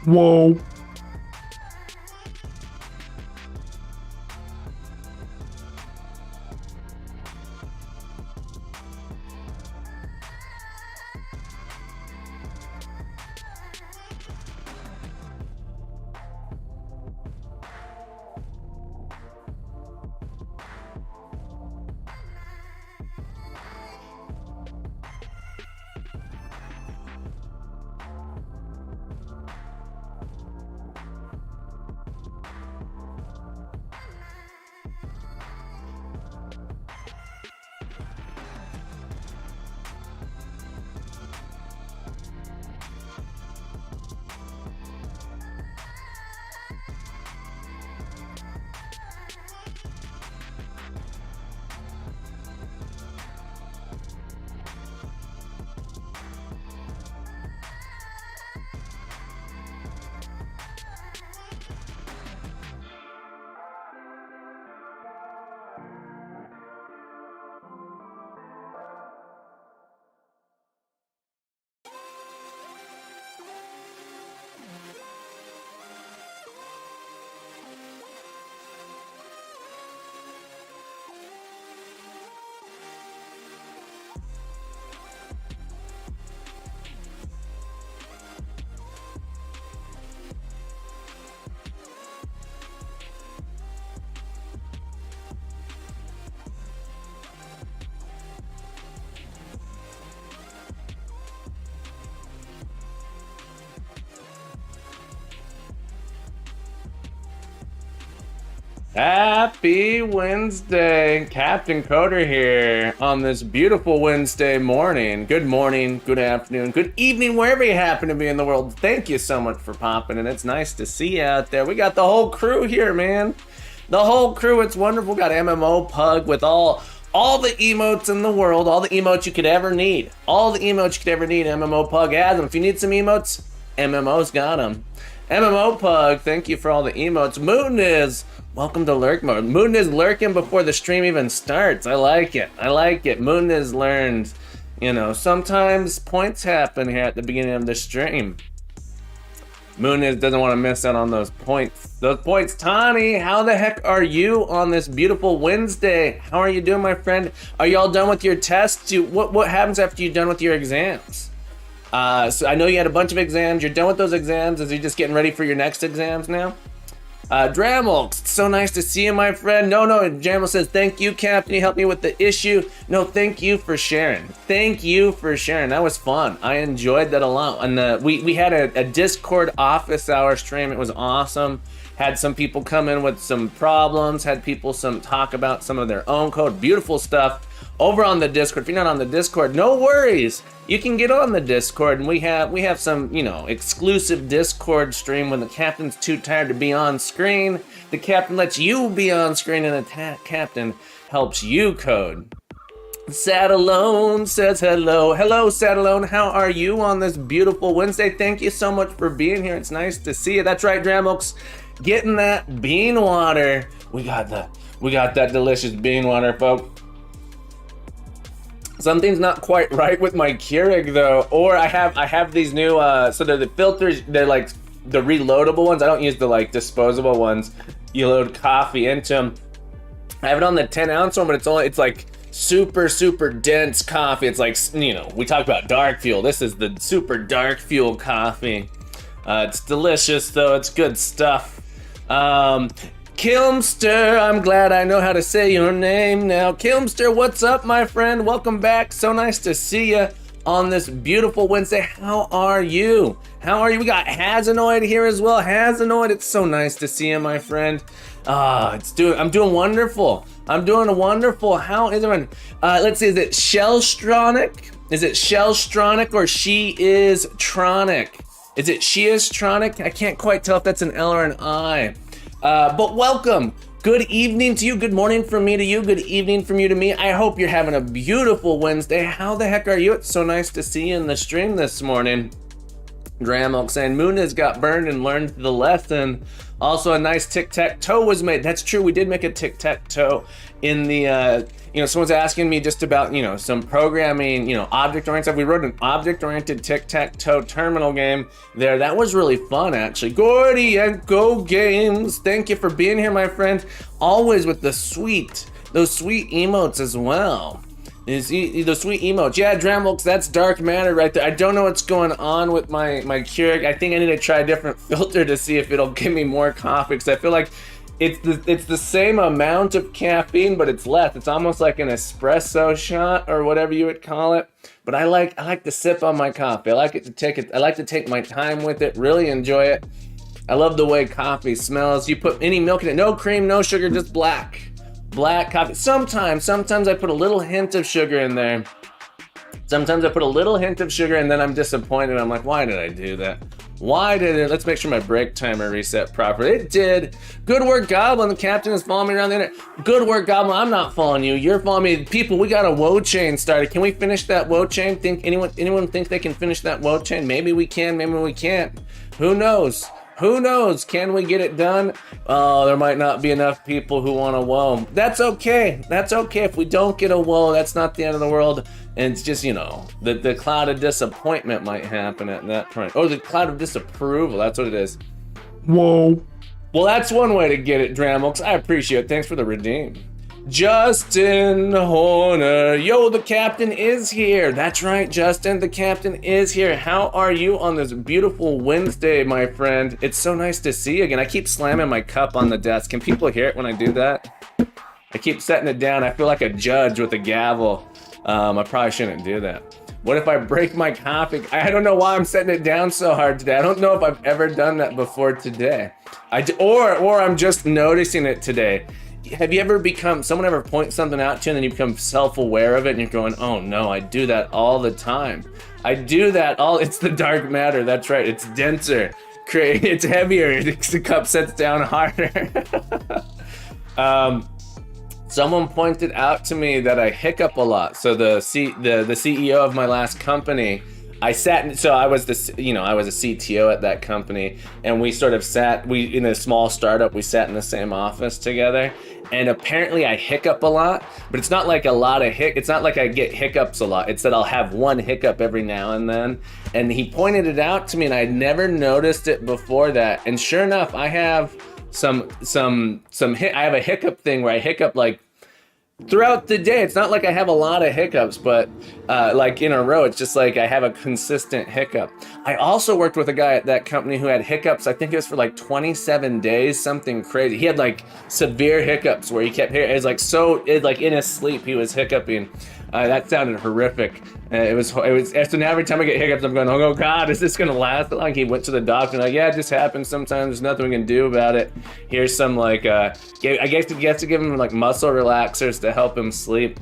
Whoa. Happy Wednesday, Captain Coder here on this beautiful Wednesday morning. Good morning, good afternoon, good evening, wherever you happen to be in the world. Thank you so much for popping in. It's nice to see you out there. We got the whole crew here, man. The whole crew, it's wonderful. Got MMO Pug with all the emotes in the world, all the emotes you could ever need. All the emotes you could ever need, MMO Pug has them. If you need some emotes, MMO's got them. MMO Pug, thank you for all the emotes. Moon is... Welcome to lurk mode. Moon is lurking before the stream even starts. I like it. I like it. Moon has learned, you know, sometimes points happen here at the beginning of the stream. Moon doesn't want to miss out on those points. Those points. Tani, how the heck are you on this beautiful Wednesday? How are you doing, my friend? Are you all done with your tests? What happens after you're done with your exams? So I know you had a bunch of exams. You're done with those exams. Is you just getting ready for your next exams now? Dramel, it's so nice to see you, my friend. No, Dramel says, thank you, Captain. You helped me with the issue. No, thank you for sharing. Thank you for sharing. That was fun. I enjoyed that a lot. And we had a Discord office hour stream. It was awesome. Had some people come in with some problems. Had people talk about some of their own code. Beautiful stuff. Over on the Discord. If you're not on the Discord, no worries. You can get on the Discord, and we have some, you know, exclusive Discord stream when the captain's too tired to be on screen. The captain lets you be on screen, and the captain helps you code. Sadalone says hello. Hello, Sadalone. How are you on this beautiful Wednesday? Thank you so much for being here. It's nice to see you. That's right, Dramokes. Getting that bean water. We got that delicious bean water, folks. Something's not quite right with my Keurig though, or I have these new so they're the filters, they're like the reloadable ones. I don't use the like disposable ones. You load coffee into them. I have it on the 10-ounce one, but it's like super dense coffee. It's like, you know, we talked about dark fuel. This is the super dark fuel coffee. It's delicious though. It's good stuff. Kilmster, I'm glad I know how to say your name now. Kilmster, what's up, my friend? Welcome back. So nice to see you on this beautiful Wednesday. How are you? How are you? We got Hazanoid here as well. Hazanoid, it's so nice to see you, my friend. I'm doing wonderful. I'm doing wonderful. How is everyone? Let's see, is it Shellstronic? Is it Shellstronic or She Is Tronic? Is it She Is Tronic? I can't quite tell if that's an L or an I. But welcome. Good evening to you. Good morning from me to you. Good evening from you to me. I hope you're having a beautiful Wednesday. How the heck are you? It's so nice to see you in the stream this morning. Dramilk saying Muniz got burned and learned the lesson. Also, a nice tic-tac-toe was made. That's true. We did make a tic-tac-toe in the, someone's asking me just about, some programming, object-oriented. We wrote an object-oriented tic-tac-toe terminal game there. That was really fun, actually. Gordy and Go Games, thank you for being here, my friend. Always with those sweet emotes as well. Those sweet emotes. Yeah, Dramilk, that's dark matter right there. I don't know what's going on with my Keurig. I think I need to try a different filter to see if it'll give me more coffee, because I feel like it's the same amount of caffeine, but it's less. It's almost like an espresso shot or whatever you would call it. But I like to sip on my coffee. I like to take my time with it, really enjoy it. I love the way coffee smells. You put any milk in it, no cream, no sugar, just black coffee. Sometimes I put a little hint of sugar in there. Sometimes I put a little hint of sugar and then I'm disappointed. I'm like, why did I do that? Let's make sure my break timer reset properly. It did. Good work, Goblin. The captain is following me around the internet. Good work, Goblin. I'm not following you. You're following me. People, we got a woe chain started. Can we finish that woe chain? Anyone think they can finish that woe chain? Maybe we can, maybe we can't. Who knows? Who knows? Can we get it done? Oh, there might not be enough people who want a woe. That's okay. That's okay. If we don't get a woe, that's not the end of the world. And it's just, the cloud of disappointment might happen at that point. Oh, the cloud of disapproval. That's what it is. Whoa. Well, that's one way to get it, Dramilk. I appreciate it. Thanks for the redeem. Justin Horner. Yo, the captain is here. That's right, Justin. The captain is here. How are you on this beautiful Wednesday, my friend? It's so nice to see you again. I keep slamming my cup on the desk. Can people hear it when I do that? I keep setting it down. I feel like a judge with a gavel. I probably shouldn't do that. What if I break my coffee? I don't know why I'm setting it down so hard today. I don't know if I've ever done that before today. Or I'm just noticing it today. Have you ever someone ever points something out to you and then you become self-aware of it and you're going, oh no, I do that all the time. It's the dark matter, that's right, it's denser. It's heavier, the cup sets down harder. Someone pointed out to me that I hiccup a lot. So the CEO of my last company, I was a CTO at that company, and we in a small startup, we sat in the same office together, and apparently I hiccup a lot, but it's not like a lot of it's not like I get hiccups a lot. It's that I'll have one hiccup every now and then, and he pointed it out to me, and I'd never noticed it before that, and sure enough, I have I have a hiccup thing where I hiccup like throughout the day. It's not like I have a lot of hiccups, but like in a row, it's just like I have a consistent hiccup. I also worked with a guy at that company who had hiccups. I think it was for like 27 days, something crazy. He had like severe hiccups where he kept it was like in his sleep he was hiccuping. That sounded horrific. So now every time I get hiccups, I'm going, oh God, is this gonna last long? He went to the doctor and like, yeah, it just happens sometimes. There's nothing we can do about it. Here's some like, I guess to give him like muscle relaxers to help him sleep.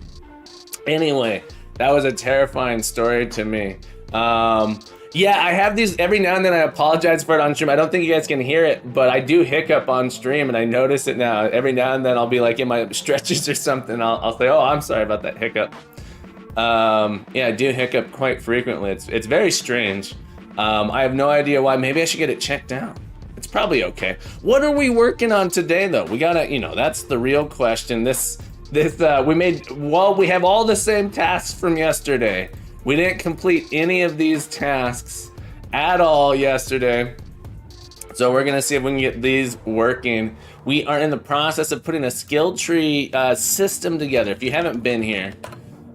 Anyway, that was a terrifying story to me. Yeah, I have these every now and then. I apologize for it on stream. I don't think you guys can hear it, but I do hiccup on stream, and I notice it now. Every now and then, I'll be like in my stretches or something. I'll say, "Oh, I'm sorry about that hiccup." Yeah, I do hiccup quite frequently. It's very strange. I have no idea why. Maybe I should get it checked out. It's probably okay. What are we working on today, though? We gotta, that's the real question. We have all the same tasks from yesterday. We didn't complete any of these tasks at all yesterday. So we're gonna see if we can get these working. We are in the process of putting a skill tree system together. If you haven't been here,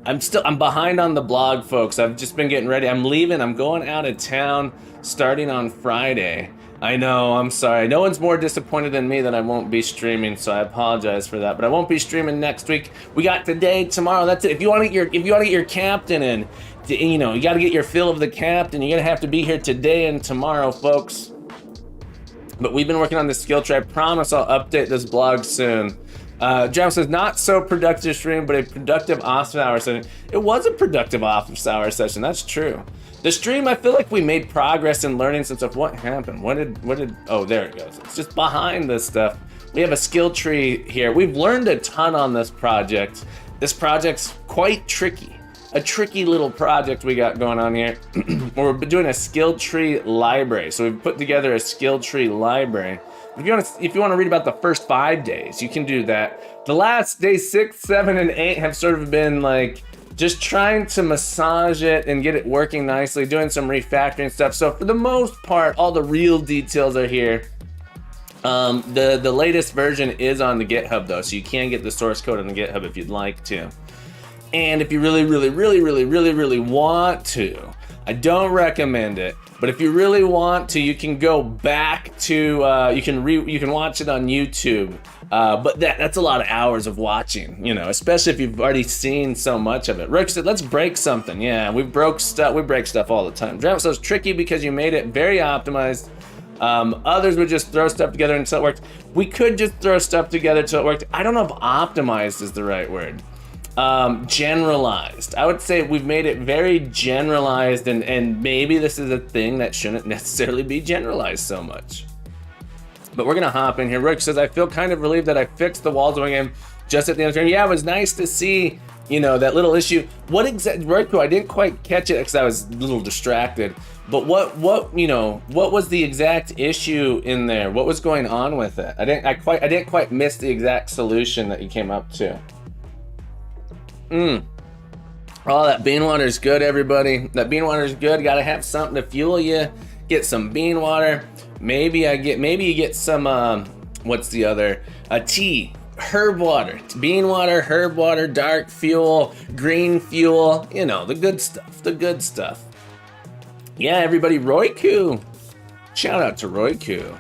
I'm behind on the blog, folks. I've just been getting ready. I'm leaving. I'm going out of town starting on Friday. I know, I'm sorry. No one's more disappointed than me that I won't be streaming, so I apologize for that. But I won't be streaming next week. We got today, tomorrow. That's it. If you want to get your captain in, you got to get your fill of the captain. You're gonna have to be here today and tomorrow, folks. But we've been working on this skill tree. I promise I'll update this blog soon. Jeff says, not so productive stream, but a productive office hour session. It was a productive office hour session. That's true. The stream, I feel like we made progress in learning some stuff. What happened? Oh, there it goes. It's just behind this stuff. We have a skill tree here. We've learned a ton on this project. This project's quite tricky. a tricky little project we got going on here. We're doing a skill tree library. So we've put together a skill tree library. If you want to read about the first 5 days, you can do that. The last day 6, 7, and 8 have sort of been like just trying to massage it and get it working nicely, doing some refactoring stuff. So for the most part, all the real details are here. The latest version is on the GitHub though, so you can get the source code on the GitHub if you'd like to. And if you really want to, I don't recommend it, but if you really want to, you can go back to you can watch it on YouTube. But that's a lot of hours of watching, you know, especially if you've already seen so much of it. Rick said, let's break something. Yeah, we break stuff all the time. Draft says tricky because you made it very optimized. Others would just throw stuff together until it worked. We could just throw stuff together until it worked. I don't know if optimized is the right word. Generalized. I would say we've made it very generalized, and maybe this is a thing that shouldn't necessarily be generalized so much. But we're gonna hop in here. Rick says, I feel kind of relieved that I fixed the walls of the game just at the end of the turn. Yeah, it was nice to see, you know, that little issue. What exactly, right, cool, I didn't quite catch it because I was a little distracted. But what was the exact issue in there? What was going on with it? I didn't quite miss the exact solution that you came up to. Oh, that bean water is good, everybody. That bean water is good. Gotta have something to fuel you. Get some bean water. Maybe you get some, what's the other? Tea, herb water, bean water, herb water, dark fuel, green fuel. You know, the good stuff. Yeah, everybody, Royku. Shout out to Royku.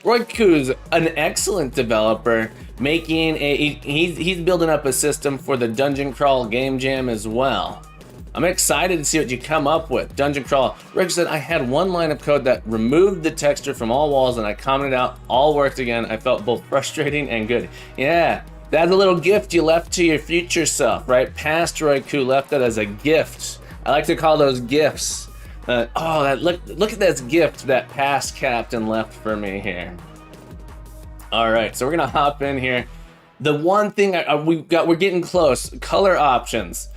Royku's an excellent developer, making he's building up a system for the Dungeon Crawl Game Jam as well. I'm excited to see what you come up with. Dungeon Crawl. Rick said, I had one line of code that removed the texture from all walls and I commented out, all worked again. I felt both frustrating and good. Yeah, that's a little gift you left to your future self, right? Past Royku left that as a gift. I like to call those gifts. Look at this gift that past captain left for me here. All right, so we're gonna hop in here. The one thing we're getting close. Color options.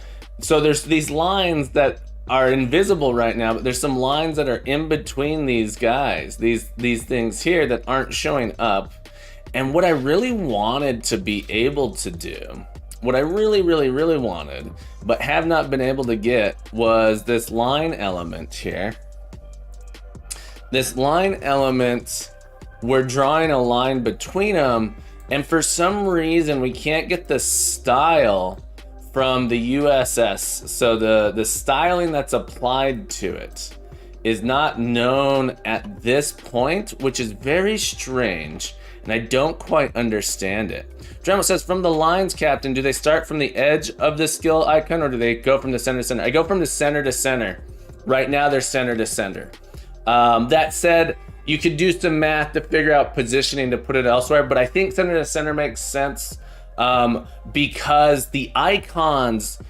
So there's these lines that are invisible right now, but there's some lines that are in between these guys. These things here that aren't showing up. And what I really wanted to be able to do, what I really wanted, but have not been able to get, was this line element here. This line element, we're drawing a line between them, and for some reason we can't get the style from the USS. So the styling that's applied to it is not known at this point, which is very strange, and I don't quite understand it. Dremel says, from the lines, Captain, do they start from the edge of the skill icon or do they go from the center to center? I go from the center to center. Right now they're center to center. That said, you could do some math to figure out positioning to put it elsewhere, but I think center to center makes sense because the icons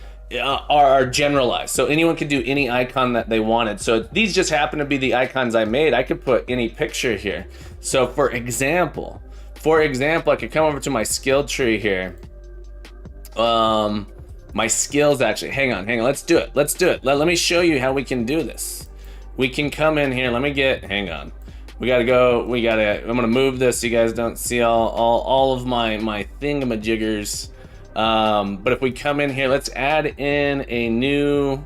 are generalized. So anyone could do any icon that they wanted. So these just happen to be the icons I made. I could put any picture here. So for example, I could come over to my skill tree here. My skills actually, hang on, let's do it. Let me show you how we can do this. We can come in here, hang on. I'm gonna move this so you guys don't see all of my thingamajiggers. But if we come in here, let's add in a new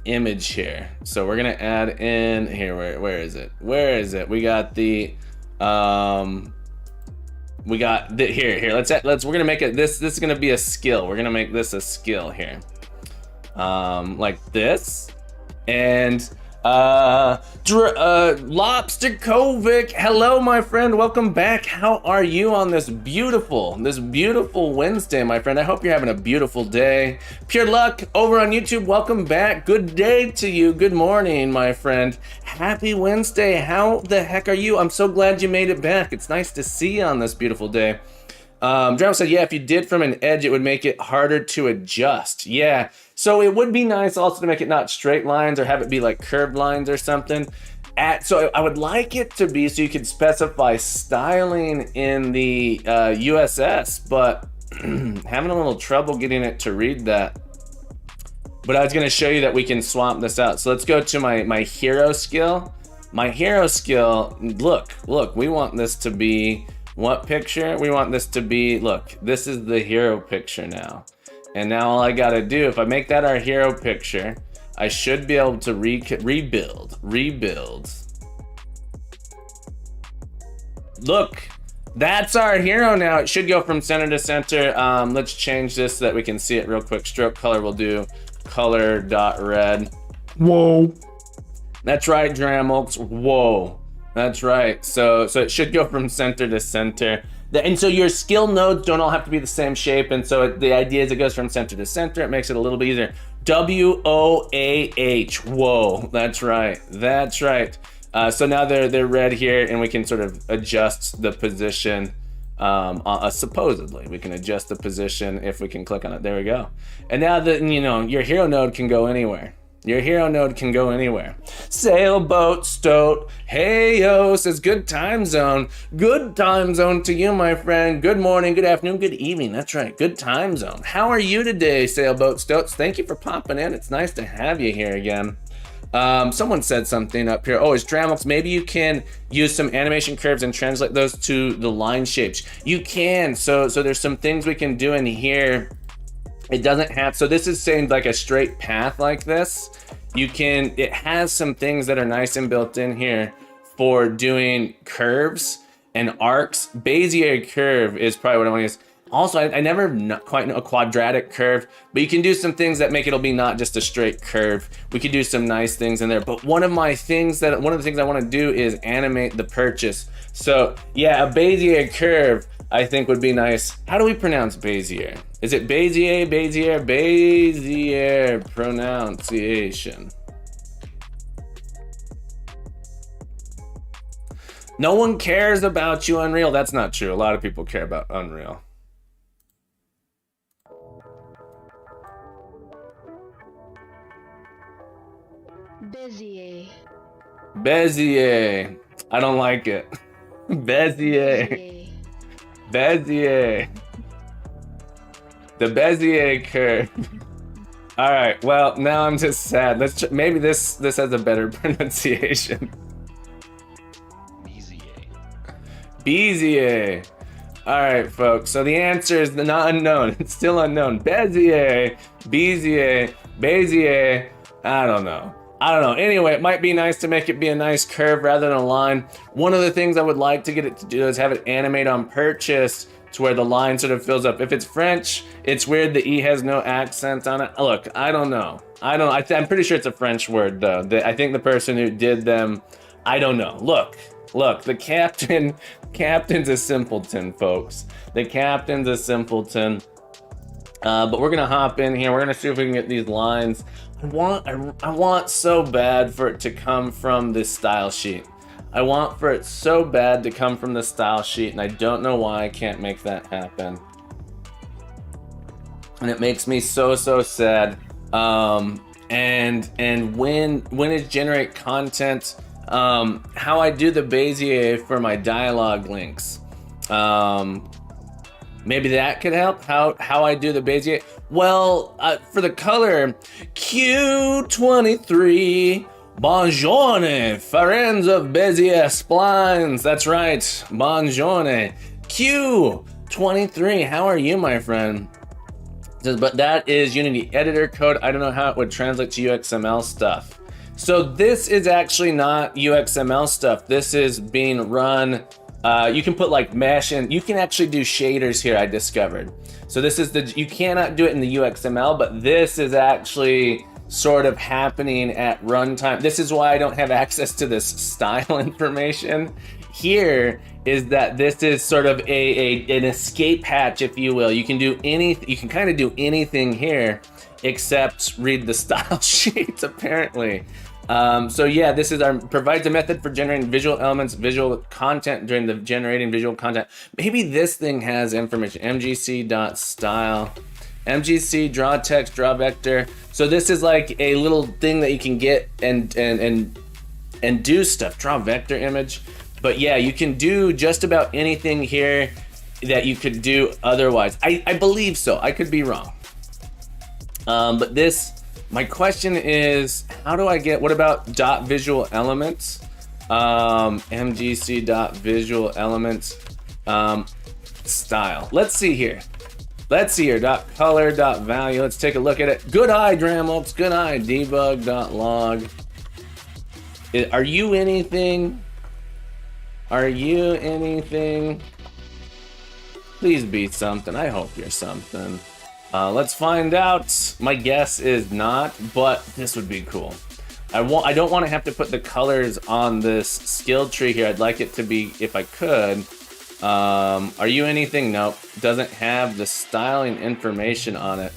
image here. So we're gonna add in here, where is it? We got the here. We're gonna make it this is gonna be a skill. We're gonna make this a skill here. Like this. And Lobster Kovic, hello my friend, welcome back. How are you on this beautiful Wednesday, my friend? I hope you're having a beautiful day. Pure Luck over on YouTube, welcome back. Good day to you. Good morning, my friend. Happy Wednesday. How the heck are you? I'm so glad you made it back. It's nice to see you on this beautiful day. Drama said, yeah, if you did from an edge, it would make it harder to adjust. Yeah, so it would be nice also to make it not straight lines or have it be like curved lines or something. So I would like it to be so you could specify styling in the USS, but having a little trouble getting it to read that. But I was gonna show you that we can swap this out. So let's go to my hero skill. My hero skill, look, we want this to be, what picture? We want this to be, look, this is the hero picture now. And now all I gotta do, if I make that our hero picture, I should be able to rebuild. Look, that's our hero now. It should go from center to center. Let's change this so that we can see it real quick. Stroke color, we'll do color.red. Whoa. That's right, Dramulks. Whoa. That's right. So it should go from center to center. And so your skill nodes don't all have to be the same shape. And so the idea is it goes from center to center. It makes it a little bit easier. WOAH. Whoa. That's right. That's right. So now they're red here, and we can sort of adjust the position. Supposedly we can adjust the position if we can click on it. There we go. And now that your hero node can go anywhere. Your hero node can go anywhere. Sailboat Stoat, hey yo, says good time zone. Good time zone to you, my friend. Good morning, good afternoon, good evening. That's right, good time zone. How are you today, Sailboat Stoats? Thank you for popping in. It's nice to have you here again. Someone said something up here. Oh, it's Dramulks. Maybe you can use some animation curves and translate those to the line shapes. You can. So there's some things we can do in here. It doesn't have, so this is saying like a straight path like this. It has some things that are nice and built in here for doing curves and arcs. Bezier curve is probably what I want to use. Also, I never quite know a quadratic curve, but you can do some things that make it'll be not just a straight curve. We could do some nice things in there. But one of the things I want to do is animate the purchase. So yeah, a Bezier curve I think would be nice. How do we pronounce Bezier? Is it Bezier, Bezier, Bezier pronunciation? No one cares about you, Unreal. That's not true. A lot of people care about Unreal. Bezier. Bezier. I don't like it. Bezier. Bezier. The Bezier curve. All right. Well, now I'm just sad. Maybe this has a better pronunciation. Bezier. All right, folks. So the answer is not unknown. It's still unknown. Bezier. Bezier. Bezier. I don't know. Anyway, it might be nice to make it be a nice curve rather than a line. One of the things I would like to get it to do is have it animate on purchase to where the line sort of fills up. If it's French, it's weird the E has no accent on it. Look, I don't know. I'm pretty sure it's a French word though. I think the person who did them, I don't know. Look, the captain's a simpleton, folks. The captain's a simpleton. But we're gonna hop in here. We're gonna see if we can get these lines. I want so bad for it to come from this style sheet. I want for it so bad to come from the style sheet, and I don't know why I can't make that happen. And it makes me so sad. And when it generate content, how I do the Bezier for my dialogue links. Maybe that could help. How I do the Bezier. Well, for the color, Q23. Buongiorno, friends of Bezier splines. That's right, buongiorno. Q23, how are you, my friend? But that is Unity editor code. I don't know how it would translate to UXML stuff. So this is actually not UXML stuff. This is being run. You can put like mesh and you can actually do shaders here, I discovered. So this is you cannot do it in the UXML, but this is actually sort of happening at runtime. This is why I don't have access to this style information. Here is that this is sort of an escape hatch, if you will. You can do anything. You can kind of do anything here except read the style sheets, apparently. So yeah, this is provides a method for generating visual elements, visual content during the generating visual content. Maybe this thing has information. MGC.style. MGC, draw text, draw vector. So this is like a little thing that you can get and do stuff. Draw vector image. But yeah, you can do just about anything here that you could do otherwise. I believe so. I could be wrong. But this My question is, how do I get, what about dot visual elements? MGC dot visual elements, style. Let's see here. Dot color, dot value. Let's take a look at it. Good eye, Dramulps. Good eye. Debug dot log. Are you anything? Are you anything? Please be something. I hope you're something. Let's find out. My guess is not, but this would be cool. I don't want to have to put the colors on this skill tree here. I'd like it to be, if I could. Are you anything? Nope. Doesn't have the styling information on it.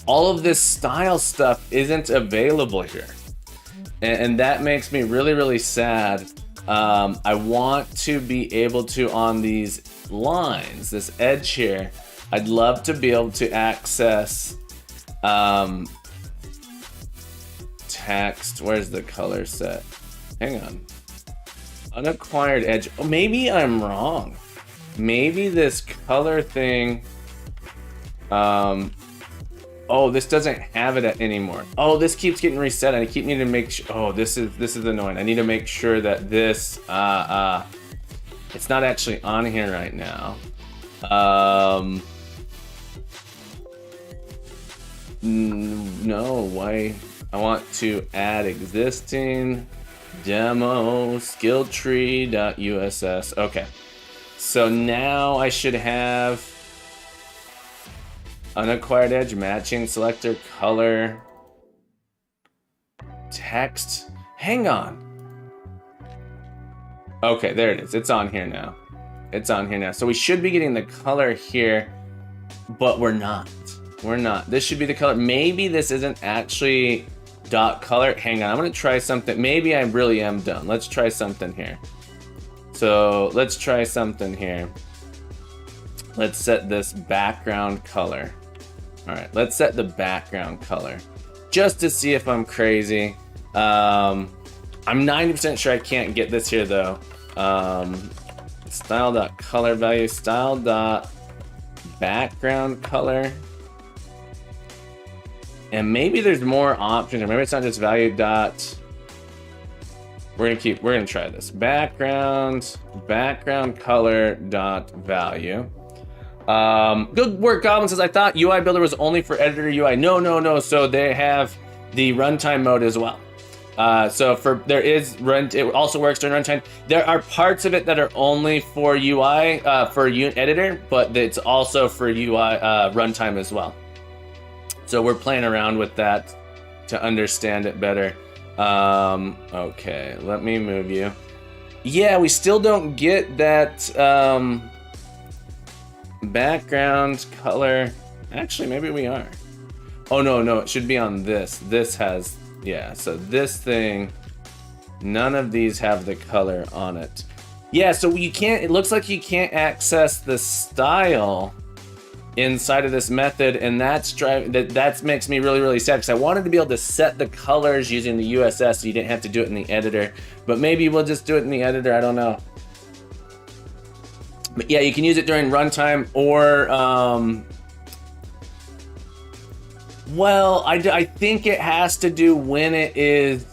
All of this style stuff isn't available here. And that makes me really, really sad. I want to be able to, on these lines, this edge here, I'd love to be able to access text. Where's the color set? Hang on. Unacquired edge. Oh, maybe I'm wrong. Maybe this color thing. Oh, this doesn't have it anymore. Oh, this keeps getting reset. I keep needing to make sure. Oh, this is annoying. I need to make sure that this it's not actually on here right now. No, why? I want to add existing demo skill tree.uss. Okay, so now I should have unacquired edge, matching selector, color, text. Hang on. Okay, there it is. It's on here now. It's on here now. So we should be getting the color here, but we're not. We're not. This should be the color. Maybe this isn't actually dot color. Hang on, I'm gonna try something. Maybe I really am done. Let's try something here. So let's try something here. Let's set this background color. All right, let's set the background color just to see if I'm crazy. I'm 90% sure I can't get this here though. Style.color value, style.background color. And maybe there's more options, or maybe it's not just value dot. We're gonna try this. Background color dot value. Good work, Goblin says, I thought UI Builder was only for editor UI. No. So they have the runtime mode as well. So it also works during runtime. There are parts of it that are only for UI, for editor, but it's also for UI runtime as well. So we're playing around with that to understand it better. Okay, let me move you. Yeah, we still don't get that background color. Actually, maybe we are. Oh, no, it should be on this. This has, yeah, so this thing, none of these have the color on it. Yeah, so you can't, it looks like you can't access the style inside of this method, and that makes me really, really sad, because I wanted to be able to set the colors using the USS so you didn't have to do it in the editor. But maybe we'll just do it in the editor, I don't know. But yeah, you can use it during runtime, or well, I think it has to do when it is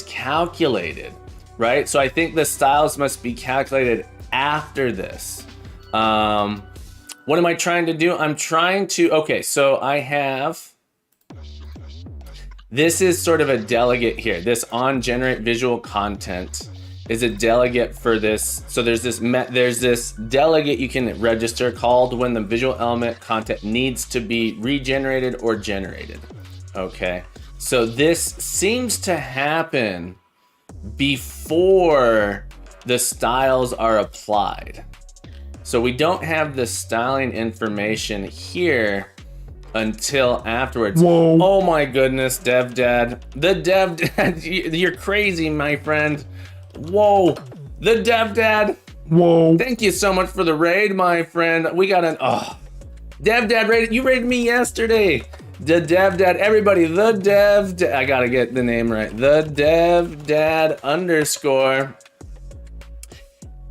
calculated, right? So I think the styles must be calculated after this. What am I trying to do? I'm trying to, okay, so I have, this is sort of a delegate here. This on generate visual content is a delegate for this. So there's this delegate you can register called when the visual element content needs to be regenerated or generated. Okay, so this seems to happen before the styles are applied. So we don't have the styling information here until afterwards. Whoa. Oh my goodness, Dev Dad. The Dev Dad, you're crazy, my friend. Whoa, the Dev Dad. Whoa. Thank you so much for the raid, my friend. We got an, Dev Dad you raided me yesterday. The Dev Dad, everybody, the Dev Dad, I gotta get the name right. The Dev Dad _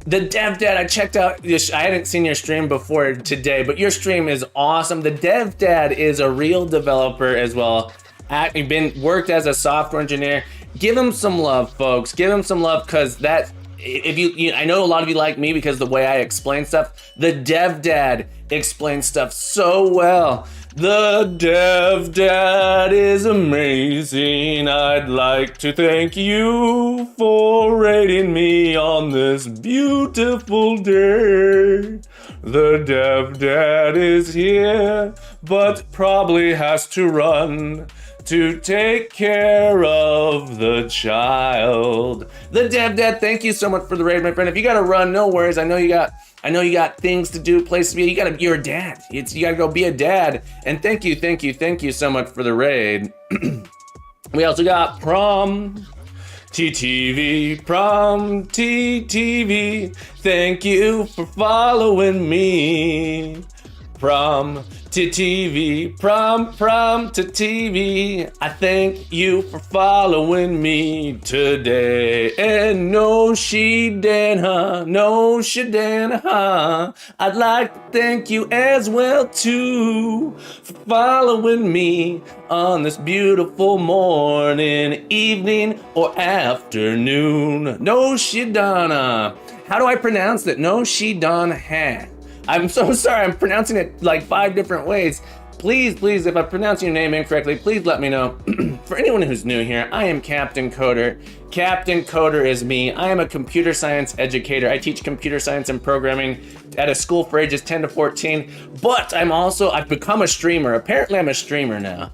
The Dev Dad, I checked out, I hadn't seen your stream before today, but your stream is awesome. The Dev Dad is a real developer as well. Worked as a software engineer. Give him some love, folks. Give him some love, because that, if you, I know a lot of you like me because the way I explain stuff. The Dev Dad explains stuff so well. The Dev Dad is amazing. I'd like to thank you for rating me on this beautiful day. The Dev Dad is here, but probably has to run to take care of the child. The Dev Dad, thank you so much for the raid, my friend. If you gotta run, no worries. I know you got things to do, places to be. You're a dad. You gotta go be a dad. And thank you so much for the raid. We also got Prom TTV, Prom TTV. Thank you for following me. Prom to TV, prom to TV. I thank you for following me today. And no, she didn't, huh? No, she didn't, huh? I'd like to thank you as well, too, for following me on this beautiful morning, evening, or afternoon. No, she done. How do I pronounce it? No, she done had. I'm so sorry, I'm pronouncing it like 5 different ways. Please, if I'm pronouncing your name incorrectly, please let me know. For anyone who's new here, I am Captain Coder. Captain Coder is me. I am a computer science educator. I teach computer science and programming at a school for ages 10 to 14, but I've become a streamer. Apparently I'm a streamer now.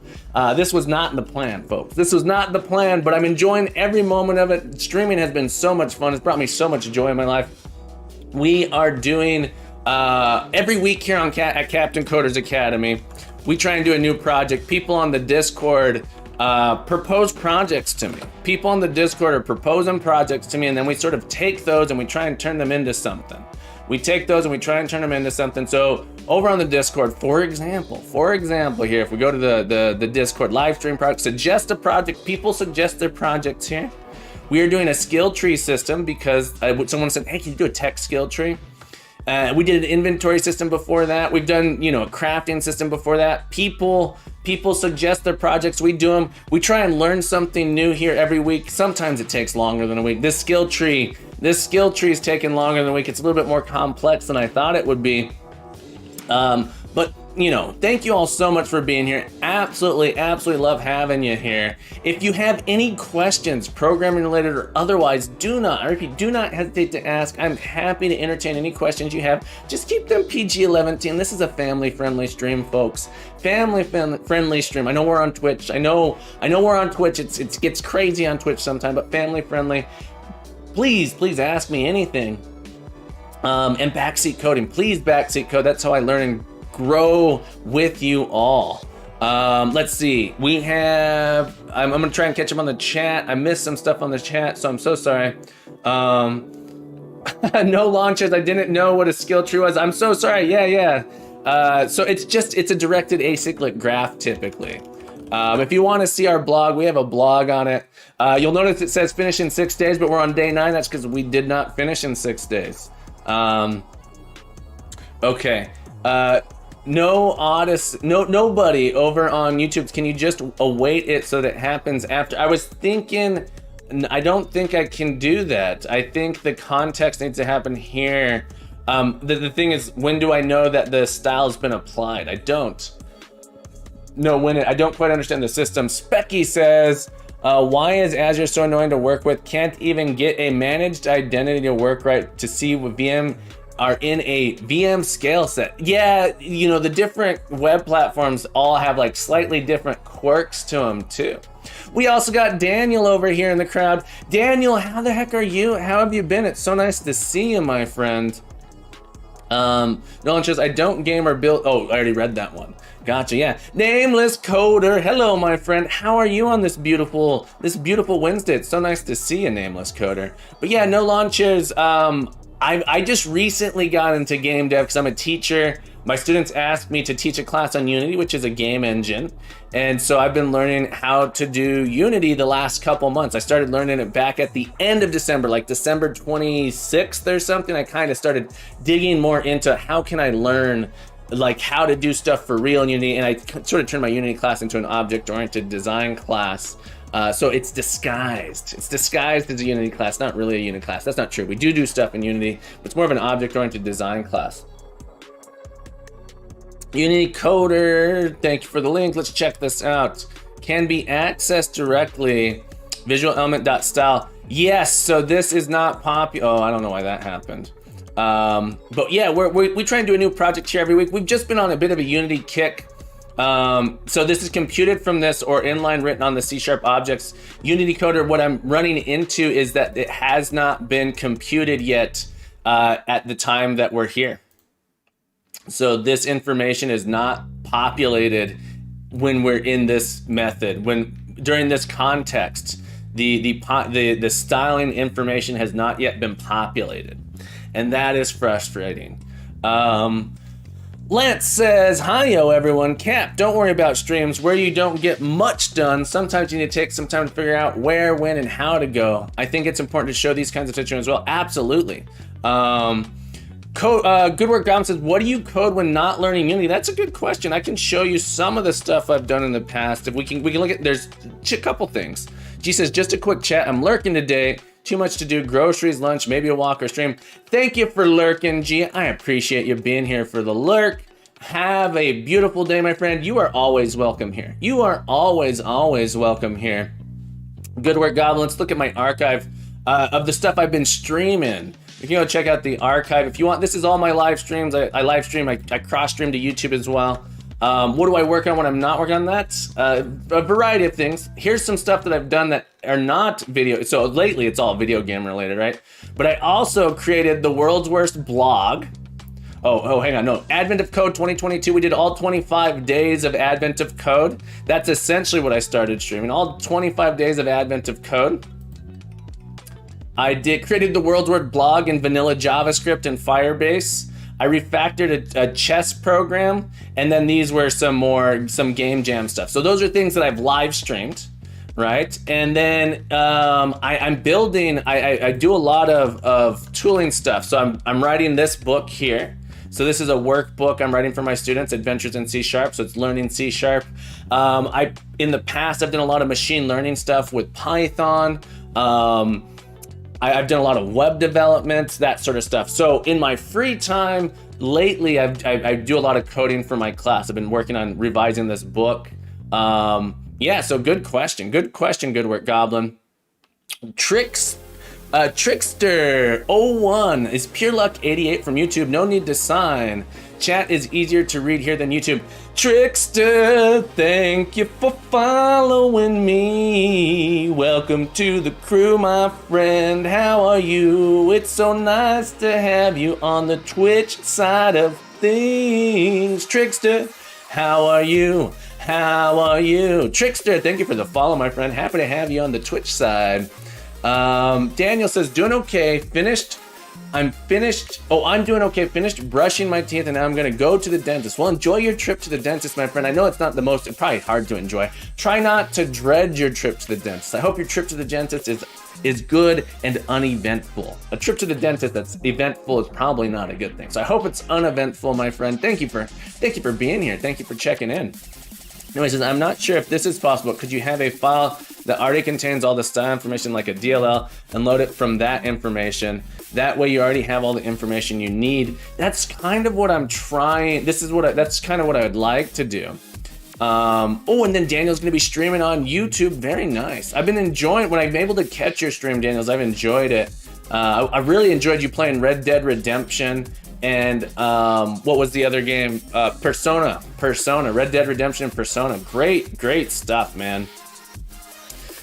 This was not in the plan, folks. This was not the plan, but I'm enjoying every moment of it. Streaming has been so much fun. It's brought me so much joy in my life. We are doing every week here at Captain Coder's Academy, we try and do a new project. People on the Discord propose projects to me. People on the Discord are proposing projects to me, and then we sort of take those and we try and turn them into something. We take those and we try and turn them into something. So over on the Discord, for example here, if we go to the Discord live stream project, suggest a project, people suggest their projects here. We are doing a skill tree system because someone said, hey, can you do a tech skill tree? We did an inventory system before that. We've done, a crafting system before that. People suggest their projects. We do them. We try and learn something new here every week. Sometimes it takes longer than a week. This skill tree is taking longer than a week. It's a little bit more complex than I thought it would be. But thank you all so much for being here. Absolutely love having you here. If you have any questions, programming related or otherwise, do not hesitate to ask. I'm happy to entertain any questions you have. Just keep them PG-11. This is a family-friendly stream, folks. Family-friendly stream. I know we're on Twitch. I know we're on Twitch. It gets crazy on Twitch sometimes, but family-friendly. Please ask me anything. And backseat coding. Please backseat code. That's how I learn and grow with you all. Let's see. We have. I'm gonna try and catch up on the chat. I missed some stuff on the chat, so I'm so sorry. No launches. I didn't know what a skill tree was. I'm so sorry. Yeah. So it's a directed acyclic graph typically. If you want to see our blog, we have a blog on it. You'll notice it says finish in 6 days, but we're on day 9. That's because we did not finish in 6 days. Okay. Nobody over on YouTube. Can you just await it so that it happens after? I was thinking, I don't think I can do that. I think the context needs to happen here. The thing is, when do I know that the style has been applied? I don't know when I don't quite understand the system. Specky says, why is Azure so annoying to work with? Can't even get a managed identity to work right to see what VM are in a VM scale set. Yeah, the different web platforms all have like slightly different quirks to them too. We also got Daniel over here in the crowd. Daniel, how the heck are you? How have you been? It's so nice to see you, my friend. Nolan says, I don't game or build. Oh, I already read that one. Gotcha, yeah. Nameless Coder. Hello, my friend. How are you on this beautiful Wednesday? It's so nice to see you, Nameless Coder. But yeah, no launches. I just recently got into game dev because I'm a teacher. My students asked me to teach a class on Unity, which is a game engine. And so I've been learning how to do Unity the last couple months. I started learning it back at the end of December, like December 26th or something. I kind of started digging more into how can I learn like how to do stuff for real in Unity. And I sort of turned my Unity class into an object-oriented design class. So it's disguised. It's disguised as a Unity class, not really a Unity class. That's not true. We do stuff in Unity, but it's more of an object-oriented design class. Unity Coder, thank you for the link. Let's check this out. Can be accessed directly. VisualElement.style. Yes, so this is not popular. Oh, I don't know why that happened. But yeah, we try and do a new project here every week. We've just been on a bit of a Unity kick. So this is computed from this or inline written on the C# objects. Unity Coder, what I'm running into is that it has not been computed yet at the time that we're here. So this information is not populated when we're in this method. When during this context, the styling information has not yet been populated, and that is frustrating. Lance says, "Hi-yo, everyone. Cap, don't worry about streams where you don't get much done. Sometimes you need to take some time to figure out where, when, and how to go. I think it's important to show these kinds of situations as well." Absolutely. Good Work Goblin says, "What do you code when not learning Unity?" That's a good question. I can show you some of the stuff I've done in the past. If we can look at, there's a couple things. G says, "Just a quick chat. I'm lurking today. Too much to do. Groceries, lunch, maybe a walk or stream." Thank you for lurking, G. I appreciate you being here for the lurk. Have a beautiful day, my friend. You are always welcome here. You are always welcome here. Good Work Goblin. Let's look at my archive of the stuff I've been streaming. You can go check out the archive if you want. This is all my live streams. I live stream. I cross stream to YouTube as well. What do I work on when I'm not working on that? A variety of things. Here's some stuff that I've done that are not video. So lately it's all video game related, right? But I also created the world's worst blog. Oh, hang on. No, Advent of Code 2022. We did all 25 days of Advent of Code. That's essentially what I started streaming. All 25 days of Advent of Code. I created the world's worst blog in vanilla JavaScript and Firebase. I refactored a chess program, and then these were some game jam stuff. So those are things that I've live streamed, right? And then I'm building. I do a lot of tooling stuff. So I'm writing this book here. So this is a workbook I'm writing for my students, Adventures in C#. So it's learning C#. In the past, I've done a lot of machine learning stuff with Python. I've done a lot of web development, that sort of stuff. So in my free time, lately, I do a lot of coding for my class. I've been working on revising this book. Yeah, so good question. Good question, Good Work Goblin. Trickster01 is Pure Luck 88 from YouTube. No need to sign. Chat is easier to read here than YouTube. Trickster, thank you for following me. Welcome to the crew, my friend. How are you? It's so nice to have you on the Twitch side of things. Trickster, how are you? How are you? Trickster, thank you for the follow, my friend. Happy to have you on the Twitch side. Daniel says, doing okay. I'm doing okay. Finished brushing my teeth, and now I'm gonna go to the dentist. Well, enjoy your trip to the dentist, my friend. I know it's not the most, it's probably hard to enjoy. Try not to dread your trip to the dentist. I hope your trip to the dentist is good and uneventful. A trip to the dentist that's eventful is probably not a good thing. So I hope it's uneventful, my friend. Thank you for being here. Thank you for checking in. Anyway, says, I'm not sure if this is possible. Could you have a file that already contains all the style information like a DLL and load it from that information? That way you already have all the information you need. That's kind of what I'm trying. That's kind of what I would like to do. And then Daniel's going to be streaming on YouTube. Very nice. I've been enjoying, when I'm able to catch your stream, Daniels, I've enjoyed it. I really enjoyed you playing Red Dead Redemption. And what was the other game? Persona, Red Dead Redemption and Persona. Great stuff, man.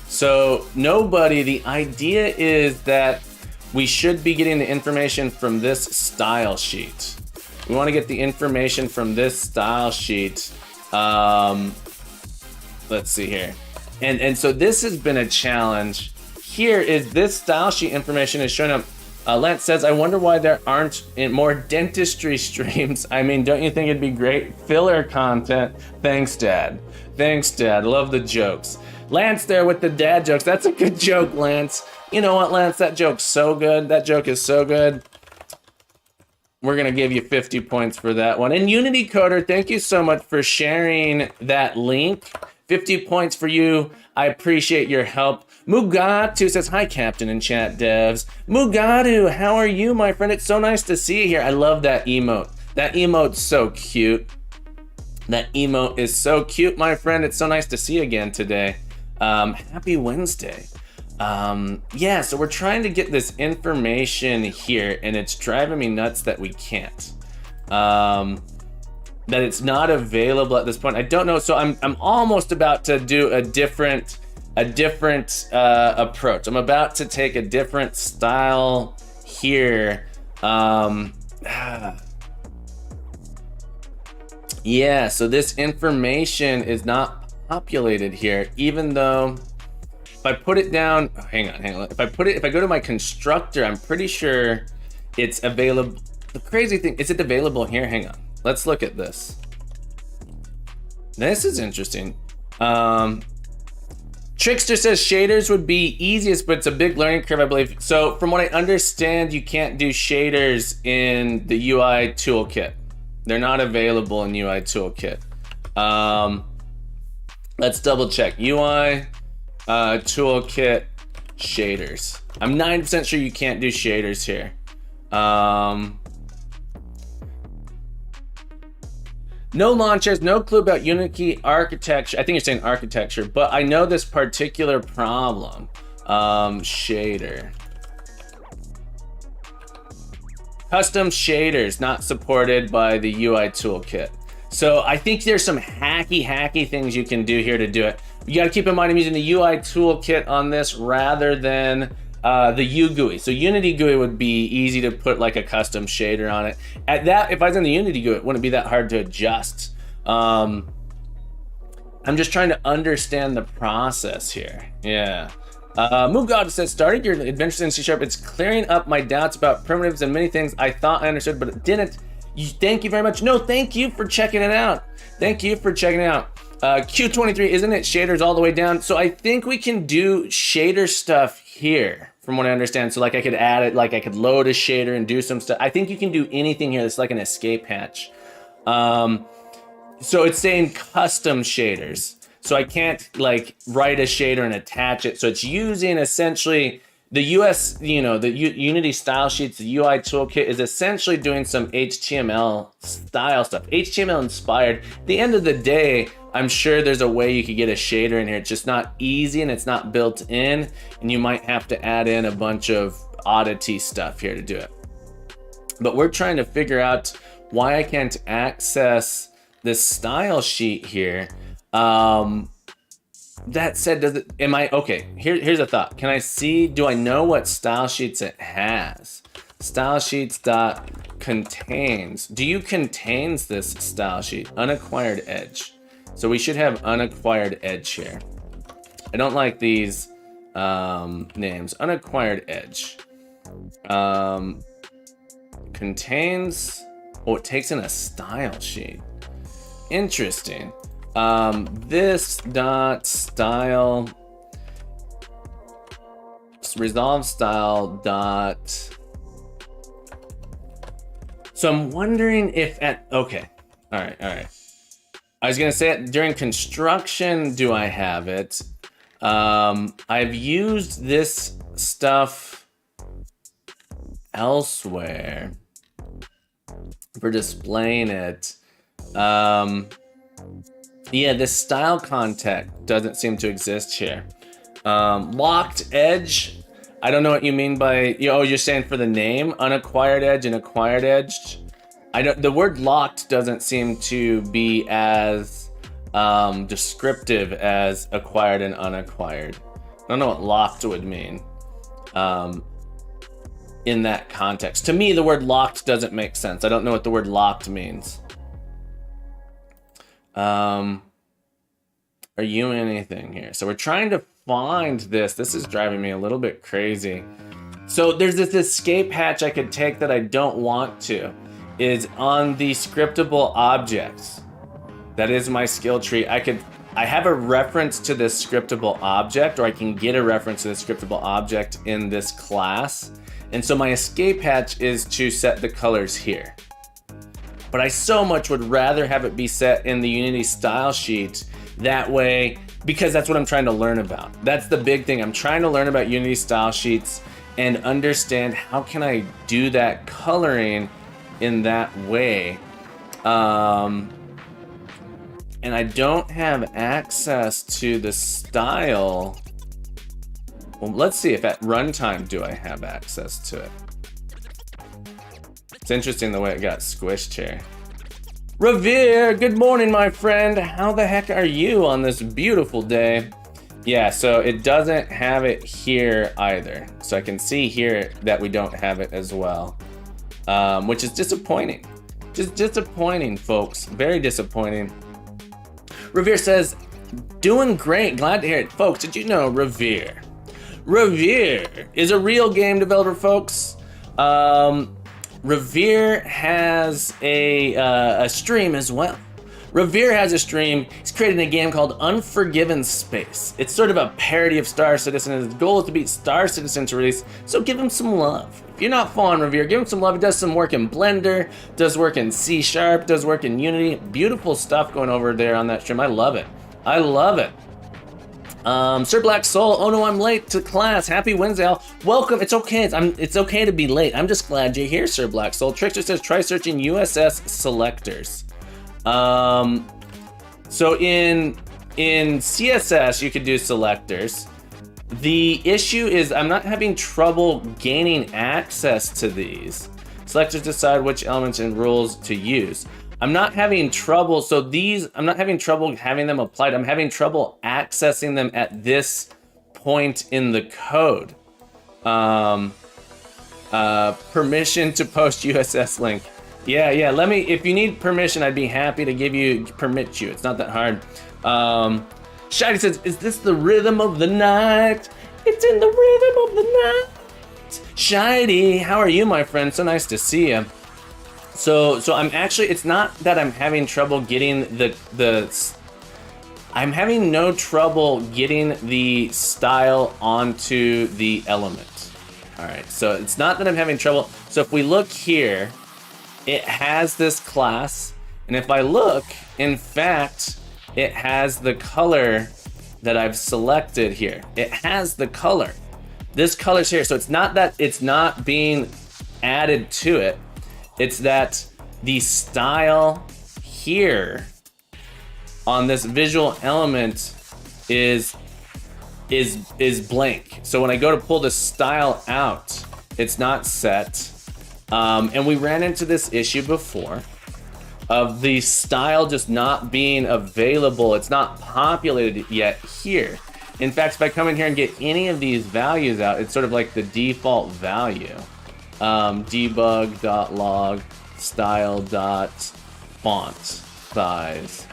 So the idea is that we should be getting the information from this style sheet. We want to get the information from this style sheet. Let's see here. And so this has been a challenge. Here is this style sheet information is showing up Lance says, I wonder why there aren't more dentistry streams. I mean, don't you think it'd be great filler content? Thanks, Dad. Thanks, Dad. Love the jokes. Lance there with the dad jokes. That's a good joke, Lance. You know what, Lance? That joke's so good. That joke is so good. We're going to give you 50 points for that one. And Unity Coder, thank you so much for sharing that link. 50 points for you. I appreciate your help. Mugatu says, hi, Captain and chat devs. Mugatu, how are you, my friend? It's so nice to see you here. I love that emote. That emote's so cute. That emote is so cute, my friend. It's so nice to see you again today. Happy Wednesday. Yeah, so we're trying to get this information here, and it's driving me nuts that we can't. That it's not available at this point. I don't know. So I'm almost about to do a different approach. I'm about to take a different style here. Yeah, so this information is not populated here, even though if I put it down, oh, hang on. If I go to my constructor, I'm pretty sure it's available. The crazy thing, is it available here? Hang on. Let's look at this. This is interesting. Trickster says shaders would be easiest, but it's a big learning curve, I believe. So from what I understand, you can't do shaders in the UI toolkit. They're not available in UI toolkit. Let's double check. UI toolkit shaders. I'm 90% sure you can't do shaders here. No launchers, no clue about Unity architecture. I think you're saying architecture, but I know this particular problem. Shader. Custom shaders not supported by the UI toolkit. So I think there's some hacky things you can do here to do it. You gotta keep in mind I'm using the UI toolkit on this rather than the UGUI. So Unity GUI would be easy to put like a custom shader on it. At that, if I was in the Unity GUI, it wouldn't be that hard to adjust. I'm just trying to understand the process here. Yeah. Mugod says, starting your adventures in C#, it's clearing up my doubts about primitives and many things I thought I understood, but it didn't. Thank you very much. No, thank you for checking it out. Thank you for checking it out. Q23, isn't it shaders all the way down? So I think we can do shader stuff here, from what I understand. So like I could add it, like I could load a shader and do some stuff. I think you can do anything here. It's like an escape hatch. So it's saying custom shaders. So I can't like write a shader and attach it. So it's using essentially the Unity style sheets, the UI toolkit is essentially doing some HTML style stuff, HTML inspired. At the end of the day, I'm sure there's a way you could get a shader in here. It's just not easy and it's not built in, and you might have to add in a bunch of oddity stuff here to do it. But we're trying to figure out why I can't access this style sheet here. That said, okay, here's a thought. Can I see, do I know what style sheets it has? Style sheets dot contains. Do you contains this style sheet? Unacquired edge. So we should have unacquired edge here. I don't like these names. Unacquired edge. Contains, oh, it takes in a style sheet. Interesting. This dot style resolve style dot. So I'm wondering if okay. All right. I was gonna say it during construction. Do I have it? I've used this stuff elsewhere for displaying it. Yeah, this style context doesn't seem to exist here. Locked edge. I don't know what you mean by, you're saying for the name, unacquired edge and acquired edge. The word locked doesn't seem to be as descriptive as acquired and unacquired. I don't know what locked would mean in that context. To me, the word locked doesn't make sense. I don't know what the word locked means. Are you anything here? So we're trying to find this. This is driving me a little bit crazy. So there's this escape hatch I could take that I don't want to, is on the scriptable objects. That is my skill tree. I have a reference to this scriptable object, or I can get a reference to this scriptable object in this class. And so my escape hatch is to set the colors here. But I so much would rather have it be set in the Unity style sheet. That way, because that's what I'm trying to learn about. That's the big thing. I'm trying to learn about Unity style sheets and understand how can I do that coloring in that way. And I don't have access to the style. Well, let's see if at runtime do I have access to it. It's interesting the way it got squished here. Revere, good morning, my friend. How the heck are you on this beautiful day? Yeah, so it doesn't have it here either. So I can see here that we don't have it as well, which is disappointing. Just disappointing, folks. Very disappointing. Revere says, doing great. Glad to hear it. Folks, did you know Revere is a real game developer, folks? Revere has a stream as well. Revere has a stream. He's created a game called Unforgiven Space. It's sort of a parody of Star Citizen, and his goal is to beat Star Citizen to release, so give him some love. If you're not following Revere, give him some love. He does some work in Blender, does work in C#, does work in Unity. Beautiful stuff going over there on that stream. I love it. I love it. Sir Black Soul, oh no, I'm late to class. Happy Wednesday, all. Welcome. It's okay. It's okay to be late. I'm just glad you're here, Sir Black Soul. Trickster says try searching USS selectors. So in CSS you could do selectors. The issue is I'm not having trouble gaining access to these. Selectors decide which elements and rules to use. I'm not having trouble, so these, I'm not having trouble having them applied. I'm having trouble accessing them at this point in the code. Permission to post USS link. Yeah, let me, if you need permission, I'd be happy to permit you. It's not that hard. Shady says, is this the rhythm of the night? It's in the rhythm of the night. Shady, how are you, my friend? So nice to see you. So I'm actually, it's not that I'm having trouble getting I'm having no trouble getting the style onto the element. All right, so it's not that I'm having trouble. So if we look here, it has this class, and if I look, in fact, it has the color that I've selected here. It has the color. This color's here, so it's not that it's not being added to it. It's that the style here on this visual element is blank. So when I go to pull the style out, it's not set. And we ran into this issue before of the style just not being available. It's not populated yet here. In fact, if I come in here and get any of these values out, it's sort of like the default value. Debug.log style.font size.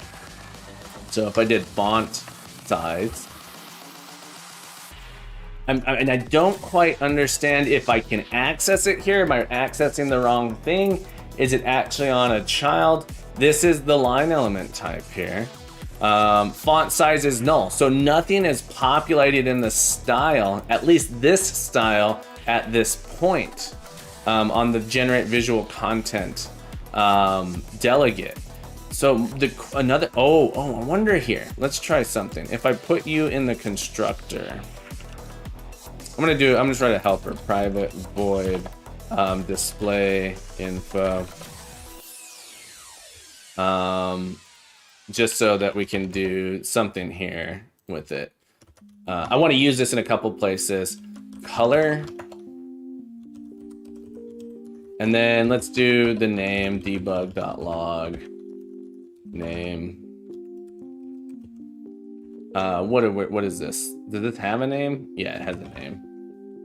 So if I did font size, and I don't quite understand if I can access it here. Am I accessing the wrong thing? Is it actually on a child? This is the line element type here. Font size is null. So nothing is populated in the style, at least this style at this point, on the generate visual content delegate. So I wonder here, let's try something. If I put you in the constructor, I'm just write a helper, private void display info, just so that we can do something here with it. I want to use this in a couple places. Color, and then let's do the name, debug.log name. What is this? Does this have a name? Yeah, it has a name.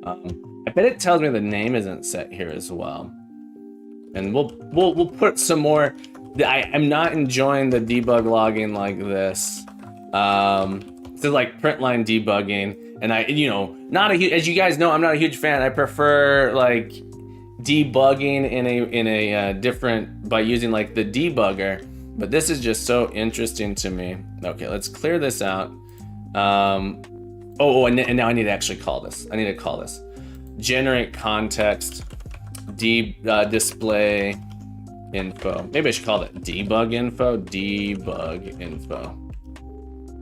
I bet it tells me the name isn't set here as well. And we'll put some more. I'm not enjoying the debug logging like this. This is like print line debugging. And I, not a huge, as you guys know, I'm not a huge fan. I prefer like debugging in a different, by using like the debugger. But this is just so interesting to me. Okay, let's clear this out. And now I need to actually call this. I need to call this generate context display info. Maybe I should call it debug info.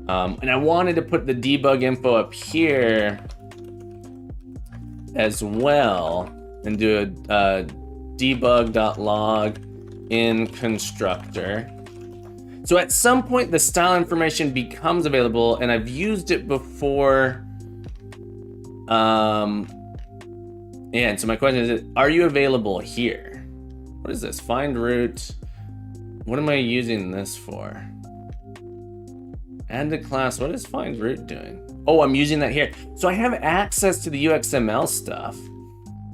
And I wanted to put the debug info up here as well and do a debug.log in constructor. So at some point the style information becomes available, and I've used it before. And so my question is, are you available here? What is this? Find root. What am I using this for? Add to class. What is find root doing? Oh, I'm using that here. So I have access to the UXML stuff,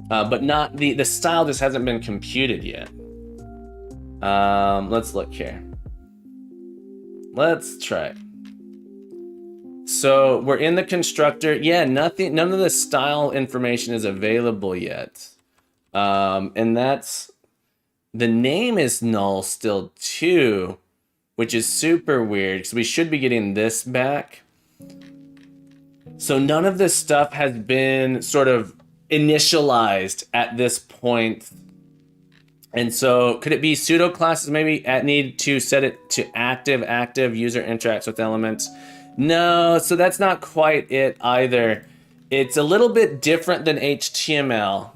but not the style just hasn't been computed yet. Let's look here. Let's try it. So we're in the constructor. Yeah, none of the style information is available yet. And that's, the name is null still too, which is super weird because we should be getting this back. So none of this stuff has been sort of initialized at this point. And so could it be pseudo classes maybe need to set it to active user interacts with elements? No, so that's not quite it either. It's a little bit different than HTML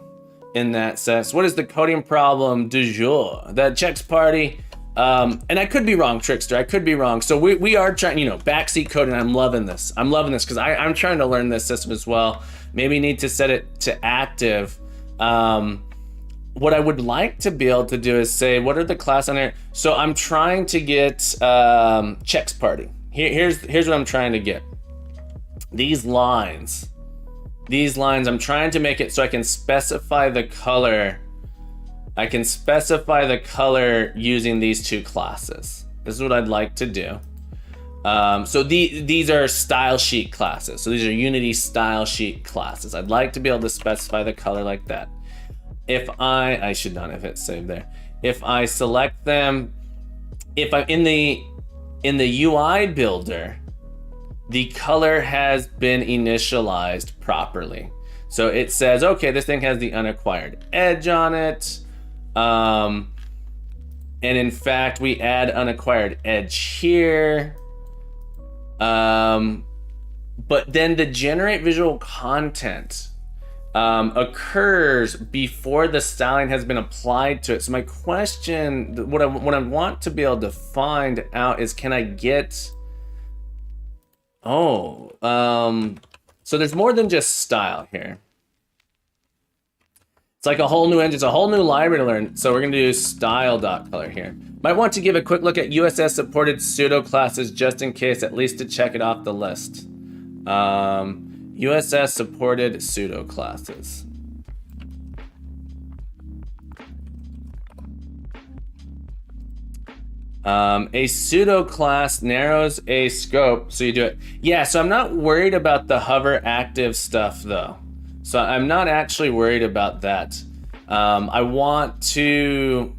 in that sense. What is the coding problem du jour? That checks party. And I could be wrong, Trickster. I could be wrong. So we are trying, backseat coding. I'm loving this. Because I'm trying to learn this system as well. Maybe need to set it to active. What I would like to be able to do is say, what are the class on there? So I'm trying to get checks party. Here's what I'm trying to get. These lines, I'm trying to make it so I can specify the color. I can specify the color using these two classes. This is what I'd like to do. So these are style sheet classes. So these are Unity style sheet classes. I'd like to be able to specify the color like that. If I should not have hit save there. If I select them, if I'm in the UI builder, the color has been initialized properly. So it says, okay, this thing has the unacquired edge on it. And in fact, we add unacquired edge here. But then the generate visual content occurs before the styling has been applied to it. So my question, what I want to be able to find out is, can I get, so there's more than just style here. It's like a whole new engine, it's a whole new library to learn. So we're gonna do style.color here. Might want to give a quick look at USS supported pseudo classes just in case, at least to check it off the list. USS supported pseudo classes. A pseudo class narrows a scope, so you do it. Yeah, so I'm not worried about the hover active stuff though. So I'm not actually worried about that. I want to,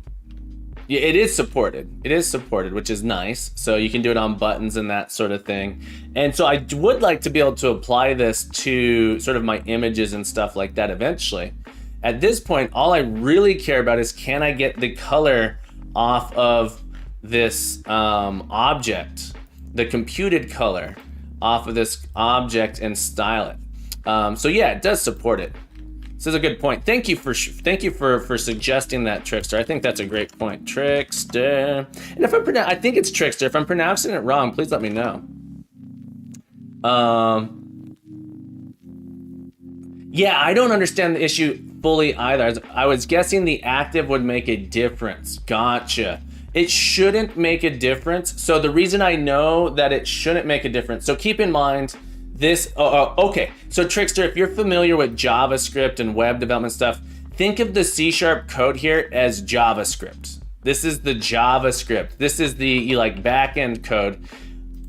yeah, it is supported. It is supported, which is nice. So you can do it on buttons and that sort of thing. And so I would like to be able to apply this to sort of my images and stuff like that eventually. At this point, all I really care about is, can I get the color off of this object, the computed color off of this object, and style it. So yeah, it does support it. This is a good point. Thank you for suggesting that, Trickster. I think that's a great point, Trickster. And if I think it's Trickster. If I'm pronouncing it wrong, please let me know. Yeah, I don't understand the issue fully either. I was guessing the active would make a difference. Gotcha. It shouldn't make a difference. So the reason I know that it shouldn't make a difference, so keep in mind this, okay. So Trickster, if you're familiar with JavaScript and web development stuff, think of the C# code here as JavaScript. This is the JavaScript. This is the backend code.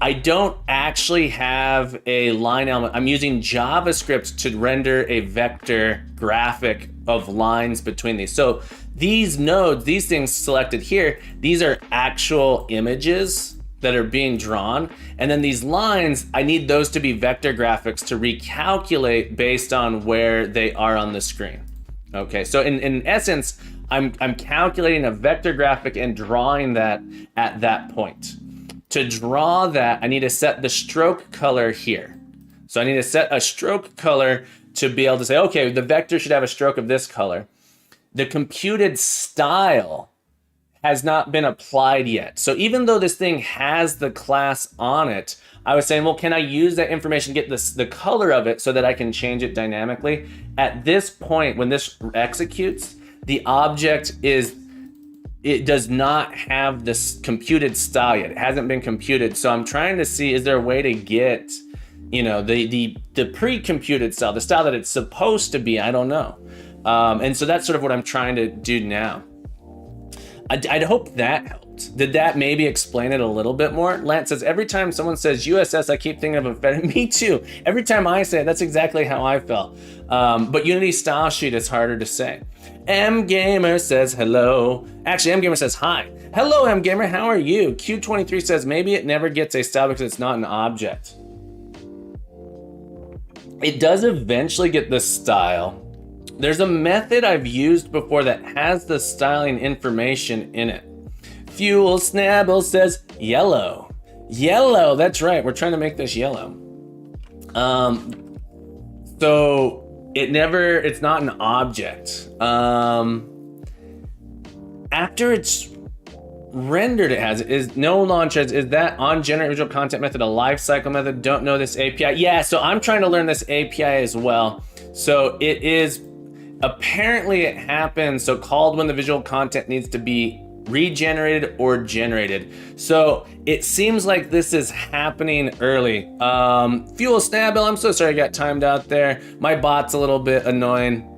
I don't actually have a line element. I'm using JavaScript to render a vector graphic of lines between these. So these nodes, these things selected here, these are actual images that are being drawn. And then these lines, I need those to be vector graphics to recalculate based on where they are on the screen. Okay, so in essence, I'm calculating a vector graphic and drawing that at that point. To draw that, I need to set the stroke color here. So I need to set a stroke color to be able to say, okay, the vector should have a stroke of this color. The computed style has not been applied yet. So even though this thing has the class on it, I was saying, well, can I use that information, get the color of it so that I can change it dynamically? At this point, when this executes, the object it does not have this computed style yet. It hasn't been computed. So I'm trying to see, is there a way to get, the pre-computed style, the style that it's supposed to be? I don't know. And so that's sort of what I'm trying to do now. I'd hope that helped. Did that maybe explain it a little bit more? Lance says, every time someone says USS, I keep thinking of a Fed. Me too. Every time I say it, that's exactly how I felt. But Unity style sheet is harder to say. M Gamer says hello. Actually, M Gamer says hi. Hello, M Gamer, how are you? Q23 says maybe it never gets a style because it's not an object. It does eventually get the style. There's a method I've used before that has the styling information in it. Fuel Snabble says yellow. Yellow, that's right. We're trying to make this yellow. So it's not an object. After it's rendered, it has is no launch. Is that on generate visual content method a lifecycle method? Don't know this API. Yeah, so I'm trying to learn this API as well. So it is. Apparently it happens, so called when the visual content needs to be regenerated or generated. So it seems like this is happening early. Fuel Snabble, I'm so sorry I got timed out there. My bot's a little bit annoying.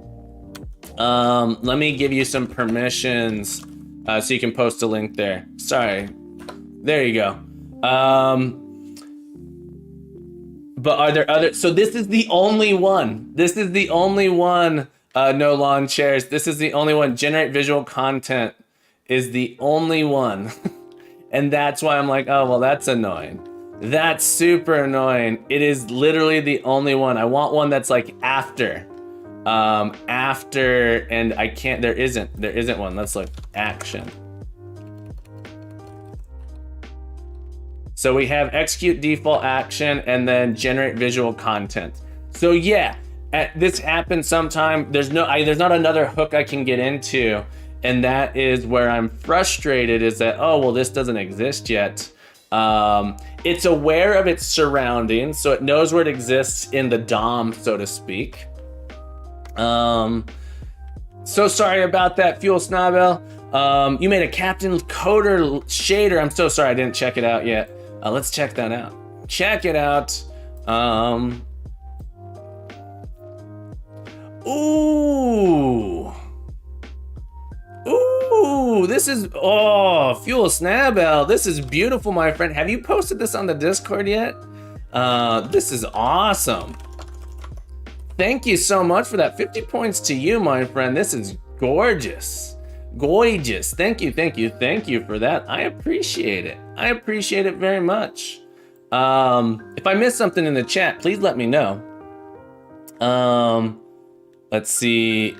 Let me give you some permissions so you can post a link there. Sorry. There you go. But are there other? So this is the only one. This is the only one. No lawn chairs. This is the only one. Generate visual content is the only one. And that's why I'm like, oh, well, that's annoying. That's super annoying. It is literally the only one. I want one that's like after, and I can't, there isn't one. Let's look, action. So we have execute default action and then generate visual content. So yeah, this happens sometime. There's not another hook I can get into, and that is where I'm frustrated. Is that, oh well, this doesn't exist yet. It's aware of its surroundings, so it knows where it exists in the DOM, so to speak. So sorry about that, Fuel Snabel. You made a Captain Coder shader. I'm so sorry I didn't check it out yet. Let's check that out. Check it out. Ooh, this is, Fuel Snabel, this is beautiful, my friend. Have you posted this on the Discord yet? This is awesome. Thank you so much for that. 50 points to you, my friend. This is gorgeous. Gorgeous. Thank you for that. I appreciate it. I appreciate it very much. If I missed something in the chat, please let me know. Let's see.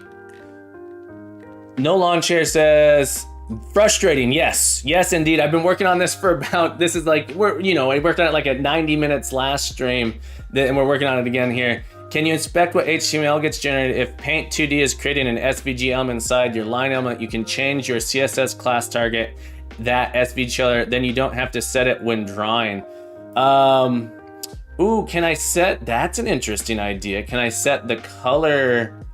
No Lawn Chair says, frustrating. Yes, indeed. I've been working on this for about, this is like, I worked on it like at 90 minutes last stream, and we're working on it again here. Can you inspect what HTML gets generated? If Paint 2D is creating an SVG element inside your line element, you can change your CSS class target, that SVG color, then you don't have to set it when drawing. Ooh, can I set, that's an interesting idea. Can I set the color?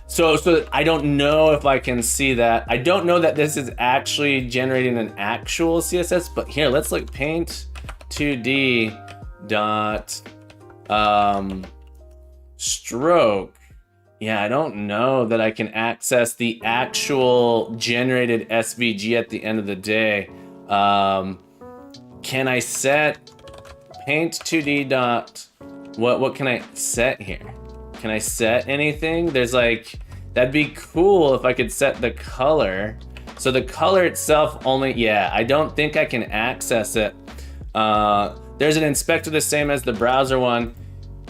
So I don't know if I can see that. I don't know that this is actually generating an actual CSS, but here, let's look, Paint 2D dot stroke. Yeah, I don't know that I can access the actual generated SVG at the end of the day. Can I set paint 2D dot? What can I set here? Can I set anything? There's like, that'd be cool if I could set the color. So the color itself only, yeah, I don't think I can access it. There's an inspector the same as the browser one.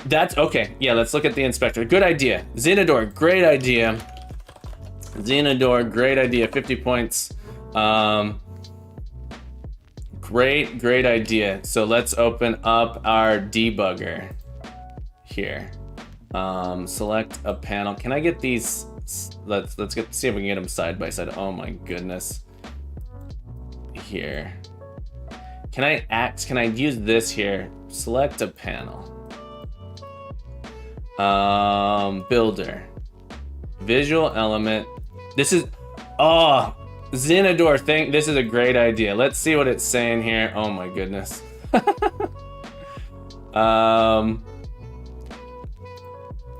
That's okay. Yeah, let's look at the inspector. Good idea. Xenodor, great idea. Xenodor, great idea. 50 points. Great idea. So let's open up our debugger here. Select a panel. Can I get these? Let's see if we can get them side by side. Oh my goodness. Here. Can I use this here? Select a panel. Builder. Visual element. This is, Xenodor thing. This is a great idea. Let's see what it's saying here. Oh my goodness.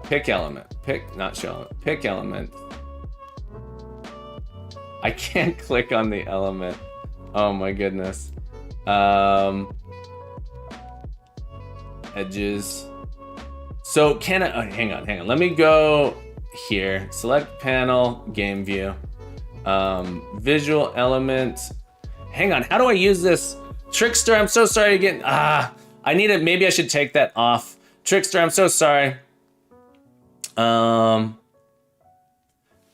Pick element. Not show element. Pick element. I can't click on the element. Oh my goodness. Edges. So can I, hang on. Let me go here. Select panel, game view. Visual element. Hang on, how do I use this? Trickster, I'm so sorry again. I need it, maybe I should take that off. Trickster, I'm so sorry.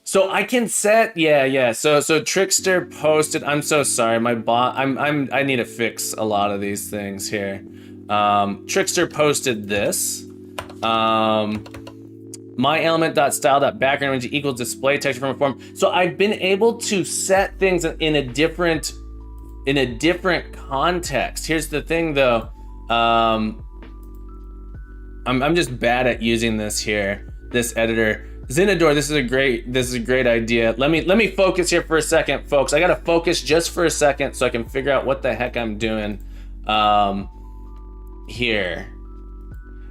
So I can set, yeah. So Trickster posted, I'm so sorry, my bot, I need to fix a lot of these things here. Trickster posted this. My element.style.background image equals display texture from a form. So I've been able to set things in a different context. Here's the thing though. I'm just bad at using this here, this editor. Xenodor, this is a great idea. Let me focus here for a second, folks. I gotta focus just for a second so I can figure out what the heck I'm doing here.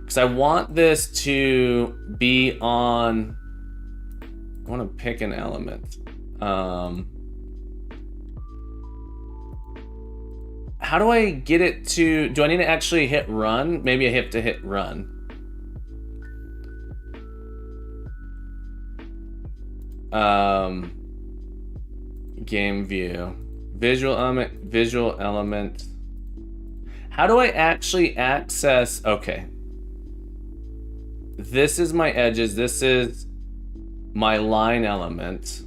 Because I want this to be on, I want to pick an element. How do I get it to, do I need to actually hit run? Maybe I have to hit run. Game view, visual element. How do I actually access, okay. This is my edges, this is my line element.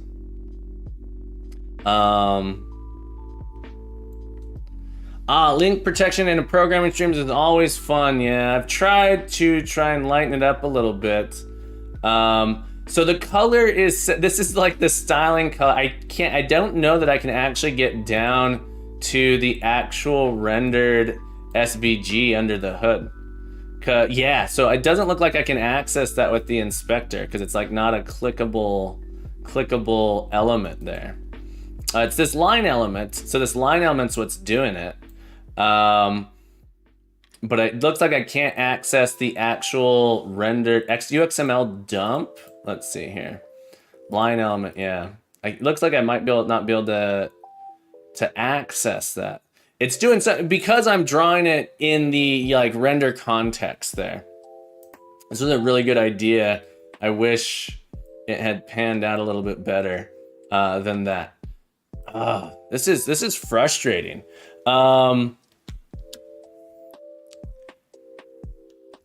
Link protection in a programming streams is always fun. Yeah, I've tried to and lighten it up a little bit. So the color is, this is like the styling color. I don't know that I can actually get down to the actual rendered SVG under the hood. Yeah, so it doesn't look like I can access that with the inspector because it's like not a clickable element there. It's this line element. So this line element's what's doing it. But it looks like I can't access the actual rendered UXML dump. Let's see here. Line element, yeah. It looks like I might not be able to access that. It's doing something because I'm drawing it in the like render context there. This was a really good idea. I wish it had panned out a little bit better than that. This is frustrating.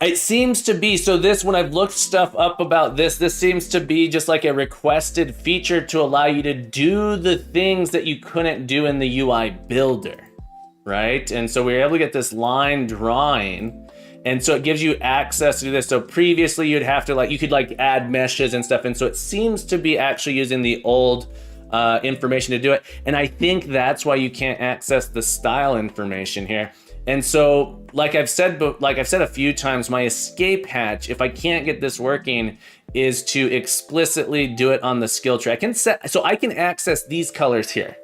It seems to be, so this, when I've looked stuff up about this seems to be just like a requested feature to allow you to do the things that you couldn't do in the UI builder, right? And so we were able to get this line drawing, and so it gives you access to do this. So previously you'd have to you could add meshes and stuff, and so it seems to be actually using the old information to do it. And I think that's why you can't access the style information here. And so, like I've said a few times, my escape hatch, if I can't get this working, is to explicitly do it on the skill tree. I can access these colors here.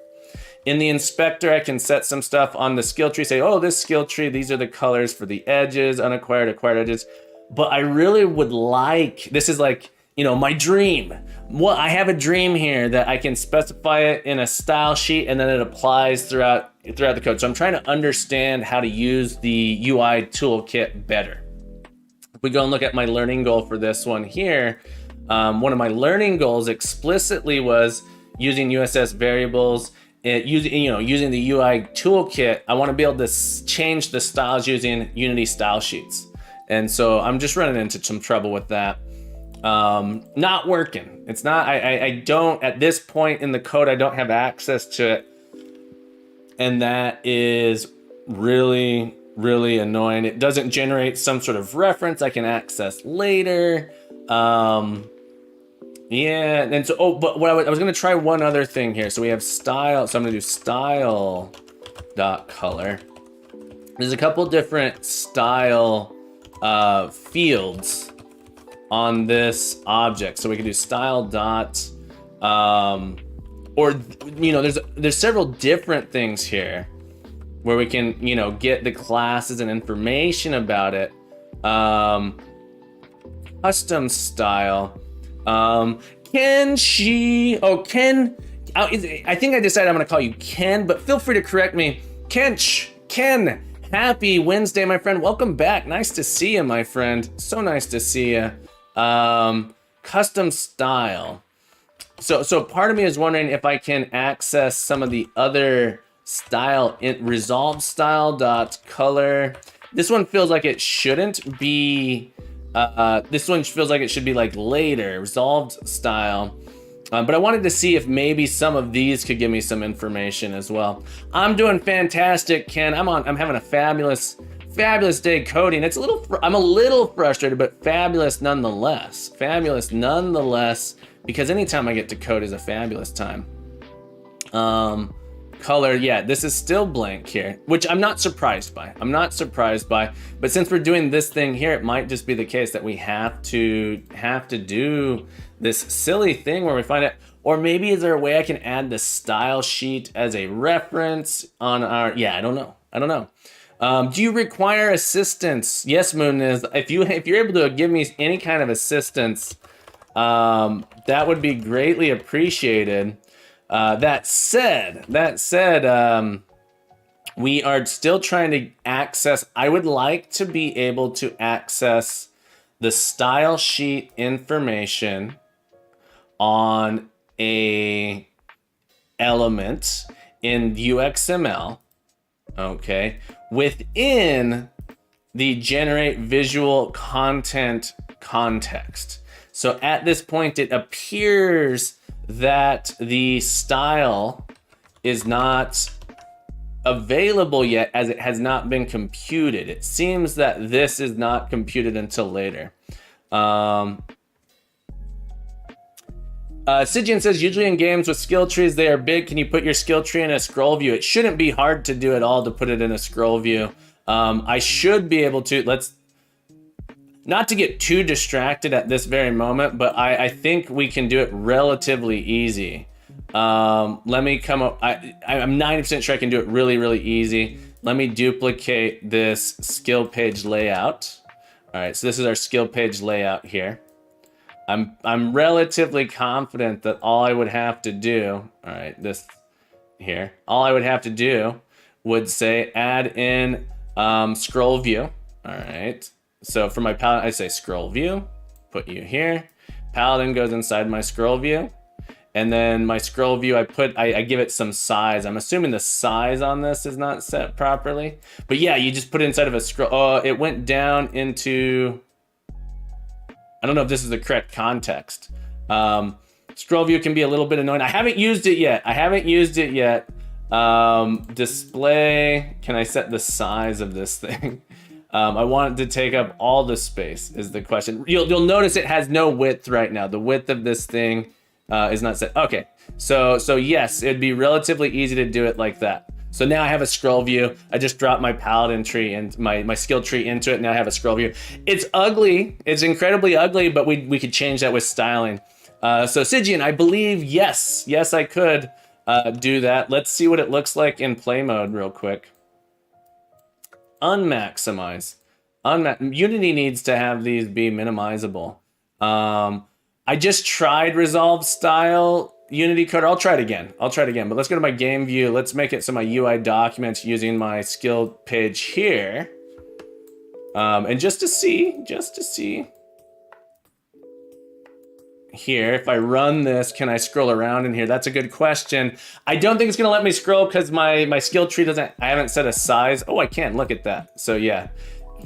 In the inspector, I can set some stuff on the skill tree, say, oh, this skill tree, these are the colors for the edges, unacquired, acquired edges. But I really would like, this is like you know, my dream. What I have a dream here that I can specify it in a style sheet, and then it applies throughout the code. So I'm trying to understand how to use the UI toolkit better. If we go and look at my learning goal for this one here, one of my learning goals explicitly was using USS variables. Using the UI toolkit. I want to be able to change the styles using Unity style sheets, and so I'm just running into some trouble with that. Not working. It's not. I don't at this point in the code. I don't have access to it, and that is really annoying. It doesn't generate some sort of reference I can access later. Yeah, and so, but what I was going to try one other thing here. So we have style, so I'm going to do style.color. There's a couple different style fields on this object. So we can do style dot, or, you know, there's several different things here where we can, you know, get the classes and information about it. Custom style. Ken, I think I decided I'm gonna call you Ken, but feel free to correct me. Ken, happy Wednesday, my friend. Welcome back. Nice to see you, my friend. So nice to see you. Custom style. So part of me is wondering if I can access some of the other style in resolve style.color. This one feels like it shouldn't be. This one feels like it should be like later, resolved style. But I wanted to see if maybe some of these could give me some information as well. I'm doing fantastic, Ken. I'm having a fabulous day coding. I'm a little frustrated, but fabulous nonetheless. Fabulous nonetheless, because anytime I get to code is a fabulous time. Color, yeah, this is still blank here, which I'm not surprised by. But since we're doing this thing here, it might just be the case that we have to do this silly thing where we find it. Or maybe is there a way I can add the style sheet as a reference on our? Yeah, I don't know. Do you require assistance? Yes, Moon is. If you're able to give me any kind of assistance, that would be greatly appreciated. That said, we are still trying to access. I would like to be able to access the style sheet information on a element in UXML, okay, within the generate visual content context. So at this point, it appears that the style is not available yet, as it has not been computed. It seems that this is not computed until later. Sijian says, usually in games with skill trees, they are big. Can you put your skill tree in a scroll view? It shouldn't be hard to do at all to put it in a scroll view. I should be able to, not to get too distracted at this very moment, but I think we can do it relatively easy. Let me come up. I'm 90% sure I can do it really easy. Let me duplicate this skill page layout. All right, so this is our skill page layout here. I'm relatively confident that all I would have to do, all right, this here, all I would have to do would say add in scroll view. All right. So for my palette, I say scroll view, put you here. Paladin goes inside my scroll view. And then my scroll view, I give it some size. I'm assuming the size on this is not set properly. But yeah, you just put it inside of a scroll. Oh, it went down into, I don't know if this is the correct context. Scroll view can be a little bit annoying. I haven't used it yet. Display, can I set the size of this thing? I want it to take up all the space is the question. You'll notice it has no width right now. The width of this thing is not set. Okay, so yes, it'd be relatively easy to do it like that. So now I have a scroll view. I just dropped my paladin tree and my skill tree into it. Now I have a scroll view. It's ugly. It's incredibly ugly, but we could change that with styling. So Sijian, I believe, yes, I could do that. Let's see what it looks like in play mode real quick. Unmaximize. Unity needs to have these be minimizable. I just tried resolve style Unity Coder. I'll try it again. But let's go to my game view. Let's make it so my UI documents using my skill page here. And just to see here, if I run this, can I scroll around in here? That's a good question. I don't think it's gonna let me scroll because my skill tree doesn't, I haven't set a size. Oh, I can, look at that. So yeah,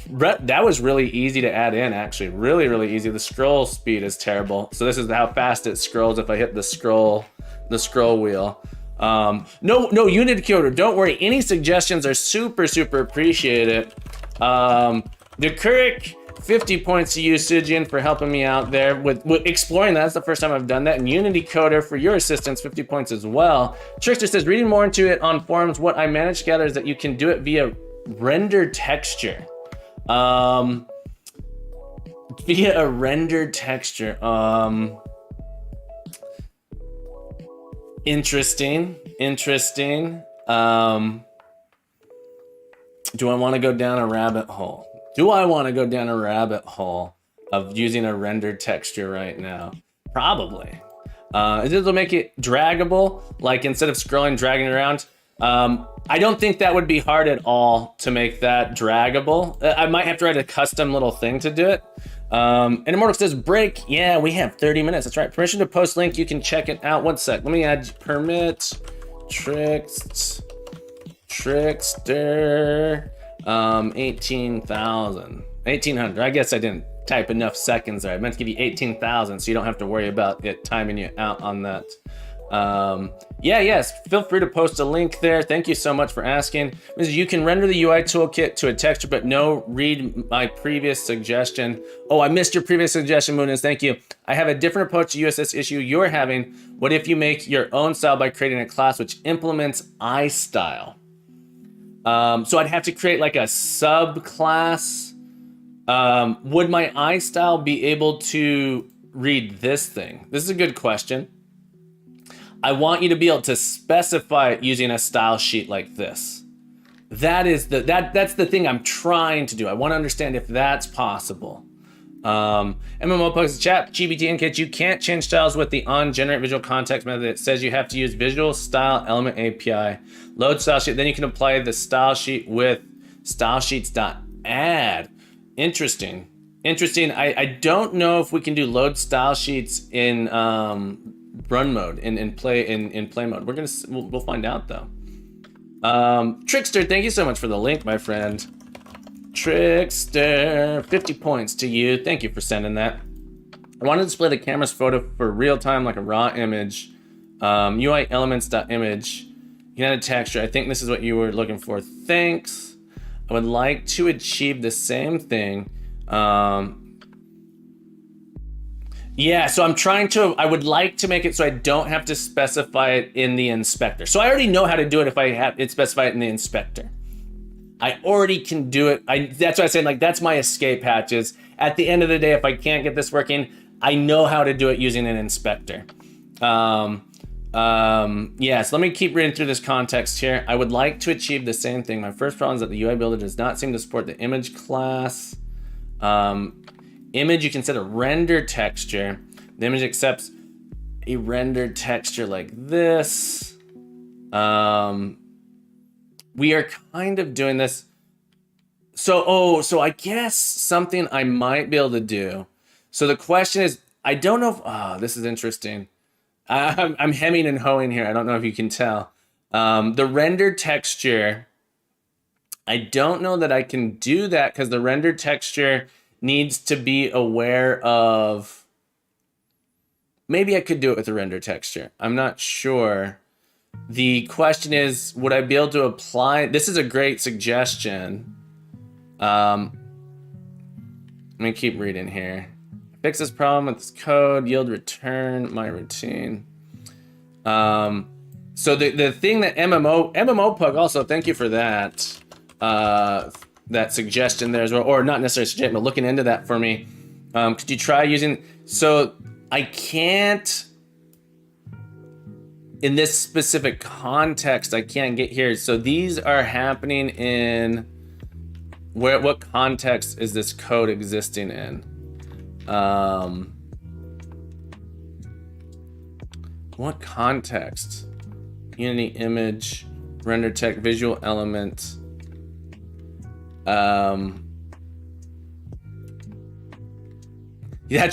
that was really easy to add in, actually. Really, really easy. The scroll speed is terrible. So this is how fast it scrolls if I hit the scroll wheel. No Unity Coder, don't worry. Any suggestions are super, super appreciated. The Kirk, 50 points to you, Sujin, for helping me out there with exploring that. That's the first time I've done that. And Unity Coder, for your assistance, 50 points as well. Trickster says, reading more into it on forums, what I managed to gather is that you can do it via render texture. Via a render texture. Interesting. Do I want to go down a rabbit hole? Do I want to go down a rabbit hole of using a rendered texture right now? Probably. This will make it draggable, like instead of scrolling, dragging it around. I don't think that would be hard at all to make that draggable. I might have to write a custom little thing to do it. And Immortal says, break. Yeah, we have 30 minutes. That's right. Permission to post link. You can check it out. One sec. Let me add permit Trickster. 1800. I guess I didn't type enough seconds there. I meant to give you 18,000 so you don't have to worry about it timing you out on that. Yes, feel free to post a link there. Thank you so much for asking. You can render the UI toolkit to a texture, but no, read my previous suggestion. Oh, I missed your previous suggestion, Moonins. Thank you. I have a different approach to USS issue you're having. What if you make your own style by creating a class which implements iStyle? So I'd have to create like a subclass. Would my iStyle be able to read this thing? This is a good question. I want you to be able to specify it using a style sheet like this. That's the thing I'm trying to do. I want to understand if that's possible. MMO posts in chat, GBT NKit, you can't change styles with the onGenerate visual context method. It says you have to use visual style element API, load style sheet, then you can apply the style sheet with stylesheets.add. Interesting. I don't know if we can do load style sheets in run mode, in play mode. We'll find out though. Trickster, thank you so much for the link, my friend. Trickster, 50 points to you. Thank you for sending that. I want to display the camera's photo for real time, like a raw image. UI elements.image. You can add a texture. I think this is what you were looking for. Thanks. I would like to achieve the same thing. Yeah, so I would like to make it so I don't have to specify it in the inspector. So I already know how to do it if I have it specify it in the inspector. I already can do it. That's why I said, like, that's my escape hatches. At the end of the day, if I can't get this working, I know how to do it using an inspector. So let me keep reading through this context here. I would like to achieve the same thing. My first problem is that the UI builder does not seem to support the image class. Image, you can set a render texture. The image accepts a rendered texture like this. We are kind of doing this. So I guess something I might be able to do. So the question is, I don't know if, this is interesting. I'm hemming and hawing here. I don't know if you can tell. The render texture, I don't know that I can do that because the render texture needs to be aware of, maybe I could do it with the render texture. I'm not sure. The question is, would I be able to apply? This is a great suggestion. Let me keep reading here. Fix this problem with this code, yield return, my routine. So the thing that MMO Pug also, thank you for that. That suggestion there as well, or not necessarily suggestion, but looking into that for me. Could you try using, so I can't, in this specific context, I can't get here. So these are happening in, what context is this code existing in? What context? Unity image, render text, visual element. That's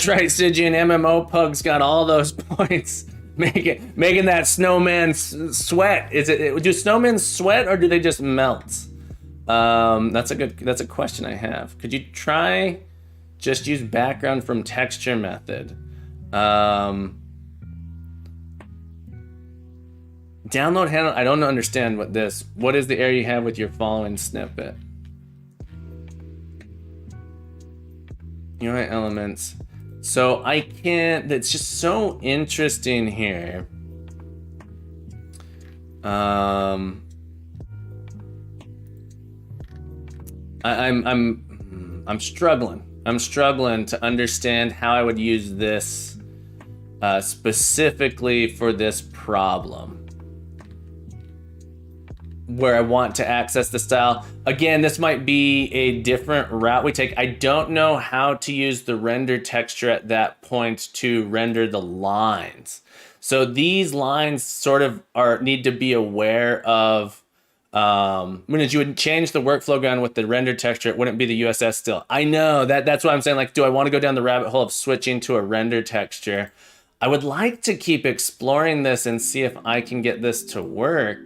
right, Stygian. MMO Pug's got all those points. Making that snowman sweat. Do snowmen sweat or do they just melt? That's a question I have. Could you try just use background from texture method? Download handle. I don't understand what is the error you have with your following snippet? UI elements. So I can't, that's just so interesting here. I'm struggling. I'm struggling to understand how I would use this specifically for this problem, where I want to access the style. Again, this might be a different route we take. I don't know how to use the render texture at that point to render the lines. So these lines sort of need to be aware of, when you would change the workflow gun with the render texture, it wouldn't be the USS still. I know that's why I'm saying, like, do I want to go down the rabbit hole of switching to a render texture? I would like to keep exploring this and see if I can get this to work.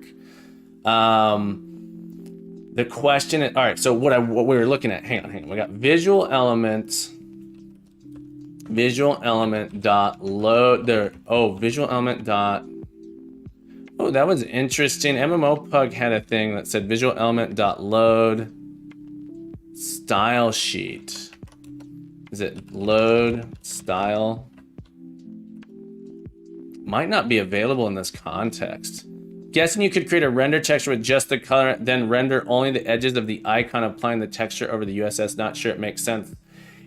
The question is, all right, so what we were looking at, hang on. We got visual element dot load there. Oh, visual element dot. Oh, that was interesting. MMO Pug had a thing that said visual element dot load style sheet. Is it load style? Might not be available in this context. Guessing you could create a render texture with just the color, then render only the edges of the icon, applying the texture over the USS. Not sure it makes sense.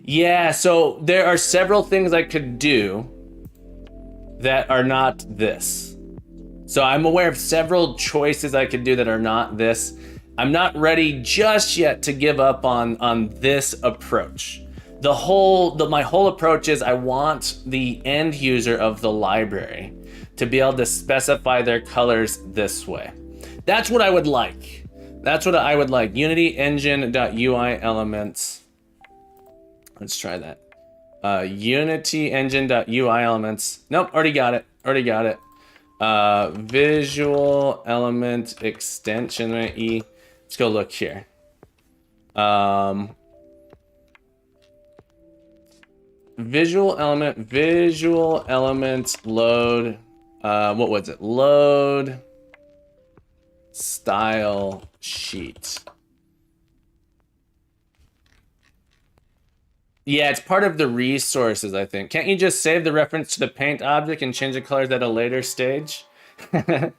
Yeah, so there are several things I could do that are not this. So I'm aware of several choices I could do that are not this. I'm not ready just yet to give up on this approach. My whole approach is I want the end user of the library to be able to specify their colors this way. That's what I would like. Unity engine.ui elements. Let's try that. Unity engine.ui elements. Nope, already got it. Visual element extension, right? E. Let's go look here. Visual element load. What was it? Load style sheet. Yeah, it's part of the resources, I think. Can't you just save the reference to the paint object and change the colors at a later stage? Yeah,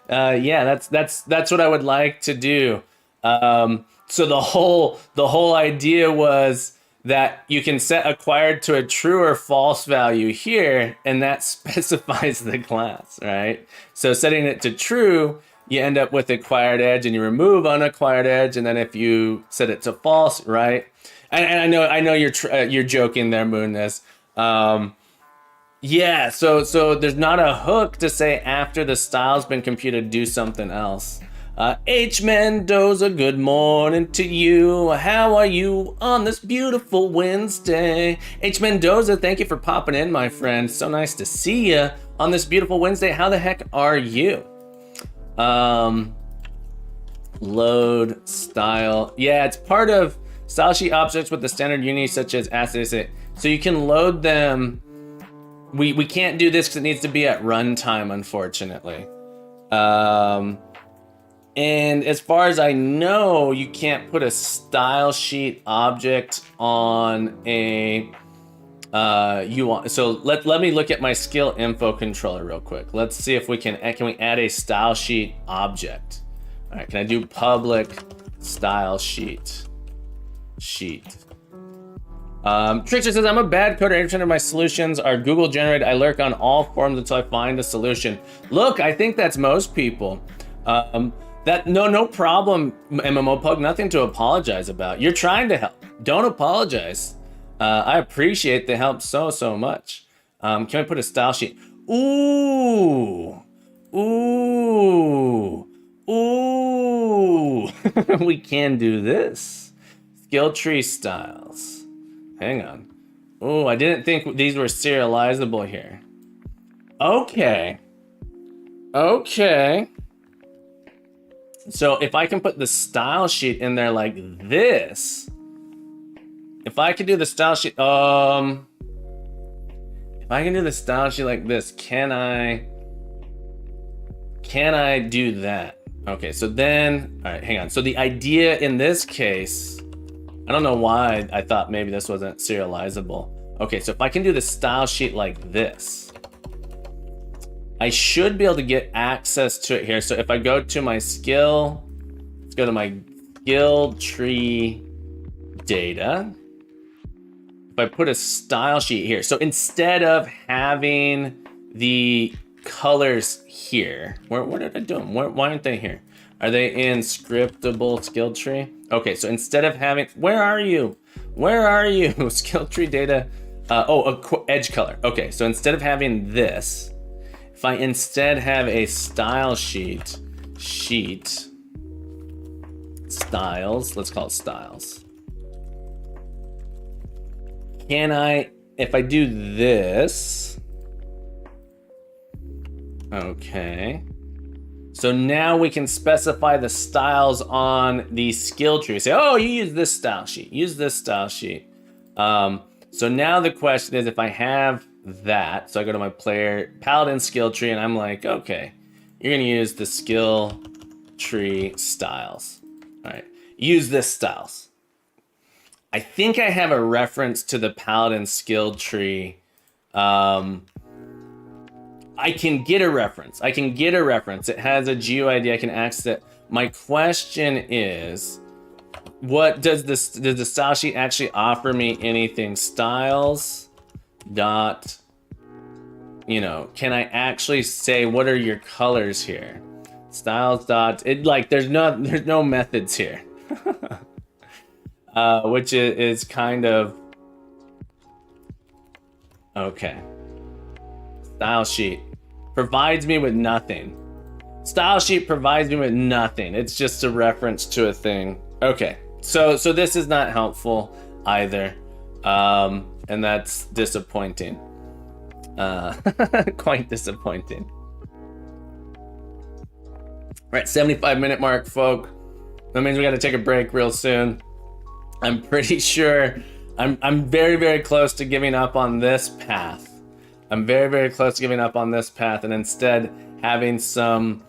that's what I would like to do. So the whole idea was that you can set acquired to a true or false value here, and that specifies the class, right? So setting it to true, you end up with acquired edge, and you remove unacquired edge, and then if you set it to false, right? And I know you're joking there, Moonness. Yeah, so there's not a hook to say after the style's been computed, do something else. H. Mendoza, good morning to you. How are you on this beautiful Wednesday? H. Mendoza, thank you for popping in, my friend. So nice to see you on this beautiful Wednesday. How the heck are you? Load style. Yeah, it's part of style sheet objects with the standard Unity, such as asset. So you can load them. We can't do this because it needs to be at runtime, unfortunately. And as far as I know, you can't put a style sheet object on a UI. So let me look at my skill info controller real quick. Let's see if we can we add a style sheet object. All right, can I do public style sheet? Trickster says, I'm a bad coder. 80% of my solutions are Google generated. I lurk on all forums until I find a solution. Look, I think that's most people. No problem, MMO Pug, nothing to apologize about. You're trying to help. Don't apologize. I appreciate the help so much. Can we put a style sheet? Ooh. Ooh. Ooh. We can do this. Skill tree styles. Hang on. Ooh, I didn't think these were serializable here. Okay. Okay. So if I can put the style sheet in there like this, if I could do the style sheet, if I can do the style sheet like this, can I do that? Okay, so then, all right, hang on. So the idea in this case, I don't know why I thought maybe this wasn't serializable. Okay, so if I can do the style sheet like this, I should be able to get access to it here. So if I go to my skill, let's go to my skill tree data. If I put a style sheet here, so instead of having the colors here, where did I do them? Why aren't they here? Are they in scriptable skill tree? Okay, so instead of having, where are you? Skill tree data, edge color. Okay, so instead of having this, if I instead have a style sheet, styles, let's call it styles. Can I, if I do this, okay. So now we can specify the styles on the skill tree. Say, oh, you use this style sheet, use this style sheet. So now the question is, if I have that, so I go to my player paladin skill tree and I'm like, okay, you're gonna use the skill tree styles. All right, use this styles. I think I have a reference to the paladin skill tree. I can get a reference. It has a GUID. I can access it. My question is, what does the style sheet actually offer me anything? Styles dot, can I actually say what are your colors here? Styles dot, there's no methods here. Which is kind of okay. Style sheet provides me with nothing. It's just a reference to a thing. Okay, so this is not helpful either, and that's disappointing. Quite disappointing. Right, 75-minute mark, folk. That means we got to take a break real soon. I'm pretty sure I'm very, very close to giving up on this path. And instead having some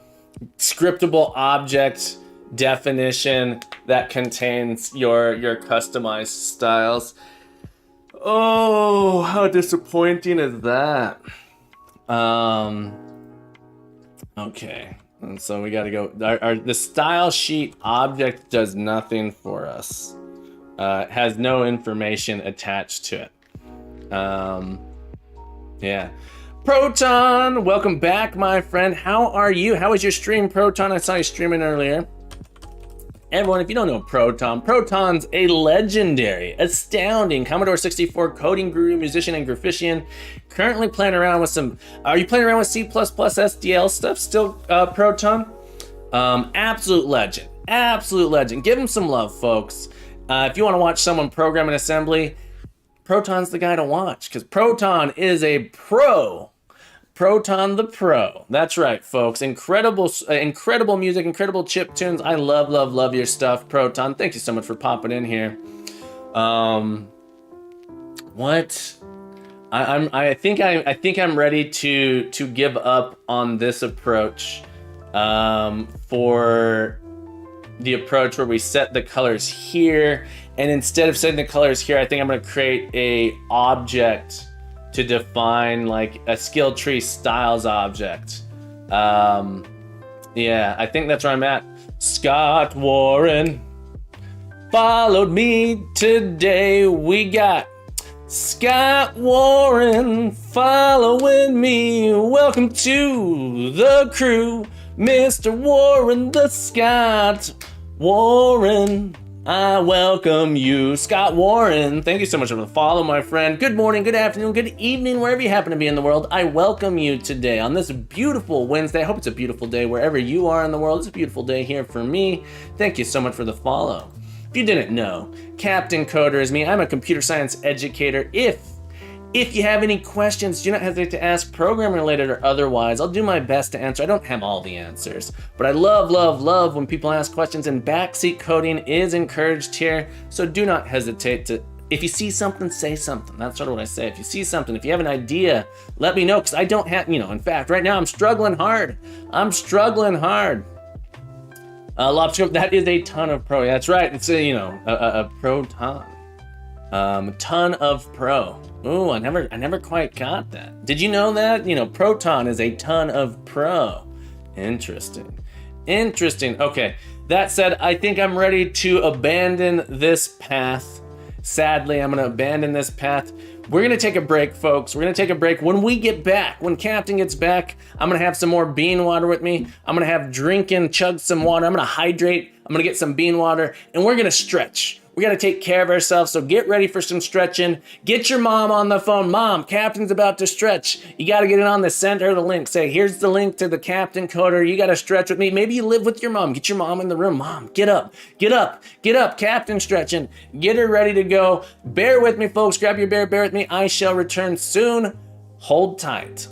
scriptable object definition that contains your customized styles. Oh, how disappointing is that? Okay, and so we got to go. The style sheet object does nothing for us. Has no information attached to it. Yeah. Proton, welcome back, my friend. How are you? How was your stream, Proton? I saw you streaming earlier. Everyone, if you don't know Proton's a legendary, astounding Commodore 64 coding guru, musician, and graphiциan. Currently playing around with some, are you playing around with C++ SDL stuff still, Proton? Absolute legend. Give him some love, folks. If you want to watch someone program an assembly, Proton's the guy to watch, because Proton is a pro. Proton the Pro. That's right, folks. Incredible music, incredible chip tunes. I love your stuff, Proton. Thank you so much for popping in here. What? I think I'm ready to give up on this approach for the approach where we set the colors here, and instead of setting the colors here, I think I'm going to create a object to define like a skill tree styles object. Yeah, I think that's where I'm at. Scott Warren followed me today. We got Scott Warren following me. Welcome to the crew, Mr. Warren, the Scott Warren I welcome you, Scott Warren. Thank you so much for the follow, my friend. Good morning, good afternoon, good evening, wherever you happen to be in the world. I welcome you today on this beautiful Wednesday. I hope it's a beautiful day wherever you are in the world. It's a beautiful day here for me. Thank you so much for the follow. If you didn't know, Captain Coder is me. I'm a computer science educator. If you have any questions, do not hesitate to ask, program related or otherwise. I'll do my best to answer. I don't have all the answers, but I love when people ask questions, and backseat coding is encouraged here. So do not hesitate to, if you see something, say something. That's sort of what I say. If you see something, if you have an idea, let me know, because I don't have, in fact, right now I'm struggling hard. Lobster, that is a ton of pro. That's right. It's a proton. Ton of pro. Ooh, I never quite got that. Did you know that? Proton is a ton of pro. Interesting. Okay, that said, I think I'm ready to abandon this path. Sadly, I'm gonna abandon this path. We're gonna take a break, folks. We're gonna take a break. When we get back, when Captain gets back, I'm gonna have some more bean water with me. I'm gonna have chug some water. I'm gonna hydrate. I'm gonna get some bean water, and we're gonna stretch. We got to take care of ourselves, so get ready for some stretching. Get your mom on the phone. Mom, Captain's about to stretch. You got to get it on send her the link. Say, here's the link to the Captain Coder. You got to stretch with me. Maybe you live with your mom. Get your mom in the room. Mom, get up. Captain stretching. Get her ready to go. Bear with me, folks. Grab your bear with me. I shall return soon. Hold tight.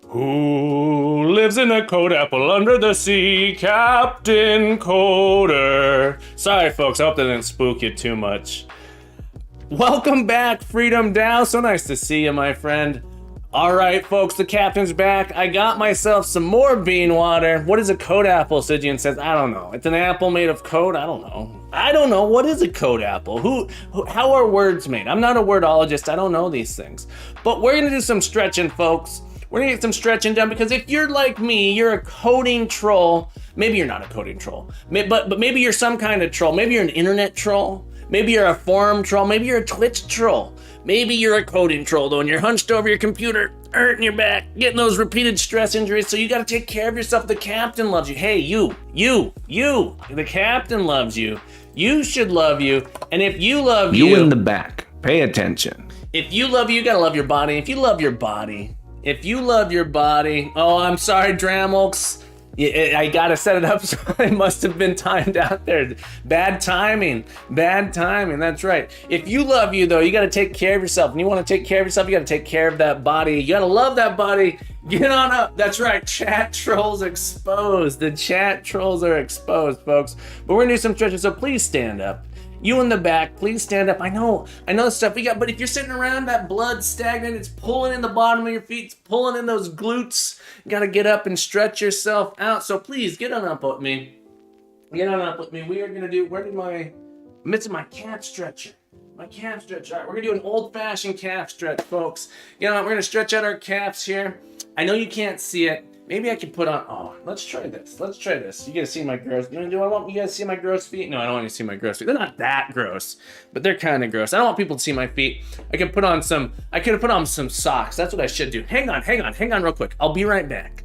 Who lives in a coat apple under the sea? Captain Coder. Sorry, folks. I hope that didn't spook you too much. Welcome back, Freedom Dow. So nice to see you, my friend. All right, folks, the captain's back. I got myself some more bean water. What is a coat apple? Sidian says, I don't know. It's an apple made of coat? I don't know. I don't know. What is a coat apple? How are words made? I'm not a wordologist. I don't know these things. But we're gonna do some stretching, folks. We're gonna get some stretching done because if you're like me, you're a coding troll. Maybe you're not a coding troll, but maybe you're some kind of troll. Maybe you're an internet troll. Maybe you're a forum troll. Maybe you're a Twitch troll. Maybe you're a coding troll though, and you're hunched over your computer, hurting your back, getting those repeated stress injuries, so you gotta take care of yourself. The captain loves you. Hey, you, the captain loves you. You should love you, and if you love you... You in the back, pay attention. If you love you gotta love your body. If you love your body, oh, I'm sorry, Dramulks. I gotta set it up so it must have been timed out there. Bad timing, that's right. If you love you though, you gotta take care of yourself. And you wanna take care of yourself, you gotta take care of that body. You gotta love that body. Get on up. That's right, chat trolls exposed. The chat trolls are exposed, folks. But we're gonna do some stretches, so please stand up. You in the back, please stand up. I know the stuff we got, but if you're sitting around, that blood stagnant, it's pulling in the bottom of your feet, it's pulling in those glutes. You gotta get up and stretch yourself out. So please get on up with me. We are gonna do, I'm missing my calf stretcher. All right, we're gonna do an old-fashioned calf stretch, folks. We're gonna stretch out our calves here. I know you can't see it. Maybe I can put on, let's try this. You guys see my gross, do I want you guys to see my gross feet? No, I don't want you to see my gross feet. They're not that gross, but they're kind of gross. I don't want people to see my feet. I could have put on some socks. That's what I should do. Hang on real quick. I'll be right back.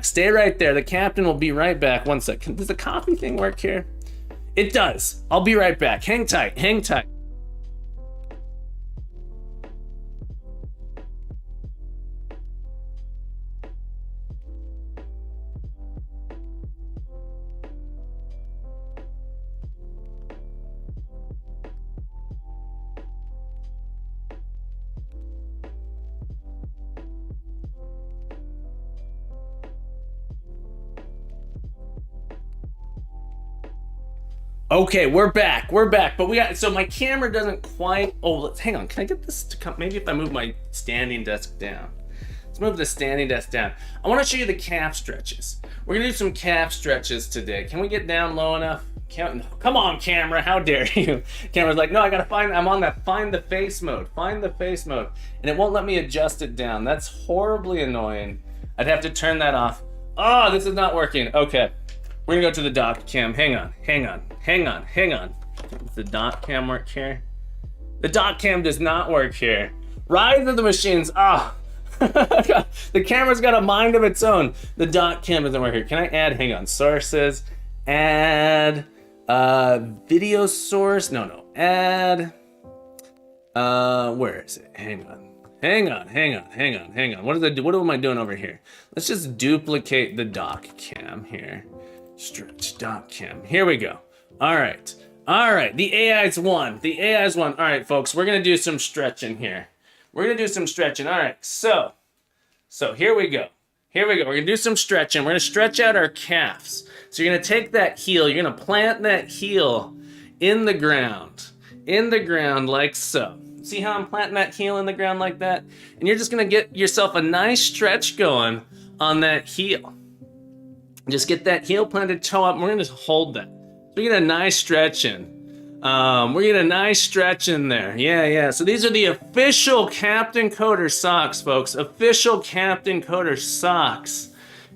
Stay right there. The captain will be right back. 1 second. Does the coffee thing work here? It does. I'll be right back. Hang tight. Okay, we're back, but so my camera doesn't quite, hang on, can I get this to come, maybe if I move my standing desk down. Let's move the standing desk down. I wanna show you the calf stretches. We're gonna do some calf stretches today. Can we get down low enough? Come on, camera, how dare you? Camera's like, no, I'm on that find the face mode, and it won't let me adjust it down. That's horribly annoying. I'd have to turn that off. Oh, this is not working, okay. We're gonna go to the dot cam. Hang on. Does the dot cam work here? The dot cam does not work here. Rise of the Machines. The camera's got a mind of its own. The dot cam doesn't work here. Can I add, sources, add, video source, add, where is it? Hang on. What am I doing over here? Let's just duplicate the dock cam here. Stretch dock cam. Here we go. All right. The AI's won. All right, folks. We're gonna do some stretching here. All right. So here we go. We're gonna do some stretching. We're gonna stretch out our calves. So you're gonna take that heel. You're gonna plant that heel in the ground like so. See how I'm planting that heel in the ground like that? And you're just gonna get yourself a nice stretch going on that heel. Just get that heel planted toe up, and we're gonna just hold that. So we get a nice stretch in. There. Yeah. So these are the official Captain Coder socks, folks. Official Captain Coder socks.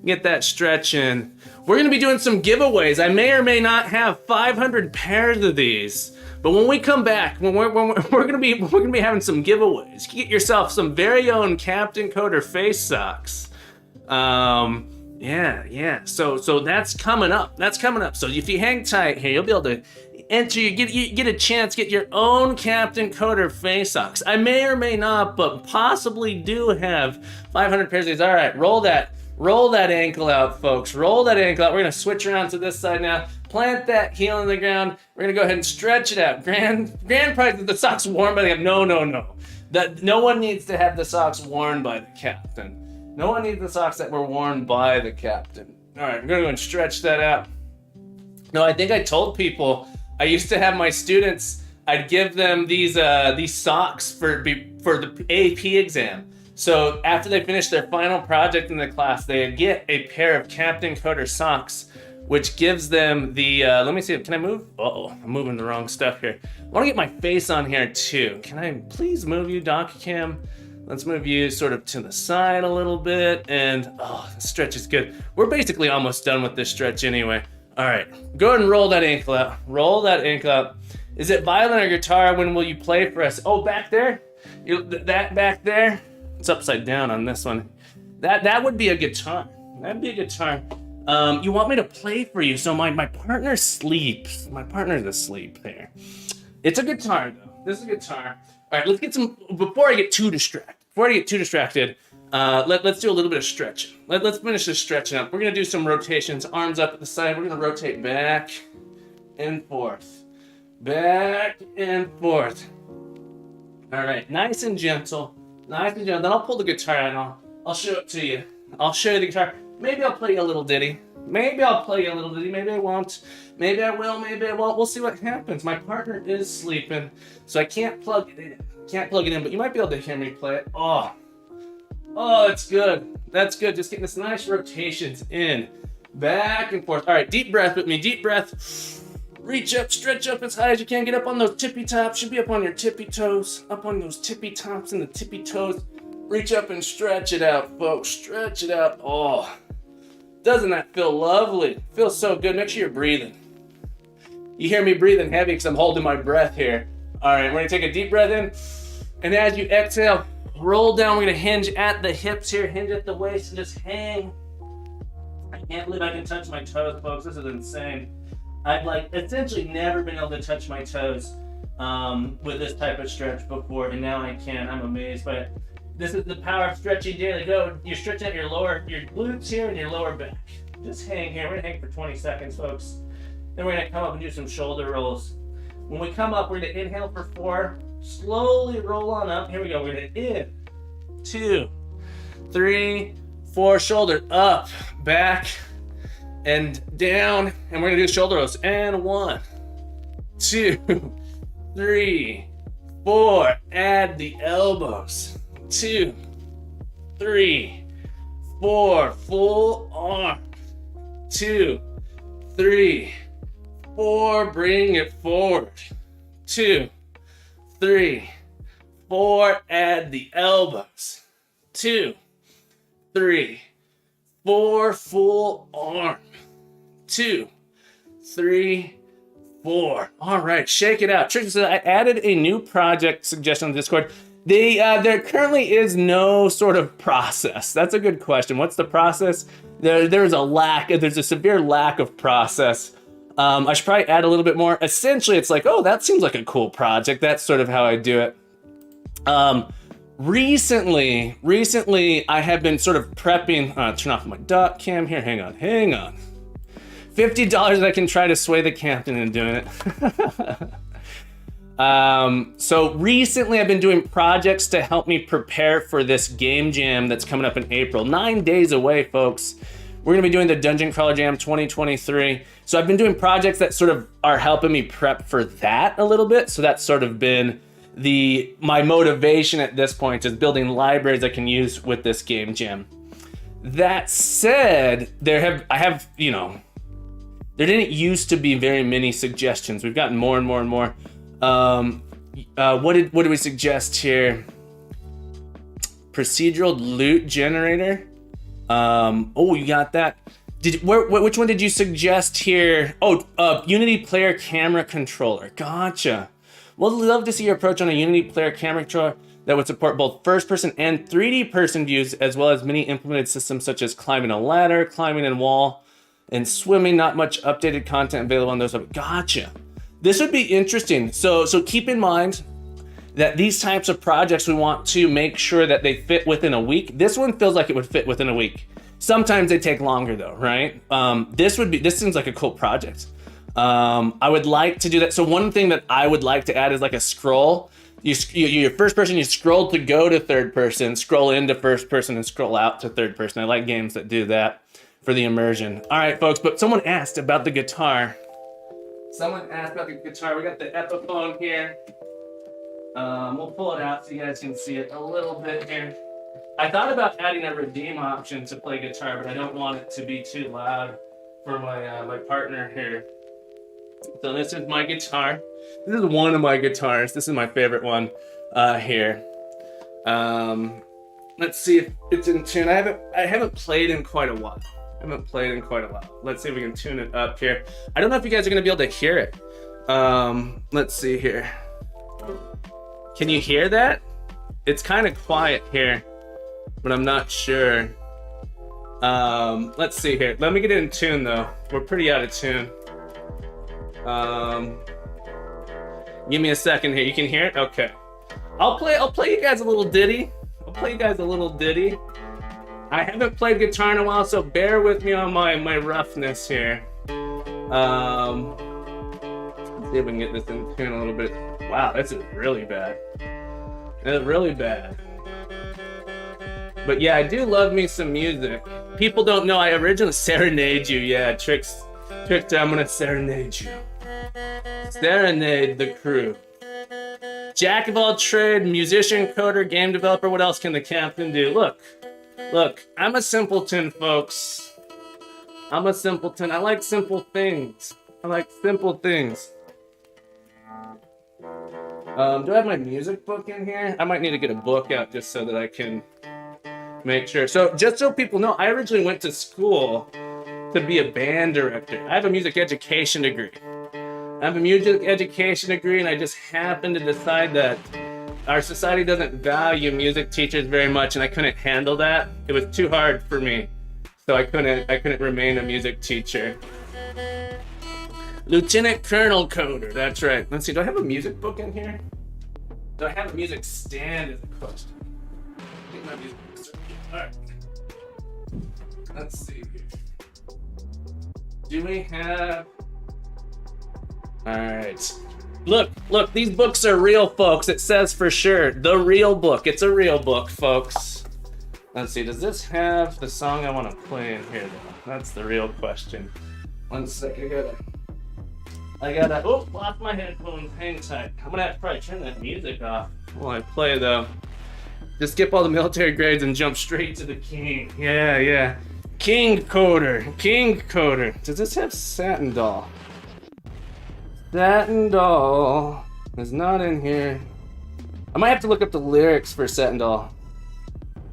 Get that stretch in. We're gonna be doing some giveaways. I may or may not have 500 pairs of these. But when we come back, we're gonna be having some giveaways. Get yourself some very own Captain Coder face socks. Yeah. So that's coming up. So if you hang tight here, you'll be able to enter. You get a chance, get your own Captain Coder face socks. I may or may not, but possibly do have 500 pairs of these. All right, roll that ankle out, folks. We're gonna switch around to this side now. Plant that heel in the ground. We're gonna go ahead and stretch it out. Grand prize, the socks worn by the captain. No. That no one needs to have the socks worn by the captain. No one needs the socks that were worn by the captain. All right, I'm gonna go and stretch that out. No, I think I told people I used to have my students. I'd give them these socks for the AP exam. So after they finish their final project in the class, they get a pair of Captain Coder socks, which gives them the, let me see, can I move? Uh-oh, I'm moving the wrong stuff here. I wanna get my face on here too. Can I please move you, DocuCam? Let's move you sort of to the side a little bit, and oh, the stretch is good. We're basically almost done with this stretch anyway. All right, go ahead and roll that ankle out. Roll that ankle out. Is it violin or guitar? When will you play for us? Oh, back there? That back there? It's upside down on this one. That would be a guitar. That'd be a guitar. You want me to play for you? So my partner sleeps. My partner's asleep there. It's a guitar though. This is a guitar. All right, let's get some. Before I get too distracted, let's do a little bit of stretching. Let's finish this stretching up. We're gonna do some rotations. Arms up at the side. We're gonna rotate back and forth, back and forth. All right, nice and gentle. Nice and gentle. Then I'll pull the guitar out and I'll show it to you. I'll show you the guitar. Maybe I'll play you a little ditty. Maybe I'll play you a little ditty. Maybe I won't. Maybe I will. Maybe I won't. We'll see what happens. My partner is sleeping, so I can't plug it in. But you might be able to hear me play it. Oh, that's good. That's good. Just getting this nice rotations in, back and forth. All right, deep breath with me. Deep breath. Reach up, stretch up as high as you can. Get up on those tippy tops. Should be up on your tippy toes. Up on those tippy tops and the tippy toes. Reach up and stretch it out, folks. Stretch it out. Oh, doesn't that feel lovely? Feels so good. Make sure you're breathing. You hear me breathing heavy because I'm holding my breath here. All right, we're gonna take a deep breath in. And as you exhale, roll down. We're gonna hinge at the hips here, hinge at the waist, and just hang. I can't believe I can touch my toes, folks. This is insane. I've essentially never been able to touch my toes with this type of stretch before, and now I can. I'm amazed by it. This is the power of stretching daily. Go, you're stretching out your glutes here and your lower back. Just hang here. We're gonna hang for 20 seconds, folks. Then we're gonna come up and do some shoulder rolls. When we come up, we're gonna inhale for 4. Slowly roll on up. Here we go. We're gonna in, 2, 3, 4. Shoulder up, back, and down. And we're gonna do shoulder rolls. And 1, 2, 3, 4. Add the elbows. 2, 3, 4. Full arm. 2, 3, 4. Bring it forward. 2, 3, 4. Add the elbows. 2, 3, 4. Full arm. 2, 3, 4. All right, shake it out. Trish said I added a new project suggestion on Discord. There currently is no sort of process. That's a good question. What's the process? There's a severe lack of process. I should probably add a little bit more. Essentially, it's like, oh, that seems like a cool project. That's sort of how I do it. Recently, I have been sort of prepping. Turn off my dot cam here. Hang on. $50 I can try to sway the captain into doing it. So recently I've been doing projects to help me prepare for this game jam that's coming up in April. 9 days away, folks. We're gonna be doing the Dungeon Crawler Jam 2023. So I've been doing projects that sort of are helping me prep for that a little bit. So that's sort of been my motivation at this point, is building libraries I can use with this game jam. That said, there didn't used to be very many suggestions. We've gotten more and more and more. What did we suggest here? Procedural loot generator. Oh, you got that. Which one did you suggest here? Oh, Unity player camera controller. Gotcha. Well, I'd love to see your approach on a Unity player camera controller that would support both first-person and 3D person views, as well as many implemented systems such as climbing a ladder, climbing a wall, and swimming. Not much updated content available on those. Gotcha. This would be interesting. So keep in mind that these types of projects, we want to make sure that they fit within a week. This one feels like it would fit within a week. Sometimes they take longer though, right? This seems like a cool project. I would like to do that. So one thing that I would like to add is like a scroll You're first person, you scroll to go to third person, scroll into first person, and scroll out to third person. I like games that do that for the immersion. All right, folks, but someone asked about the guitar. Someone asked about the guitar. We got the Epiphone here. We'll pull it out so you guys can see it a little bit here. I thought about adding a redeem option to play guitar, but I don't want it to be too loud for my partner here. So this is my guitar. This is one of my guitars. This is my favorite one here. Let's see if it's in tune. I haven't played in quite a while. Let's see if we can tune it up here. I don't know if you guys are gonna be able to hear it. Let's see here. Can you hear that? It's kind of quiet here, but I'm not sure. Let's see here. Let me get it in tune though. We're pretty out of tune. Give me a second here. You can hear it? Okay. I'll play you guys a little ditty. I haven't played guitar in a while, so bear with me on my roughness here. Let's see if we can get this in tune a little bit. Wow, this is really bad. It's really bad. But yeah, I do love me some music. People don't know I originally serenade you. Yeah, Trickster, I'm gonna serenade you. Serenade the crew. Jack of all trade, musician, coder, game developer. What else can the captain do? Look, I'm a simpleton, folks. I'm a simpleton. I like simple things. Do I have my music book in here? I might need to get a book out just so that I can make sure. So just so people know, I originally went to school to be a band director. I have a music education degree. And I just happened to decide that our society doesn't value music teachers very much, and I couldn't handle that. It was too hard for me, so I couldn't remain a music teacher. Lieutenant Colonel Coder, that's right. Let's see, do I have a music book in here? Do I have a music stand is the question. I think my music book's right here. All right. Let's see here. Do we have... All right. Look, these books are real, folks. It says for sure, the real book. It's a real book, folks. Let's see, does this have the song I want to play in here, though? That's the real question. 1 second, I gotta, oh, lost my headphones, hang tight. I'm gonna have to probably turn that music off while I play, though. Just skip all the military grades and jump straight to the king. Yeah. King Coder. Does this have Satin Doll? Satin Doll is not in here. I might have to look up the lyrics for Satin Doll.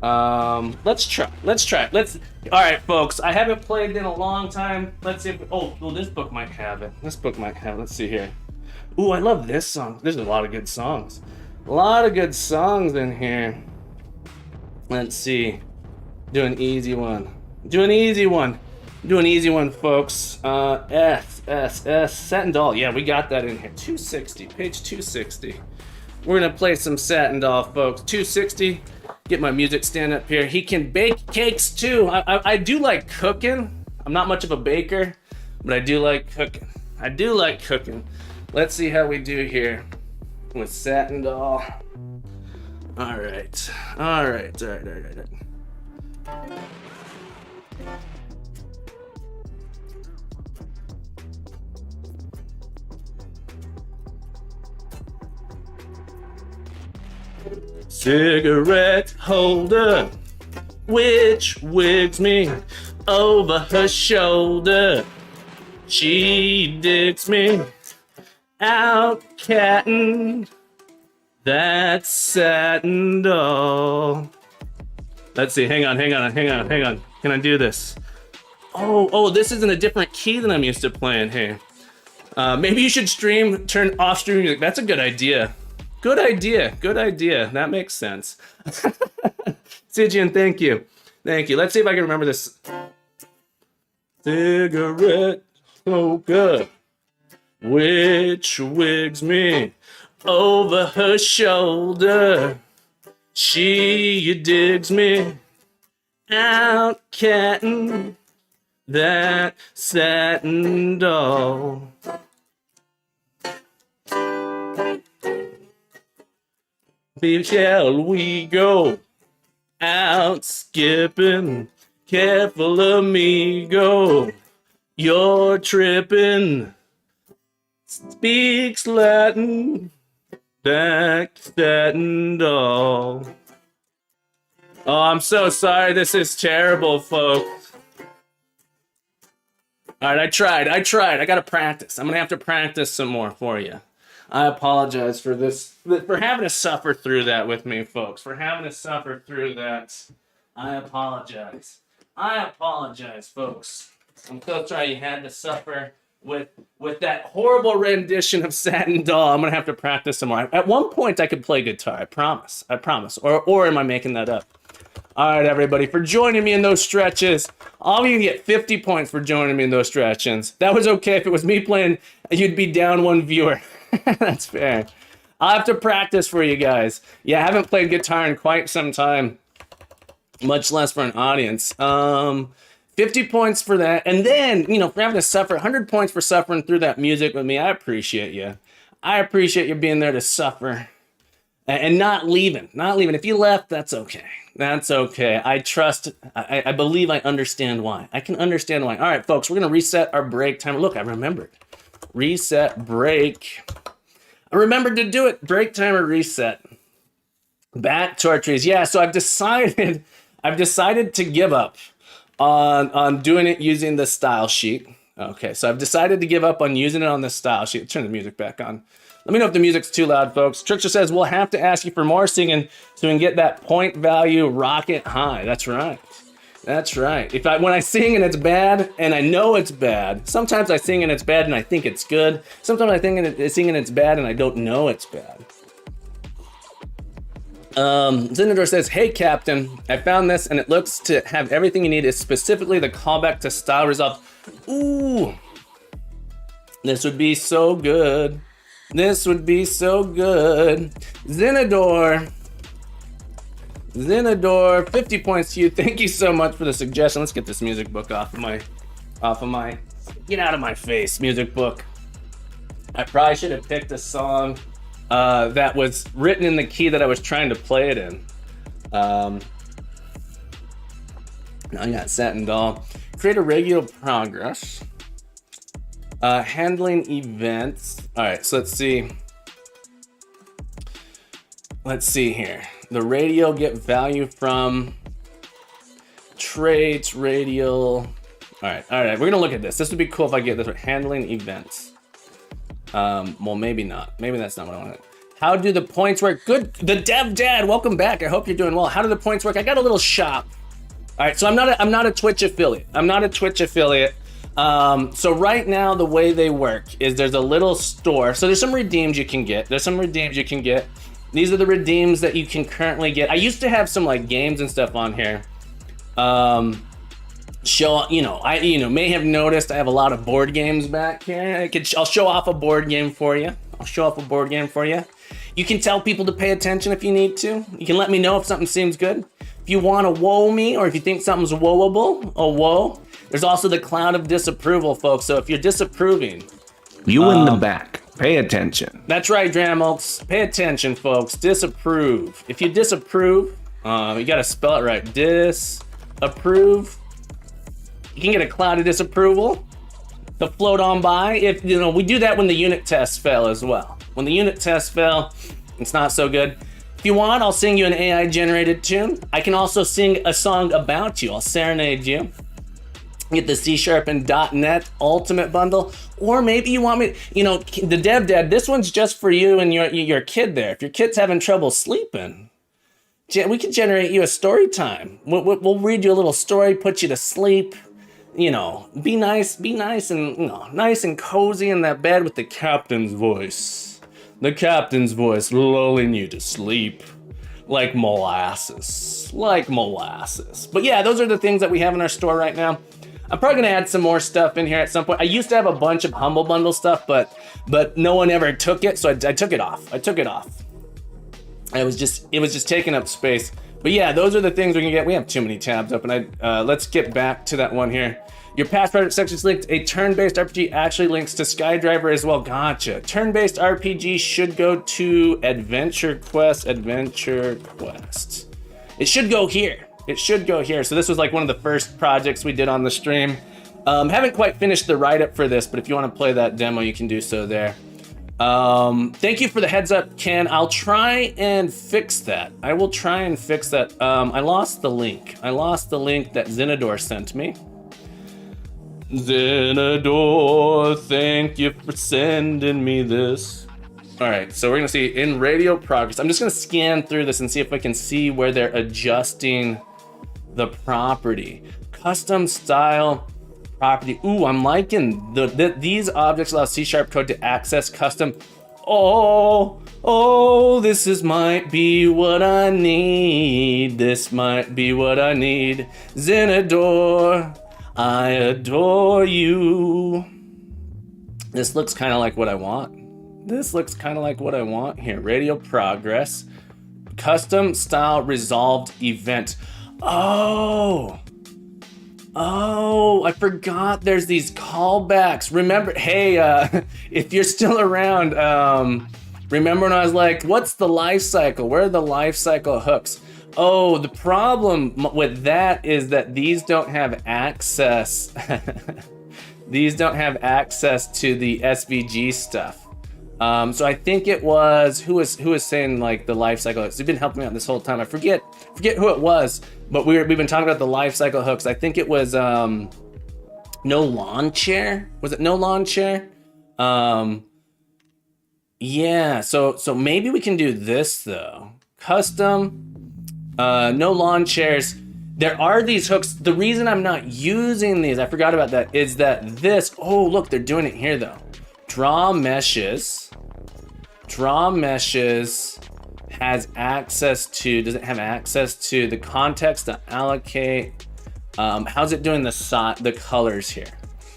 Let's try. All right, folks. I haven't played in a long time. Let's see if. Oh, well, this book might have it. Let's see here. Ooh, I love this song. There's a lot of good songs. In here. Let's see. Do an easy one, folks. S. Satin Doll. Yeah, we got that in here. 260. Page 260. We're gonna play some Satin Doll, folks. 260. Get my music stand up here. He can bake cakes too. I do like cooking. I'm not much of a baker, but I do like cooking. Let's see how we do here with Satin Doll. All right. Cigarette holder, which wigs me over her shoulder. She digs me out catting that Satin Doll. Let's see, hang on. Can I do this? Oh, this is in a different key than I'm used to playing here. Maybe you should turn off stream music. That's a good idea. Good idea. That makes sense. Sijian, thank you. Let's see if I can remember this. Cigarette smoker, which wigs me over her shoulder. She digs me out catting that Satin Doll. Shall we go out skipping? Careful, amigo. You're tripping. Speaks Latin. Back Staten doll. Oh, I'm so sorry. This is terrible, folks. All right, I tried. I gotta practice. I'm gonna have to practice some more for you. I apologize for this, for having to suffer through that with me, folks. For having to suffer through that. I apologize. I apologize, folks. I'm so sorry you had to suffer with that horrible rendition of Satin Doll. I'm gonna have to practice some more. At one point, I could play guitar. I promise. I promise. Or am I making that up? All right, everybody, for joining me in those stretches. All of you get 50 points for joining me in those stretches. That was okay. If it was me playing, you'd be down one viewer. That's fair. I'll have to practice for you guys. Yeah, I haven't played guitar in quite some time, much less for an audience. 50 points for that. And then, you know, for having to suffer, 100 points for suffering through that music with me. I appreciate you. I appreciate you being there to suffer and not leaving. Not leaving. If you left, that's okay. That's okay. I trust, I believe I understand why. I can understand why. All right, folks, we're going to reset our break timer. Look, I remembered. Reset break. I remembered to do it. Break timer reset. Back to our trees. Yeah, so I've decided to give up on doing it using the style sheet. Okay, so I've decided to give up on using it on the style sheet. Turn the music back on. Let me know if the music's too loud, folks. Trickster says, we'll have to ask you for more singing so we can get that point value rocket high. That's right. That's right. When I sing and it's bad, and I know it's bad, sometimes I sing and it's bad and I think it's good. Sometimes I sing and it's bad and I don't know it's bad. Zinador says, hey, Captain, I found this and it looks to have everything you need. It's specifically the callback to style results. Ooh, this would be so good. This would be so good. Zinador, 50 points to you. Thank you so much for the suggestion. Let's get this music book off of my, get out of my face, music book. I probably should have picked a song that was written in the key that I was trying to play it in. Now I got Satin Doll. Create a regular progress. Handling events. All right, so let's see. Let's see here. The radial, get value from traits, radial. All right, we're gonna look at this. This would be cool if I get this. Handling events. Well, maybe not. Maybe that's not what I wanted. How do the points work? Good. The Dev Dad, welcome back. I hope you're doing well. How do the points work? I got a little shop. All right, so I'm not a Twitch affiliate. So right now, the way they work is there's a little store. So there's some redeems you can get. These are the redeems that you can currently get. I used to have some like games and stuff on here. I may have noticed I have a lot of board games back here. I'll show off a board game for you. You can tell people to pay attention if you need to. You can let me know if something seems good. If you want to woe me or if you think something's woeable, there's also the cloud of disapproval, folks. So if you're disapproving, you in the back, pay attention. That's right, Dramulks. Pay attention, folks. Disapprove. If you disapprove, you got to spell it right. Disapprove. You can get a cloud of disapproval to float on by. If we do that when the unit tests fail as well. When the unit tests fail, it's not so good. If you want, I'll sing you an AI generated tune. I can also sing a song about you. I'll serenade you. Get the C# and .NET Ultimate Bundle, or maybe you want me, the Dev Dad. This one's just for you and your kid there. If your kid's having trouble sleeping, we can generate you a story time. We'll read you a little story, put you to sleep. Be nice and nice and cozy in that bed with the captain's voice. The captain's voice lulling you to sleep like molasses. But yeah, those are the things that we have in our store right now. I'm probably gonna add some more stuff in here at some point. I used to have a bunch of Humble Bundle stuff, but no one ever took it, so I took it off. It was just taking up space. But yeah, those are the things we can get. We have too many tabs open. Let's get back to that one here. Your past project section is linked. A turn-based RPG actually links to Skydriver as well. Gotcha. Turn-based RPG should go to Adventure Quest. It should go here. So this was like one of the first projects we did on the stream. Haven't quite finished the write-up for this, but if you want to play that demo, you can do so there. Thank you for the heads up, Ken. I'll try and fix that. I will try and fix that. I lost the link. that Zenador sent me. Zenador, thank you for sending me this. All right, so we're gonna see in radio progress. I'm just gonna scan through this and see if I can see where they're adjusting the property. Custom style property. Ooh, I'm liking these objects allow C# code to access custom. Oh, this might be what I need. Zenador, I adore you. This looks kind of like what I want. Here. Radio progress. Custom style resolved event. Oh, I forgot there's these callbacks. Remember, hey, if you're still around, remember when I was like, what's the life cycle? Where are the life cycle hooks? Oh, the problem with that is that these don't have access. These don't have access to the SVG stuff. So I think it was who was saying like the life cycle hooks. You've been helping me out this whole time. I forget who it was, but we've been talking about the life cycle hooks. I think it was No Lawn Chair. Was it No Lawn Chair? Yeah. So maybe we can do this though. Custom. No lawn chairs. There are these hooks. The reason I'm not using these, I forgot about that, is that this, oh look, they're doing it here though. Draw meshes has access to, does it have access to the context to allocate? How's it doing the colors here?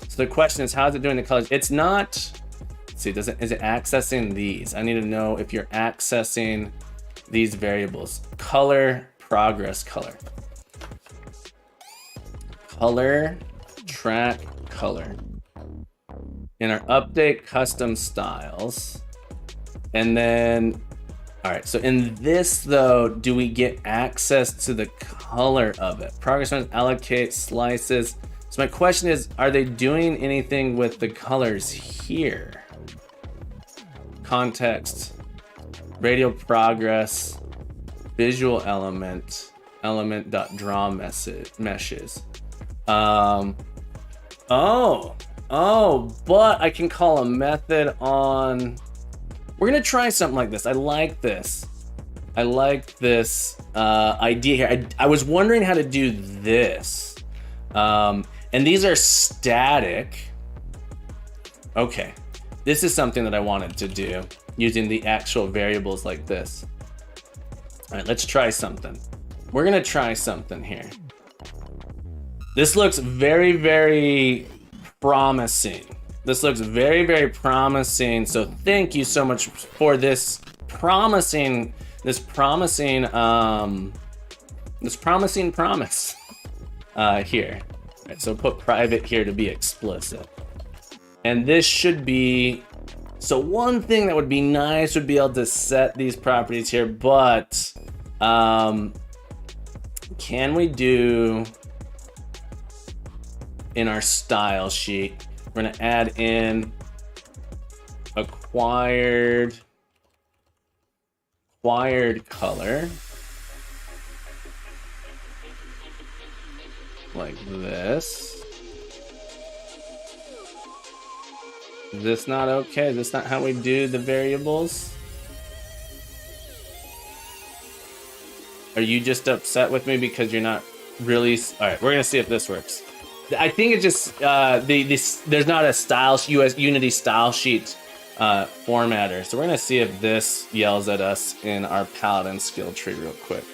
So the question is, how's it doing the colors? It's not, let's see, is it accessing these? I need to know if you're accessing these variables. Color, progress color. Color, track color. In our update custom styles. And then, all right, so in this though, do we get access to the color of it? Progress runs, allocate, slices. So my question is, are they doing anything with the colors here? Context, radio progress, visual element.draw meshes. But I can call a method on, we're gonna try something like this. I like this idea here. I was wondering how to do this. And these are static. Okay, this is something that I wanted to do using the actual variables like this. All right, let's try something. We're gonna try something here. This looks very, very promising. So thank you so much for this promising promise here. All right, so put private here to be explicit. And this should be, so one thing that would be nice would be able to set these properties here, but can we do in our style sheet, we're gonna add in acquired color like this. Is this not okay? Is this not how we do the variables? Are you just upset with me because you're not really? All right, we're gonna see if this works. I think it's just there's not a style Unity style sheet formatter, so we're gonna see if this yells at us in our Paladin skill tree real quick.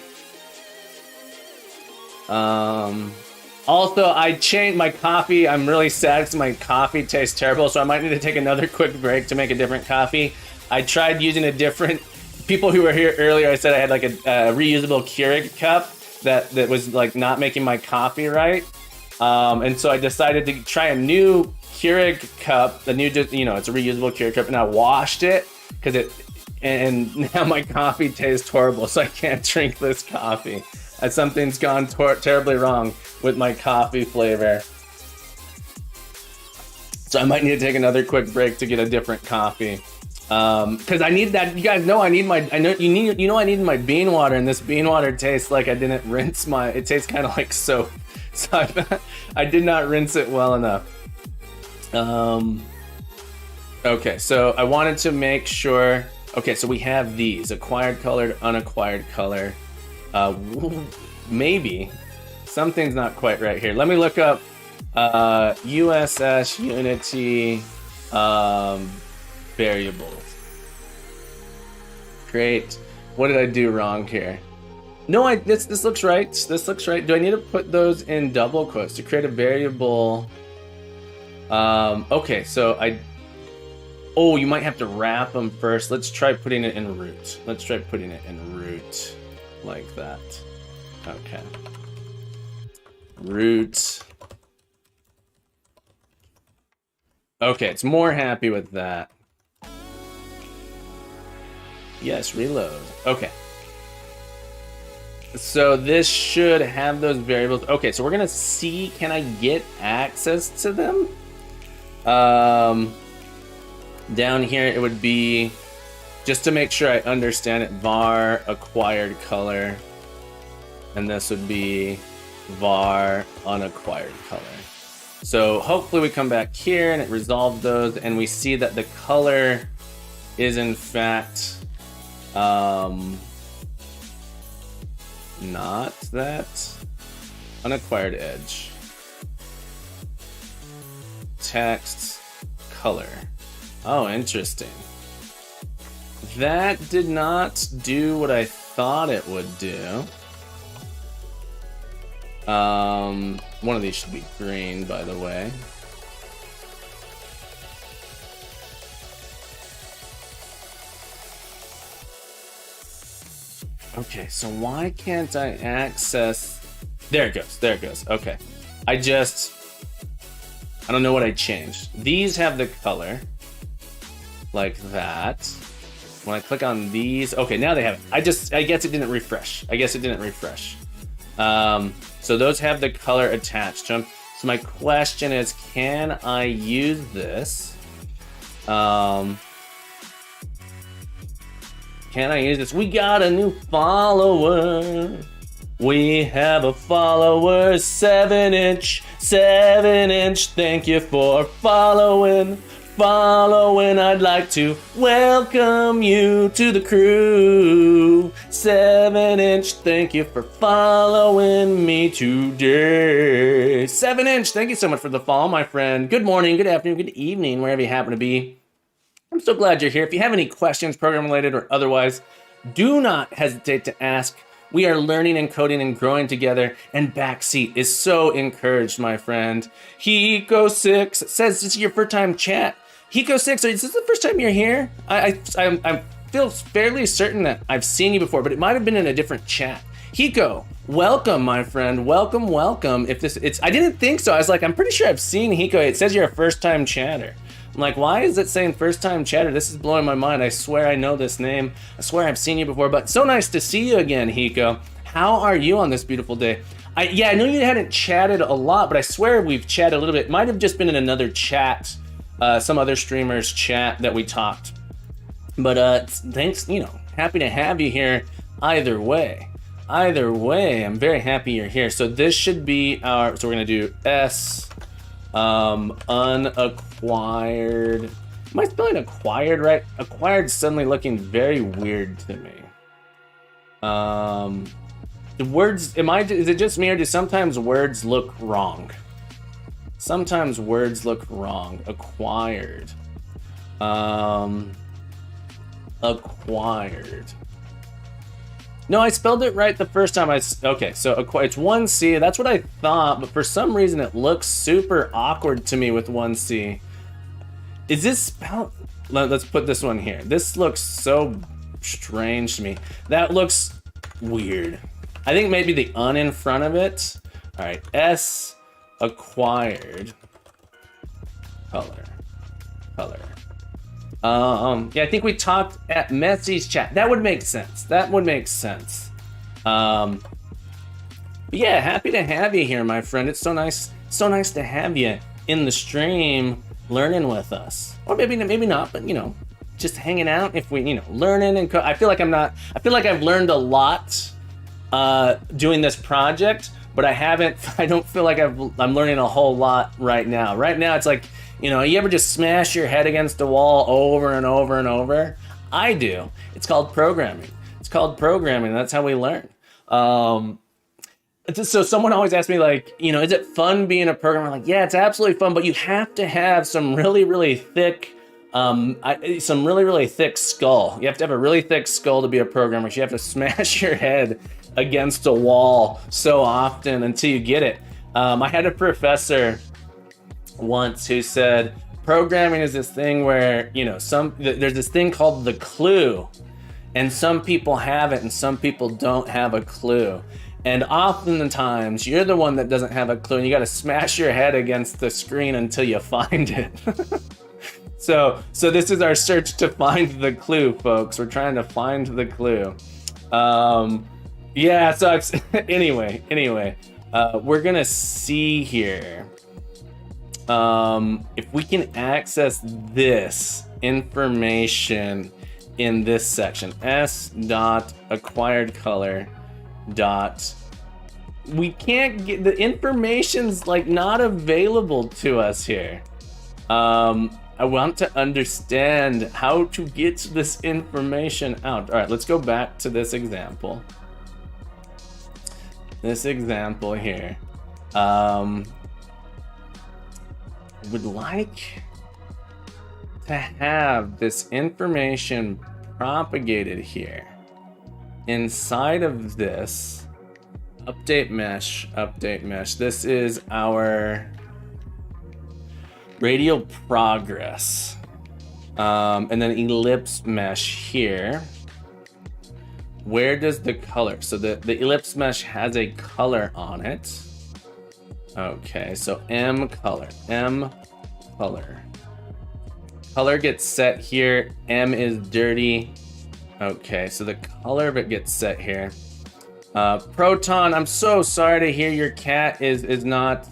Also, I changed my coffee. I'm really sad because my coffee tastes terrible, so I might need to take another quick break to make a different coffee. I tried using a different. People who were here earlier, I said I had like a reusable Keurig cup that was like not making my coffee right. And so I decided to try a new Keurig cup, it's a reusable Keurig cup, and I washed it and now my coffee tastes horrible, so I can't drink this coffee. Something's gone terribly wrong with my coffee flavor. So I might need to take another quick break to get a different coffee. Because I need that. You guys know I need my bean water, and this bean water tastes like I didn't rinse it tastes kind of like soap. So I did not rinse it well enough. Okay, so I wanted to make sure. Okay, so we have these acquired colored, unacquired color. Maybe something's not quite right here. Let me look up USS Unity variables. Great. What did I do wrong here? No, this looks right. This looks right. Do I need to put those in double quotes to create a variable? Okay, so oh, you might have to wrap them first. Let's try putting it in root. Let's try putting it in root like that. Okay. Root. Okay, it's more happy with that. Yes, reload. Okay. So this should have those variables. Okay, so we're gonna see, can I get access to them? Down here it would be, just to make sure I understand it, var acquired color, and this would be var unacquired color. So hopefully we come back here and it resolves those, and we see that the color is in fact not that. Unacquired edge. Text color. Oh, interesting. That did not do what I thought it would do. One of these should be green, by the way. Okay, so why can't I access... There it goes, there it goes. Okay. I don't know what I changed. These have the color. Like that. When I click on these... Okay, now they have it. I guess it didn't refresh. So those have the color attached to them. So my question is, can I use this? Can I use this? We got a new follower. We have a follower, 7-inch. Thank you for following. I'd like to welcome you to the crew. 7-inch, thank you for following me today. 7-inch, thank you so much for the follow, my friend. Good morning, good afternoon, good evening, wherever you happen to be. I'm so glad you're here. If you have any questions, program related or otherwise, do not hesitate to ask. We are learning and coding and growing together, and Backseat is so encouraged, my friend. Hiko6 says, this is your first time chat. Hiko6, is this the first time you're here? I feel fairly certain that I've seen you before, but it might have been in a different chat. Hiko, welcome, my friend. Welcome. I didn't think so. I was like, I'm pretty sure I've seen Hiko. It says you're a first time chatter. I'm like, why is it saying first time chatter? This is blowing my mind. I swear I know this name. I swear I've seen you before, but so nice to see you again, Hiko. How are you on this beautiful day? I know you hadn't chatted a lot, but I swear we've chatted a little bit. It might have just been in another chat, some other streamer's chat that we talked. But thanks, happy to have you here either way. I'm very happy you're here. So this should be so we're gonna do S, unacquired. Am I spelling acquired right? Acquired suddenly looking very weird to me. The words, is it just me, or do sometimes words look wrong? Sometimes words look wrong. Acquired. Acquired. No, I spelled it right the first time. Okay, so it's 1C. That's what I thought, but for some reason it looks super awkward to me with 1C. Is this spelled? Let's put this one here. This looks so strange to me. That looks weird. I think maybe the un in front of it. All right, S, acquired color. Yeah, I think we talked at Messy's chat. That would make sense. But yeah, happy to have you here, my friend. It's so nice to have you in the stream learning with us. Or maybe not, but just hanging out if we, learning and I feel like I've learned a lot doing this project, but I don't feel like I'm learning a whole lot right now. Right now it's like, you ever just smash your head against a wall over and over and over? I do. It's called programming. That's how we learn. So someone always asks me, like, is it fun being a programmer? Like, yeah, it's absolutely fun, but you have to have some really, really thick, really thick skull. You have to have a really thick skull to be a programmer. So you have to smash your head against a wall so often until you get it. I had a professor once who said programming is this thing where there's this thing called the clue, and some people have it and some people don't have a clue, and oftentimes you're the one that doesn't have a clue and you got to smash your head against the screen until you find it. so this is our search to find the clue, folks. We're trying to find the clue. Yeah, so anyway, we're gonna see here if we can access this information in this section, s.acquiredcolor. We can't get the information's like not available to us here. I want to understand how to get this information out. All right, let's go back to this example. Here. Would like to have this information propagated here inside of this update mesh. This is our radial progress, and then ellipse mesh here. Where does the color, so the ellipse mesh has a color on it. Okay, so M color. Color gets set here. M is dirty. Okay, so the color of it gets set here. Proton, I'm so sorry to hear your cat is not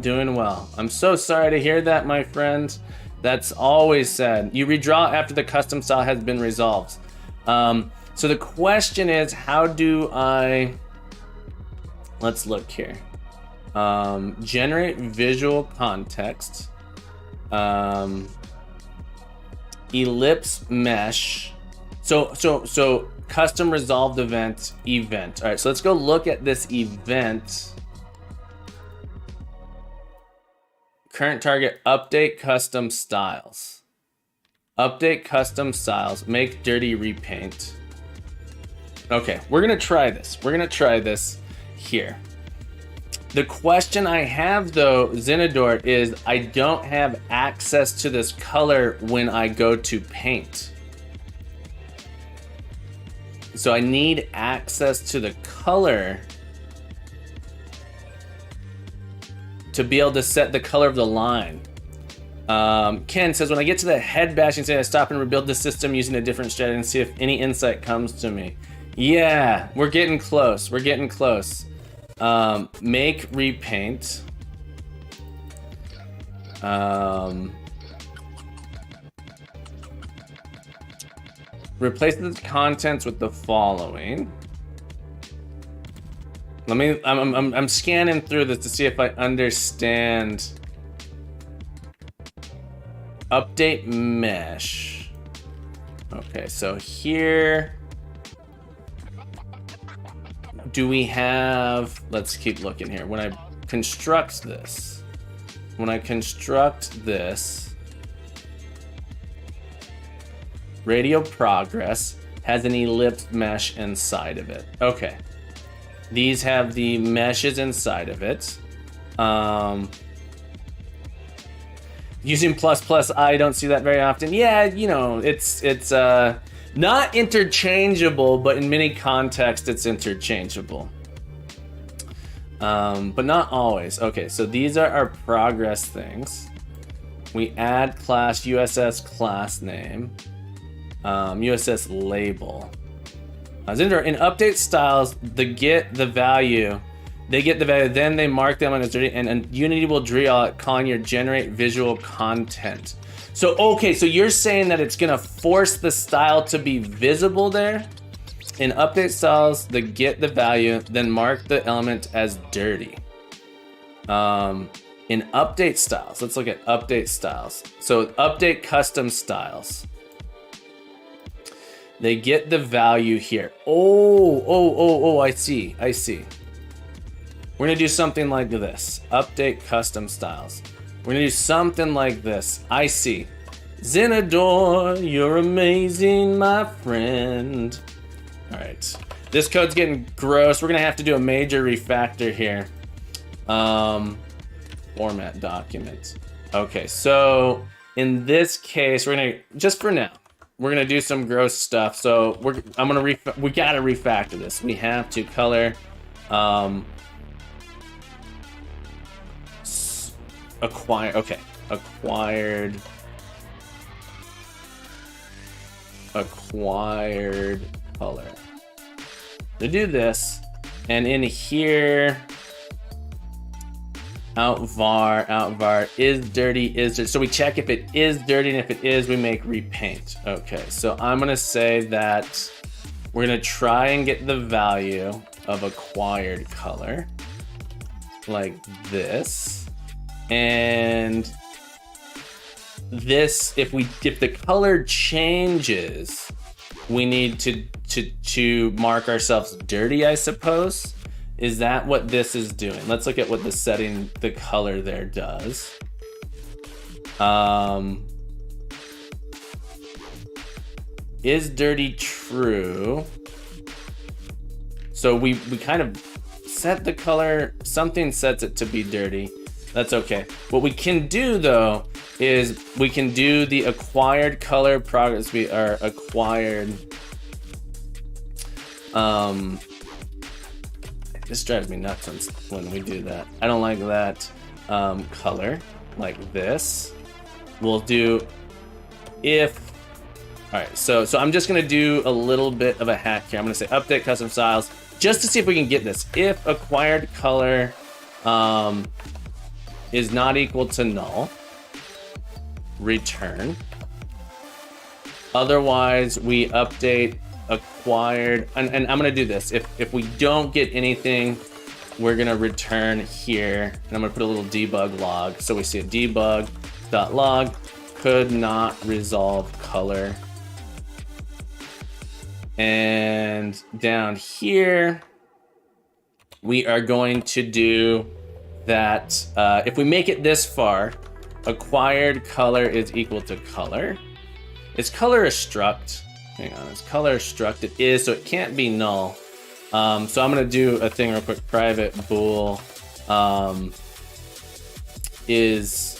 doing well. I'm so sorry to hear that, my friend. That's always sad. You redraw after the custom style has been resolved. So the question is, how do I, let's look here. Generate visual context, ellipse mesh. So custom resolved event. All right, so let's go look at this event. Current target, update custom styles. Make dirty repaint. Okay, we're gonna try this. Here. The question I have though, Zenidor, is I don't have access to this color when I go to paint. So I need access to the color to be able to set the color of the line. Ken says, when I get to the head bashing state, I stop and rebuild the system using a different strategy and see if any insight comes to me. Yeah, we're getting close. Make repaint. Replace the contents with the following. I'm scanning through this to see if I understand. Update mesh. Okay, so here do we have, let's keep looking here. When I construct this, radial progress has an ellipse mesh inside of it. Okay, these have the meshes inside of it. Using ++I don't see that very often. Yeah, it's not interchangeable, but in many contexts it's interchangeable. but not always. Okay, so these are our progress things. We add class USS class name, USS label. In update styles, they get the value, then they mark them on as dirty, and Unity will draw it, calling your generate visual content. So, okay, so you're saying that it's gonna force the style to be visible there? In update styles, they get the value, then mark the element as dirty. In update styles, let's look at update styles. So update custom styles. They get the value here. Oh, I see. We're gonna do something like this. Update custom styles. We're gonna do something like this. I see. Zenador, you're amazing, my friend. All right, this code's getting gross. We're gonna have to do a major refactor here. Format document. Okay, so in this case, we're gonna, just for now, we're gonna do some gross stuff. So we gotta refactor this. We have to color, acquired color. To do this, and in here, outvar is dirty, so we check if it is dirty, and if it is, we make repaint. Okay, so I'm gonna say that we're gonna try and get the value of acquired color like this, and this, if the color changes, we need to mark ourselves dirty, I suppose. Is that what this is doing? Let's look at what the setting, the color there does. Is dirty true? So we kind of set the color, something sets it to be dirty. That's okay. What we can do though is we can do the acquired color progress. We are acquired. This drives me nuts when we do that. I don't like that. Color like this. We'll do if. All right, so I'm just gonna do a little bit of a hack here. I'm gonna say update custom styles just to see if we can get this. If acquired color is not equal to null, return. Otherwise, we update acquired, and I'm gonna do this. If we don't get anything, we're gonna return here, and I'm gonna put a little debug log. So we see a debug.log could not resolve color. And down here, we are going to do that. If we make it this far, acquired color is equal to color. Is color a struct? Hang on, is color a struct? It is, so it can't be null. So I'm gonna do a thing real quick. Private bool is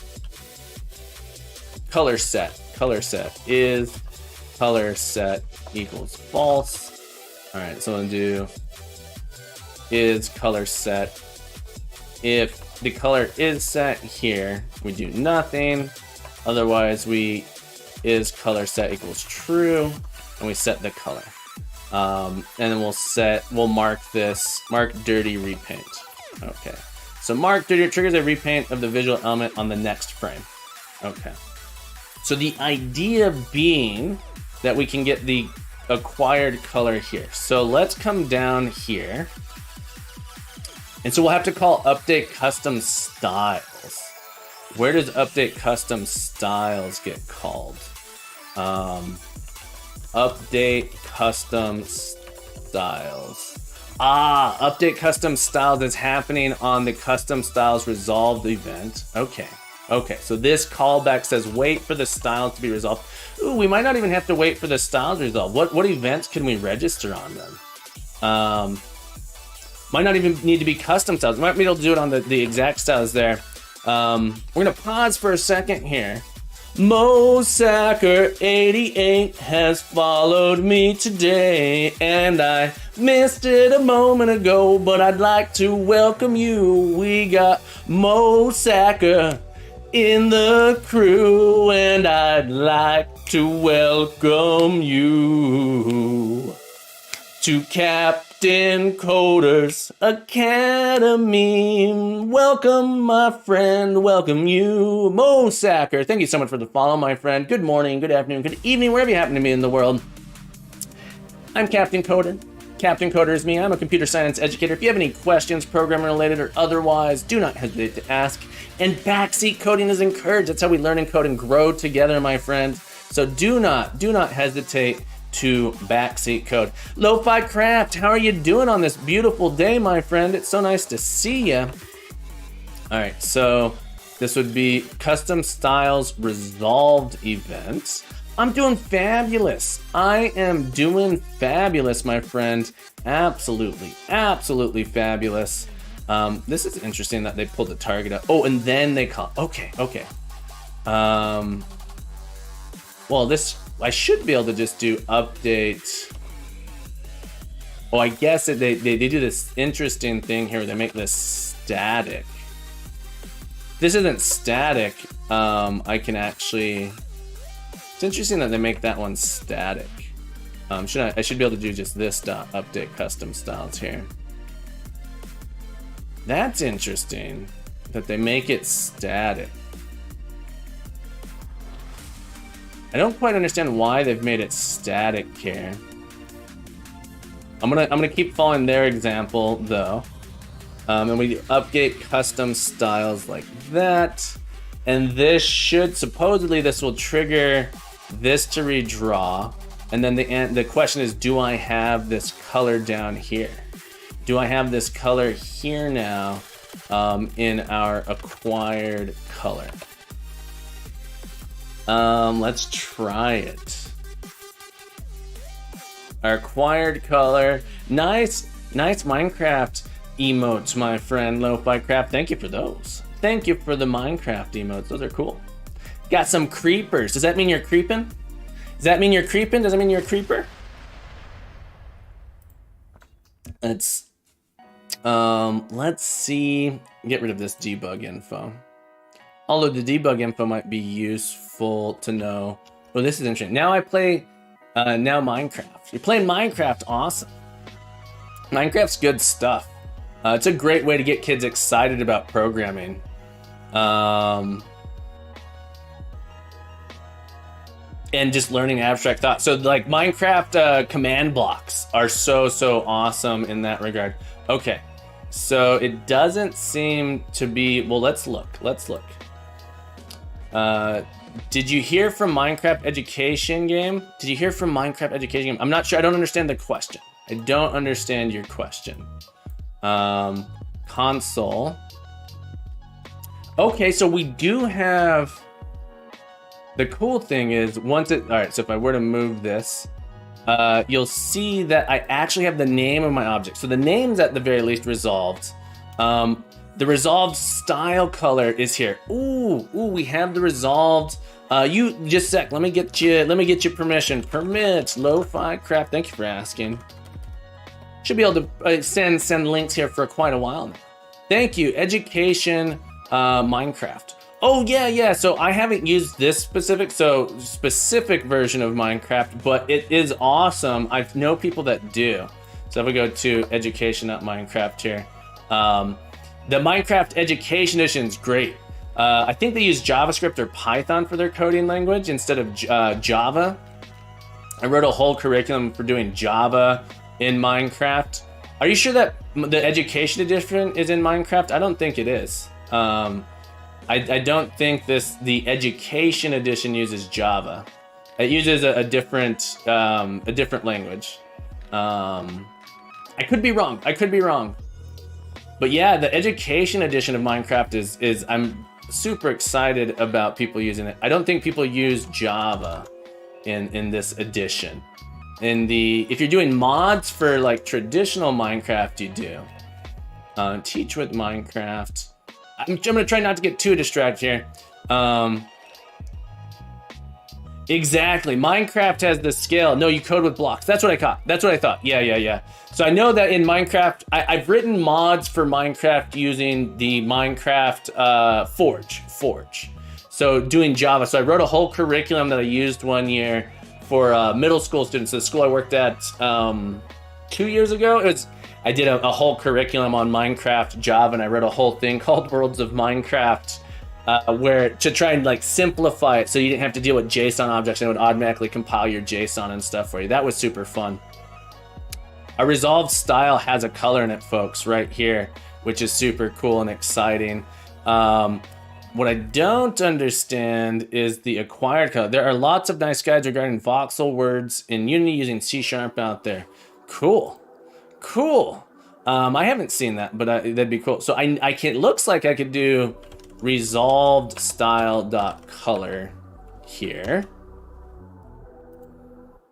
color set. Color set is color set equals false. All right, so I'm gonna do is color set. If the color is set here, we do nothing. Otherwise, we is color set equals true, and we set the color. And then we'll mark this, mark dirty repaint. Okay, so mark dirty triggers a repaint of the visual element on the next frame. Okay, so the idea being that we can get the acquired color here. So let's come down here. And so we'll have to call update custom styles. Where does update custom styles get called? Update custom styles. Update custom styles is happening on the custom styles resolved event. Okay, so this callback says wait for the style to be resolved. Ooh, we might not even have to wait for the styles resolved. What events can we register on them? Might not even need to be custom styles. We might be able to do it on the exact styles there. We're gonna pause for a second here. Mosacker88 has followed me today, and I missed it a moment ago, but I'd like to welcome you. We got Mosacker in the crew, and I'd like to welcome you to Captain Coder's Academy. Welcome, my friend. Welcome you, Mosacker. Thank you so much for the follow, my friend. Good morning, good afternoon, good evening, wherever you happen to be in the world. I'm Captain Coder. Captain Coder is me. I'm a computer science educator. If you have any questions, programming related or otherwise, do not hesitate to ask. And backseat coding is encouraged. That's how we learn and code and grow together, my friend. So do not hesitate to backseat code. Lo-Fi Craft, how are you doing on this beautiful day, my friend? It's so nice to see you. All right, so this would be Custom Styles Resolved events. I'm doing fabulous. I am doing fabulous, my friend. Absolutely fabulous. This is interesting that they pulled the target up. Oh, and then they call. Okay. Well, this I should be able to just do update. Oh, I guess they do this interesting thing here. They make this static. This isn't static. I can actually. It's interesting that they make that one static. I should be able to do just this update custom styles here. That's interesting that they make it static. I don't quite understand why they've made it static here. I'm gonna keep following their example though. And we update custom styles like that. And this should supposedly this will trigger this to redraw. And then the question is, do I have this color down here? Do I have this color here now in our acquired color? Let's try it. Our acquired color. Nice Minecraft emotes, my friend Lo-Fi Craft. Thank you for those. Thank you for the Minecraft emotes. Those are cool. Got some creepers. Does that mean you're creeping? Does that mean you're creeping? Does that mean you're a creeper? Let's see. Get rid of this debug info. Although the debug info might be useful to know. Well, this is interesting. Now I play Minecraft. You're playing Minecraft, awesome. Minecraft's good stuff. It's a great way to get kids excited about programming. And just learning abstract thought. So like Minecraft command blocks are so awesome in that regard. Okay, so it doesn't seem to be, well, let's look. Did you hear from Minecraft Education Game? Did you hear from Minecraft Education Game? I'm not sure. I don't understand the question. I don't understand your question. Console. Okay, so we do have. The cool thing is once it. All right, so if I were to move this, you'll see that I actually have the name of my object. So the name's at the very least resolved. The resolved style color is here. Ooh, we have the resolved. You just a sec. Let me get you permission. Permits, Lo-Fi Craft. Thank you for asking. Should be able to send links here for quite a while now. Thank you, Education Minecraft. Oh yeah. So I haven't used this specific version of Minecraft, but it is awesome. I know people that do. So if we go to education.minecraft here. The Minecraft Education Edition is great. I think they use JavaScript or Python for their coding language instead of Java. I wrote a whole curriculum for doing Java in Minecraft. Are you sure that the Education Edition is in Minecraft? I don't think it is. I don't think the Education Edition uses Java. It uses a different language. I could be wrong. But yeah, the Education Edition of Minecraft is I'm super excited about people using it. I don't think people use Java in this edition. If you're doing mods for like traditional Minecraft, you do. Teach with Minecraft. I'm gonna try not to get too distracted here. Exactly. Minecraft has the scale. No, you code with blocks. That's what I caught. That's what I thought. Yeah. So I know that in Minecraft, I've written mods for Minecraft using the Minecraft Forge. So doing Java. So I wrote a whole curriculum that I used one year for middle school students. The school I worked at 2 years ago. I did a whole curriculum on Minecraft Java, and I wrote a whole thing called Worlds of Minecraft. Where to try and like simplify it so you didn't have to deal with JSON objects and it would automatically compile your JSON and stuff for you. That was super fun. A resolved style has a color in it, folks, right here, which is super cool and exciting. What I don't understand is the acquired color. There are lots of nice guides regarding voxel words in Unity using C# out there. Cool. I haven't seen that, but that'd be cool. So I can. Looks like I could do resolved style.color here.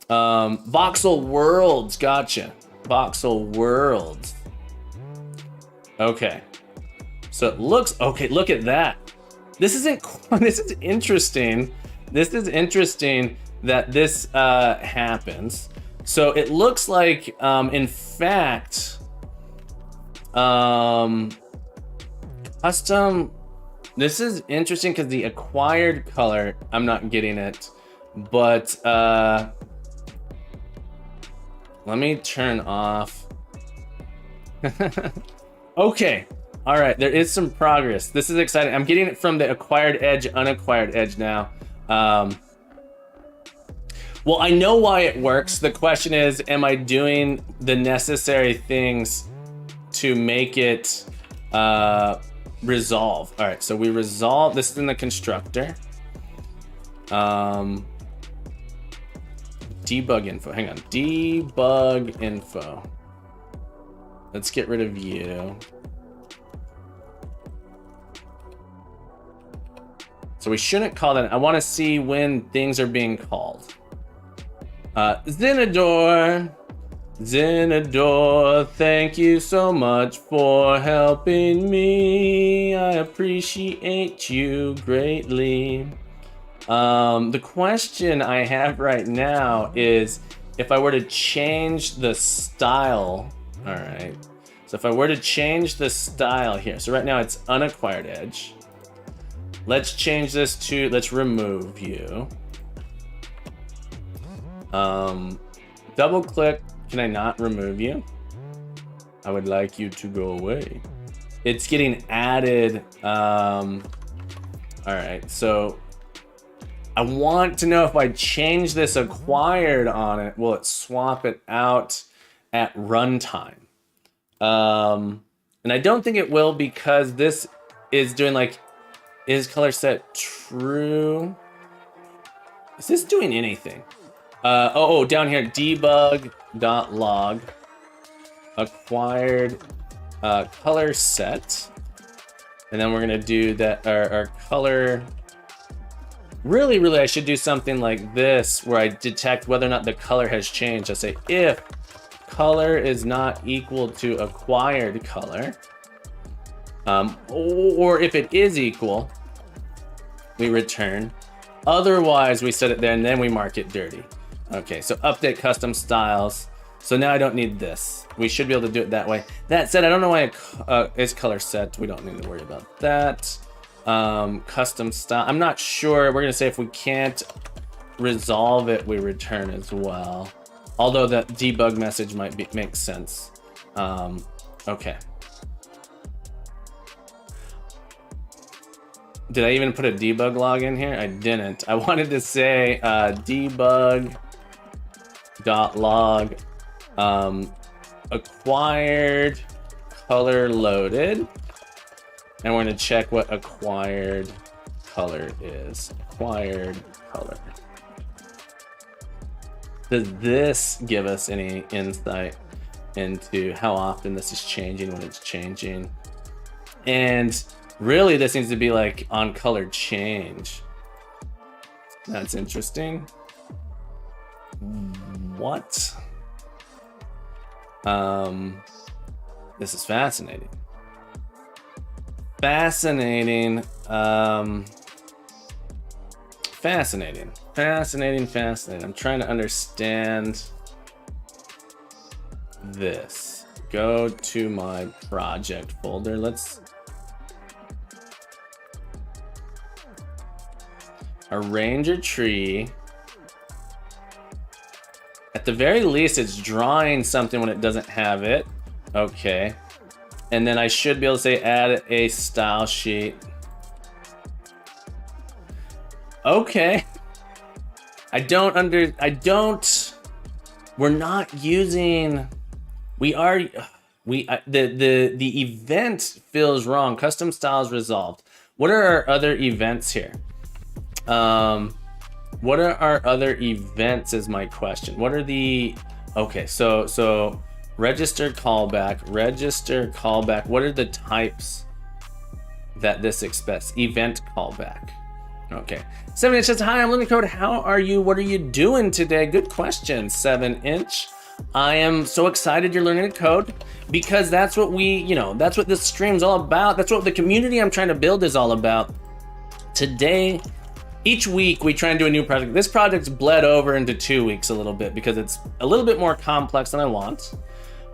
Voxel worlds, gotcha. Voxel worlds. Okay. So it looks okay. Look at that. This is interesting. This is interesting that this happens. So it looks like, in fact, custom. This is interesting because the acquired color, I'm not getting it, but let me turn off. Okay, all right, there is some progress. This is exciting. I'm getting it from the acquired edge, unacquired edge now. Well, I know why it works. The question is, am I doing the necessary things to make it resolve? All right, so we resolve. This is in the constructor. Debug info. Hang on. Debug info. Let's get rid of you. So we shouldn't call that. I want to see when things are being called. Zenador, thank you so much for helping me. I appreciate you greatly. The question I have right now is if I were to change the style. All right. So if I were to change the style here. So right now it's unacquired edge. Let's change this to, let's remove you. Double click. Can I not remove you? I would like you to go away. It's getting added. All right, so I want to know if I change this acquired on it, will it swap it out at runtime? And I don't think it will because this is doing like, is color set true? Is this doing anything? Down here, debug.log acquired color set, and then we're gonna do that our color. Really, I should do something like this where I detect whether or not the color has changed. I say if color is not equal to acquired color, or if it is equal, we return. Otherwise, we set it there and then we mark it dirty. Okay, so update custom styles. So now I don't need this. We should be able to do it that way. That said, I don't know why it's color set. We don't need to worry about that. Custom style. I'm not sure. We're gonna say if we can't resolve it, we return as well. Although that debug message might make sense. Okay. Did I even put a debug log in here? I didn't. I wanted to say debug.log acquired color loaded. And we're gonna check what acquired color is. Acquired color. Does this give us any insight into how often this is changing, when it's changing? And really, this needs to be like on color change. That's interesting. What? This is fascinating. Fascinating. Fascinating. I'm trying to understand this. Go to my project folder. Let's arrange a tree. At the very least, it's drawing something when it doesn't have it. Okay. And then I should be able to say add a style sheet. Okay. We're not using, the event feels wrong. Custom styles resolved. What are our other events here? What are our other events is my question. What are the, okay, so register callback. What are the types that this expects? Event callback. Okay. 7-inch says, hi, I'm learning code. How are you? What are you doing today? Good question, 7-inch. I am so excited you're learning to code because that's what that's what this stream's all about. That's what the community I'm trying to build is all about. Today, each week we try and do a new project. This project's bled over into 2 weeks a little bit because it's a little bit more complex than I want.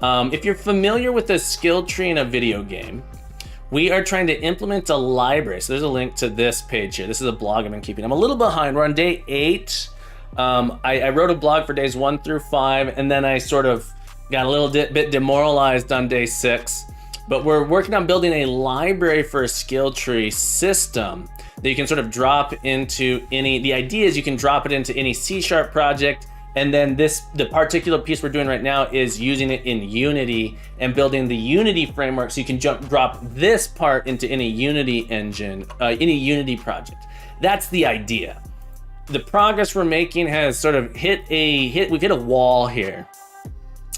If you're familiar with the skill tree in a video game, we are trying to implement a library. So there's a link to this page here. This is a blog I've been keeping. I'm a little behind. We're on day 8. I wrote a blog for days 1 through 5, and then I sort of got a little bit demoralized on day 6. But we're working on building a library for a skill tree system that you can sort of drop into any, the idea is you can drop it into any C# project. And then the particular piece we're doing right now is using it in Unity and building the Unity framework so you can drop this part into any Unity engine, any Unity project. That's the idea. The progress we're making has sort of we've hit a wall here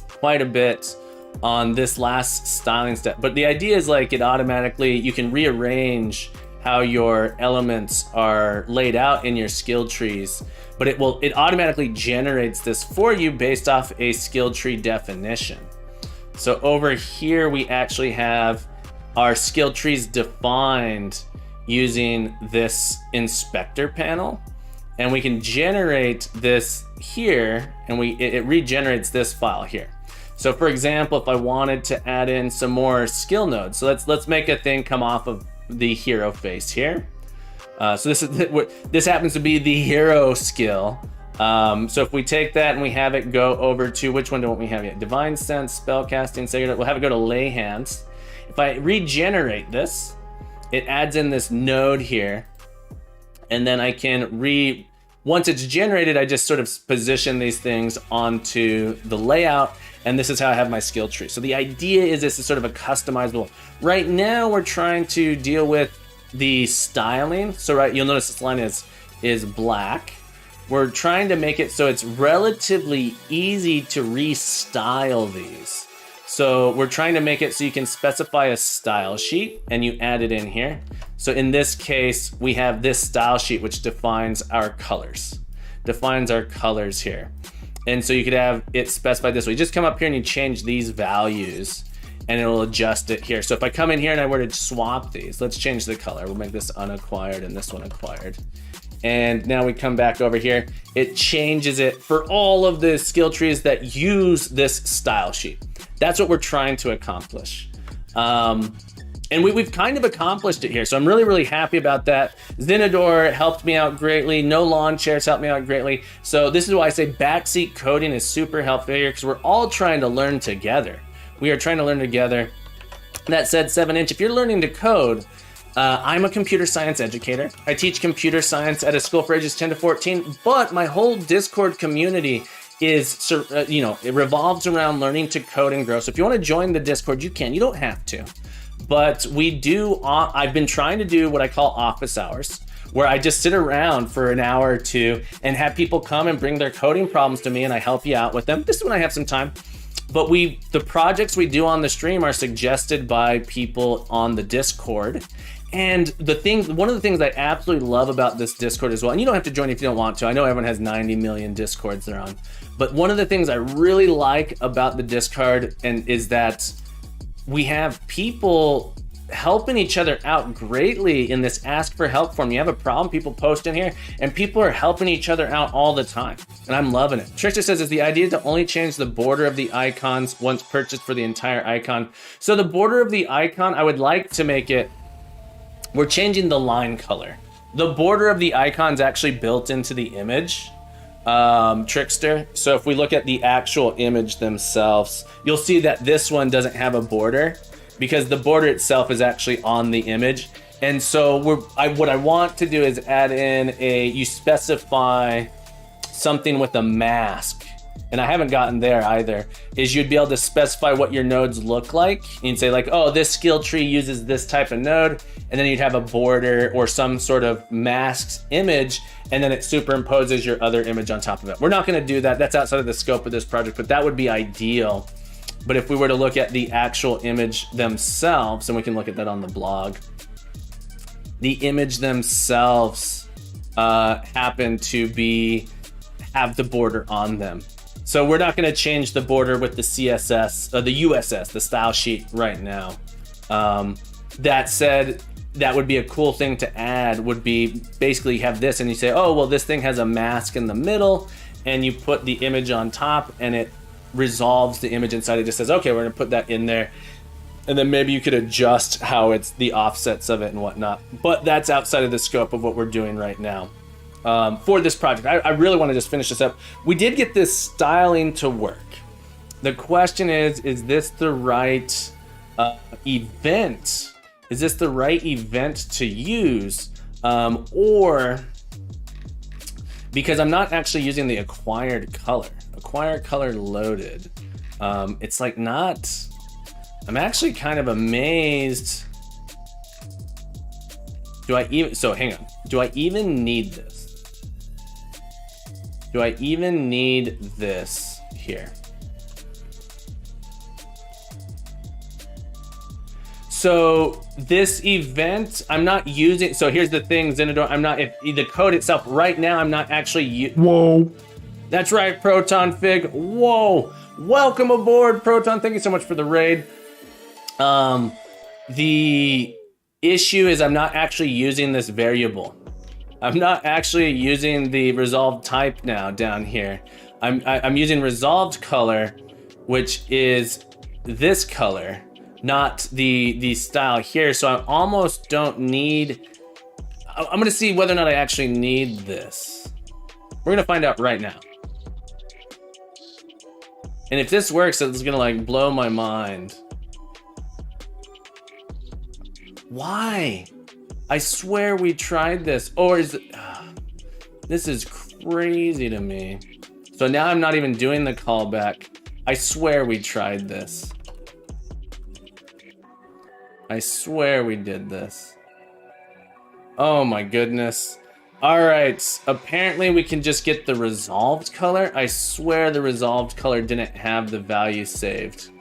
quite a bit on this last styling step. But the idea is like you can rearrange how your elements are laid out in your skill trees, but it automatically generates this for you based off a skill tree definition. So over here, we actually have our skill trees defined using this inspector panel, and we can generate this here, and it regenerates this file here. So for example, if I wanted to add in some more skill nodes, so let's make a thing come off of the hero face here. So this happens to be the hero skill. So if we take that and we have it go over to, which one don't we have yet? Divine Sense, Spellcasting, Sacred. We'll have it go to Lay Hands. If I regenerate this, it adds in this node here. And then I can once it's generated, I just sort of position these things onto the layout. And this is how I have my skill tree. So the idea is this is sort of a customizable. Right now we're trying to deal with the styling. So you'll notice this line is black. We're trying to make it so it's relatively easy to restyle these. So we're trying to make it so you can specify a style sheet and you add it in here. So in this case, we have this style sheet which defines our colors here. And so you could have it specified this way. You just come up here and you change these values and it'll adjust it here. So if I come in here and I were to swap these, let's change the color. We'll make this unacquired and this one acquired. And now we come back over here. It changes it for all of the skill trees that use this style sheet. That's what we're trying to accomplish. And we've kind of accomplished it here. So I'm really, really happy about that. Zenador helped me out greatly. No Lawn Chairs helped me out greatly. So this is why I say backseat coding is super helpful here because we're all trying to learn together. We are trying to learn together. That said, 7-inch, if you're learning to code, I'm a computer science educator. I teach computer science at a school for ages 10 to 14, but my whole Discord community is, it revolves around learning to code and grow. So if you want to join the Discord, you can. You don't have to. But we do, I've been trying to do what I call office hours, where I just sit around for an hour or two and have people come and bring their coding problems to me and I help you out with them. This is when I have some time. But the projects we do on the stream are suggested by people on the Discord. And one of the things I absolutely love about this Discord as well, and you don't have to join if you don't want to. I know everyone has 90 million Discords they're on. But one of the things I really like about the Discord is that we have people helping each other out greatly in this ask for help form. You have a problem, people post in here, and people are helping each other out all the time, and I'm loving it. Trisha says, is the idea to only change the border of the icons once purchased for the entire icon? So the border of the icon, I would like to make it, we're changing the line color. The border of the icon's actually built into the image, Trickster. So if we look at the actual image themselves, you'll see that this one doesn't have a border because the border itself is actually on the image. And so what I want to do is add in you specify something with a mask. And I haven't gotten there either, is you'd be able to specify what your nodes look like. You'd say like, oh, this skill tree uses this type of node, and then you'd have a border or some sort of masked image, and then it superimposes your other image on top of it. We're not gonna do that. That's outside of the scope of this project, but that would be ideal. But if we were to look at the actual image themselves, and we can look at that on the blog, the image themselves happen to have the border on them. So we're not going to change the border with the CSS, the USS, the style sheet right now. That said, that would be a cool thing to add, would be basically have this and you say, oh, well, this thing has a mask in the middle, and you put the image on top and it resolves the image inside. It just says, okay, we're going to put that in there. And then maybe you could adjust how it's the offsets of it and whatnot. But that's outside of the scope of what we're doing right now. For this project, I really want to just finish this up. We did get this styling to work. The question is this the right event? Is this the right event to use? Or, because I'm not actually using the acquired color loaded. It's like not, I'm actually kind of amazed. So hang on, do I even need this? Do I even need this here? So this event, I'm not using, so here's the thing, Zenador, I'm not, if the code itself right now, I'm not actually, Whoa. That's right, Proton Fig, whoa. Welcome aboard, Proton, thank you so much for the raid. The issue is I'm not actually using this variable. I'm not actually using the resolved type now down here. I'm using resolved color, which is this color, not the style here. So I almost don't need, I'm gonna see whether or not I actually need this. We're gonna find out right now. And if this works, it's gonna like blow my mind. Why? I swear we tried this, or is it, this is crazy to me. So now I'm not even doing the callback. I swear we tried this. I swear we did this. Oh my goodness. All right, apparently we can just get the resolved color. I swear the resolved color didn't have the value saved.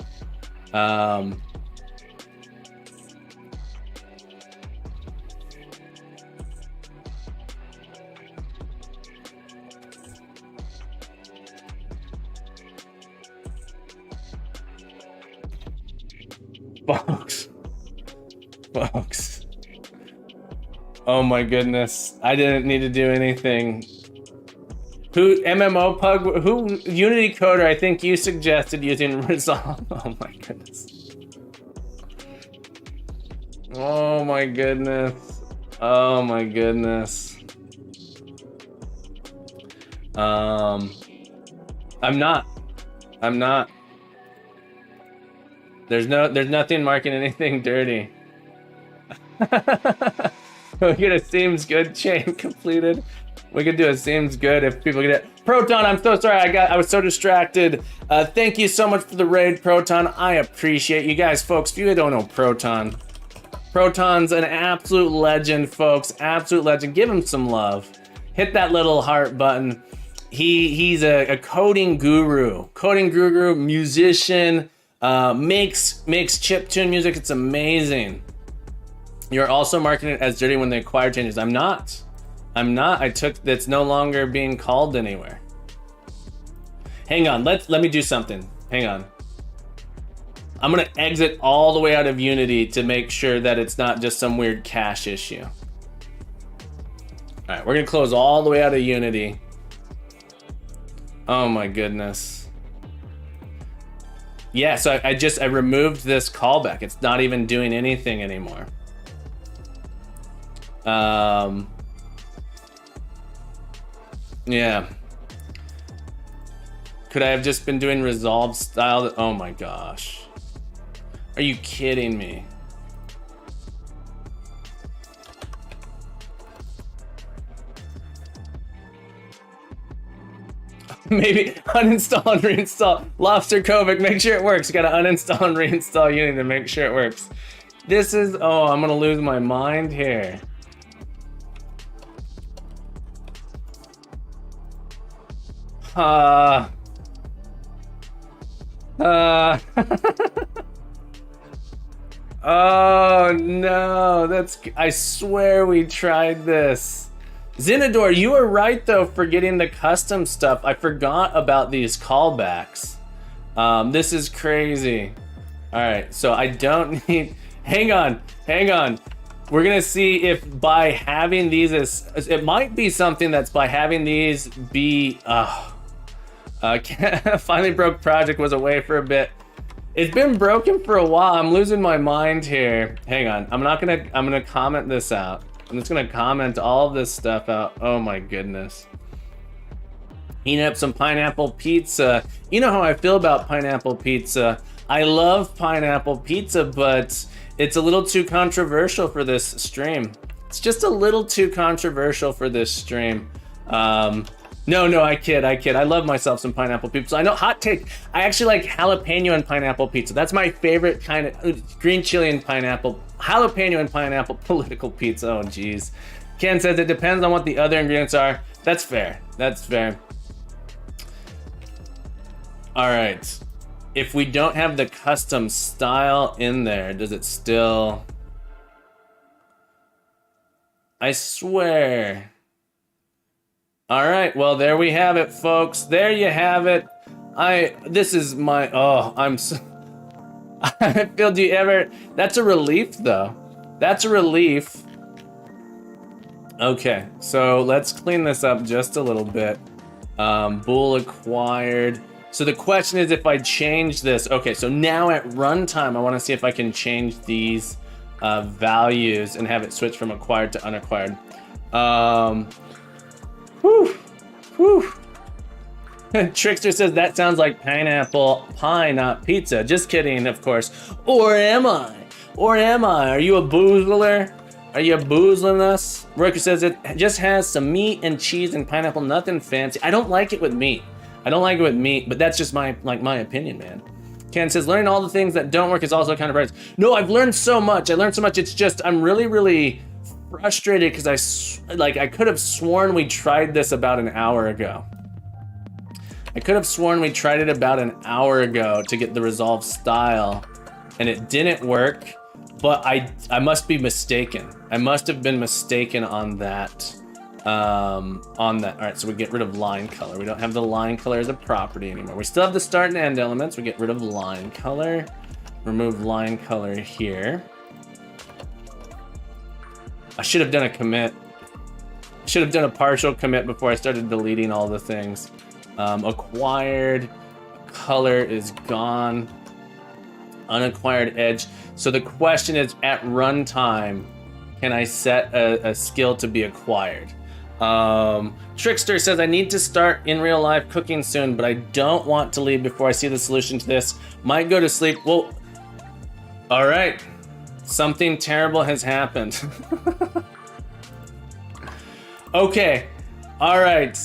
Folks. Oh my goodness. I didn't need to do anything. Who, MMO Pug, who, Unity Coder, I think you suggested using Resolve. Oh my goodness. Oh my goodness. Oh my goodness. I'm not. There's nothing marking anything dirty. We get a seems good chain completed. We could do a seems good if people get it. Proton, I'm so sorry. I was so distracted. Thank you so much for the raid, Proton. I appreciate you guys, folks. If you don't know Proton, Proton's an absolute legend, folks. Absolute legend. Give him some love. Hit that little heart button. He's a coding guru, musician. Makes chiptune music. It's amazing. You're also marketing it as dirty when the acquired changes. I'm not. I took, that's no longer being called anywhere. Hang on, let me do something. Hang on. I'm gonna exit all the way out of Unity to make sure that it's not just some weird cache issue. All right, we're gonna close all the way out of Unity. Oh my goodness. Yeah, so I removed this callback. It's not even doing anything anymore. Yeah. Could I have just been doing resolve style? Oh my gosh. Are you kidding me? Maybe uninstall and reinstall. Lobster Kovic, make sure it works. You gotta uninstall and reinstall Unity to make sure it works. This is, oh, I'm gonna lose my mind here. Oh no, that's, I swear we tried this. Zinador, you were right though for getting the custom stuff. I forgot about these callbacks. This is crazy. All right, so I don't need, hang on. We're gonna see if by having these as, it might be something that's by having these be, finally broke project was away for a bit. It's been broken for a while. I'm losing my mind here. Hang on, I'm gonna comment this out. I'm just gonna comment all of this stuff out. Oh my goodness. Eating up some pineapple pizza. You know how I feel about pineapple pizza. I love pineapple pizza, but it's a little too controversial for this stream. It's just a little too controversial for this stream. No, I kid. I love myself some pineapple pizza. I know, hot take. I actually like jalapeno and pineapple pizza. That's my favorite kind of, green chili and pineapple. Jalapeno and pineapple political pizza. Oh, geez. Ken says it depends on what the other ingredients are. That's fair. All right. If we don't have the custom style in there, does it still? I swear. All right, well, there we have it, folks. There you have it. This is my, I'm so, Phil, do you ever, that's a relief though. That's a relief. Okay, so let's clean this up just a little bit. Bool acquired. So the question is if I change this, okay, so now at runtime, I wanna see if I can change these values and have it switch from acquired to unacquired. Whew. Trickster says that sounds like pineapple pie, not pizza. Just kidding, of course. Or am I? Are you a boozler? Are you boozling us? Roku says it just has some meat and cheese and pineapple, nothing fancy. I don't like it with meat. But that's just my opinion, man. Ken says learning all the things that don't work is also kind of right. No, I've learned so much. It's just I'm really frustrated because I could have sworn we tried this about an hour ago. I could have sworn we tried it about an hour ago to get the resolve style, and it didn't work. But I must be mistaken. I must have been mistaken on that. All right, so we get rid of line color. We don't have the line color as a property anymore. We still have the start and end elements. We get rid of line color. Remove line color here. I should have done a commit. Should have done a partial commit before I started deleting all the things. Acquired color is gone. Unacquired edge. So the question is, at runtime, can I set a skill to be acquired? Trickster says I need to start in real life cooking soon, but I don't want to leave before I see the solution to this. Might go to sleep. Well, all right. Something terrible has happened. Okay. All right.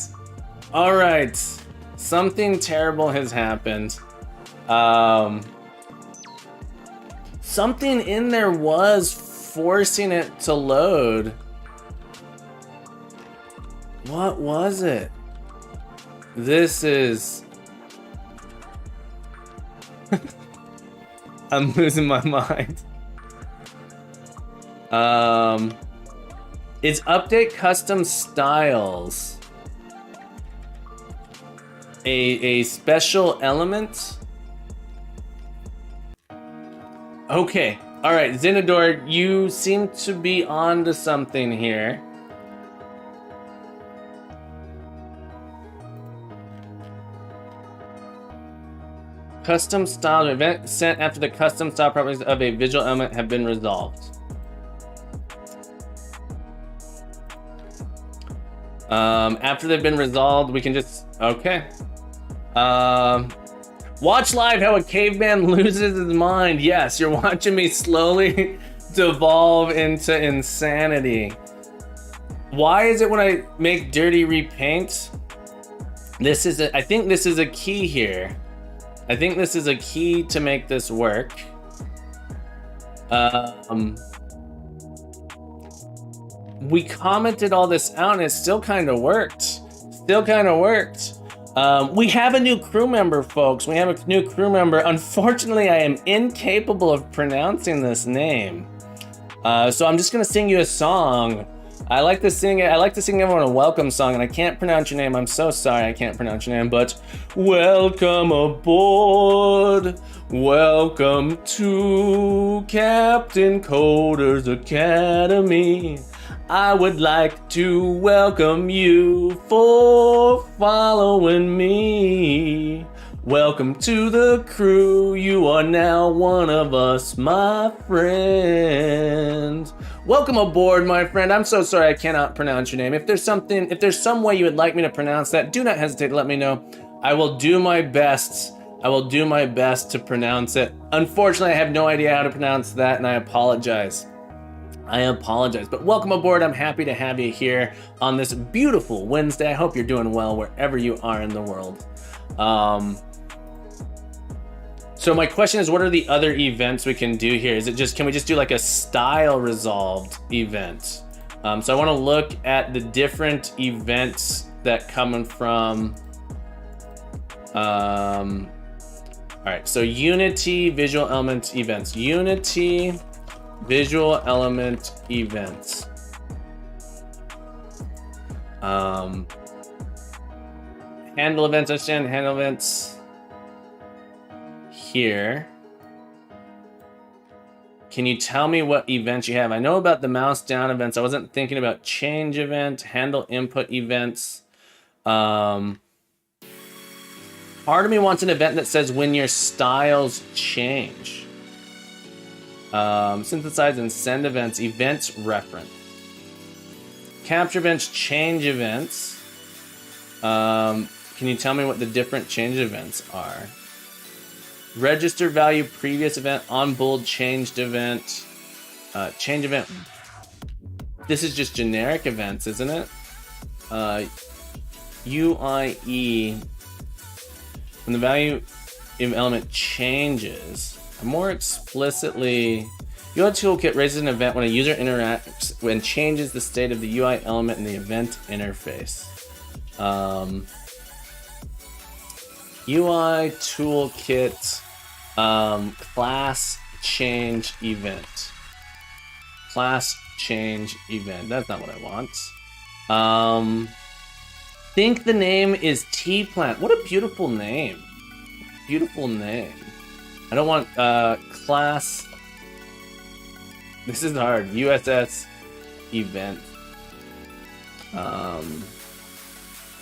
Something terrible has happened. Something in there was forcing it to load. What was it? This is... I'm losing my mind. It's update custom styles a special element? Okay. All right, Zinador, you seem to be on to something here. Custom style event sent after the custom style properties of a visual element have been resolved. After they've been resolved, we can just, okay. Watch live how a caveman loses his mind. Yes, you're watching me slowly devolve into insanity. Why is it when I make dirty repaint? I think this is a key here. I think this is a key to make this work. We commented all this out and it still kind of worked. We have a new crew member, folks. We have a new crew member. Unfortunately, I am incapable of pronouncing this name. So I'm just gonna sing you a song. I like to sing everyone a welcome song, and I can't pronounce your name. I'm so sorry I can't pronounce your name, but welcome aboard. Welcome to Captain Coder's Academy. I would like to welcome you for following me. Welcome to the crew, you are now one of us, my friend. Welcome aboard, my friend. I'm so sorry I cannot pronounce your name. If there's some way you would like me to pronounce that, do not hesitate to let me know. I will do my best. To pronounce it. Unfortunately, I have no idea how to pronounce that, and I apologize. But welcome aboard. I'm happy to have you here on this beautiful Wednesday. I hope you're doing well wherever you are in the world. So my question is, what are the other events we can do here? Can we just do like a style resolved event? So I want to look at the different events that coming from, all right, so Unity visual element events. Unity visual element events. Handle events, understand handle events here. Can you tell me what events you have? I know about the mouse down events. I wasn't thinking about change event, handle input events. Part of me wants an event that says when your styles change. Synthesize and send events reference. Capture events, change events. Can you tell me what the different change events are? Register value, previous event, on bold, changed event, change event. This is just generic events, isn't it? UIE, when the value element changes, more explicitly, UI toolkit raises an event when a user interacts when changes the state of the UI element in the event interface. UI toolkit, class change event. Class change event. That's not what I want. Think the name is T-Plant. What a beautiful name. Beautiful name. I don't want class. This is hard. USS event.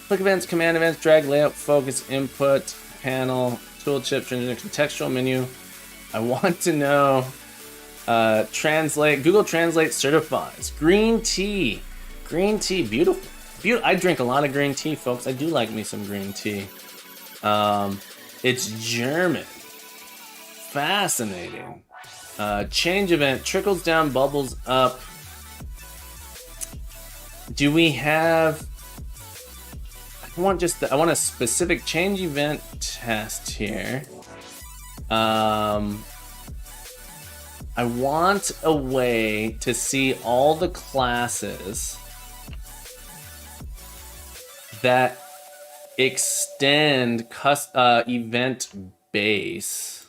Click events, command events, drag layout, focus, input, panel, tooltip, contextual menu. I want to know. Translate. Google Translate certifies. Green tea. Green tea. Beautiful. I drink a lot of green tea, folks. I do like me some green tea. It's German. Fascinating. Change event. Trickles down, bubbles up. Do we have... I want a specific change event test here. I want a way to see all the classes that extend event base.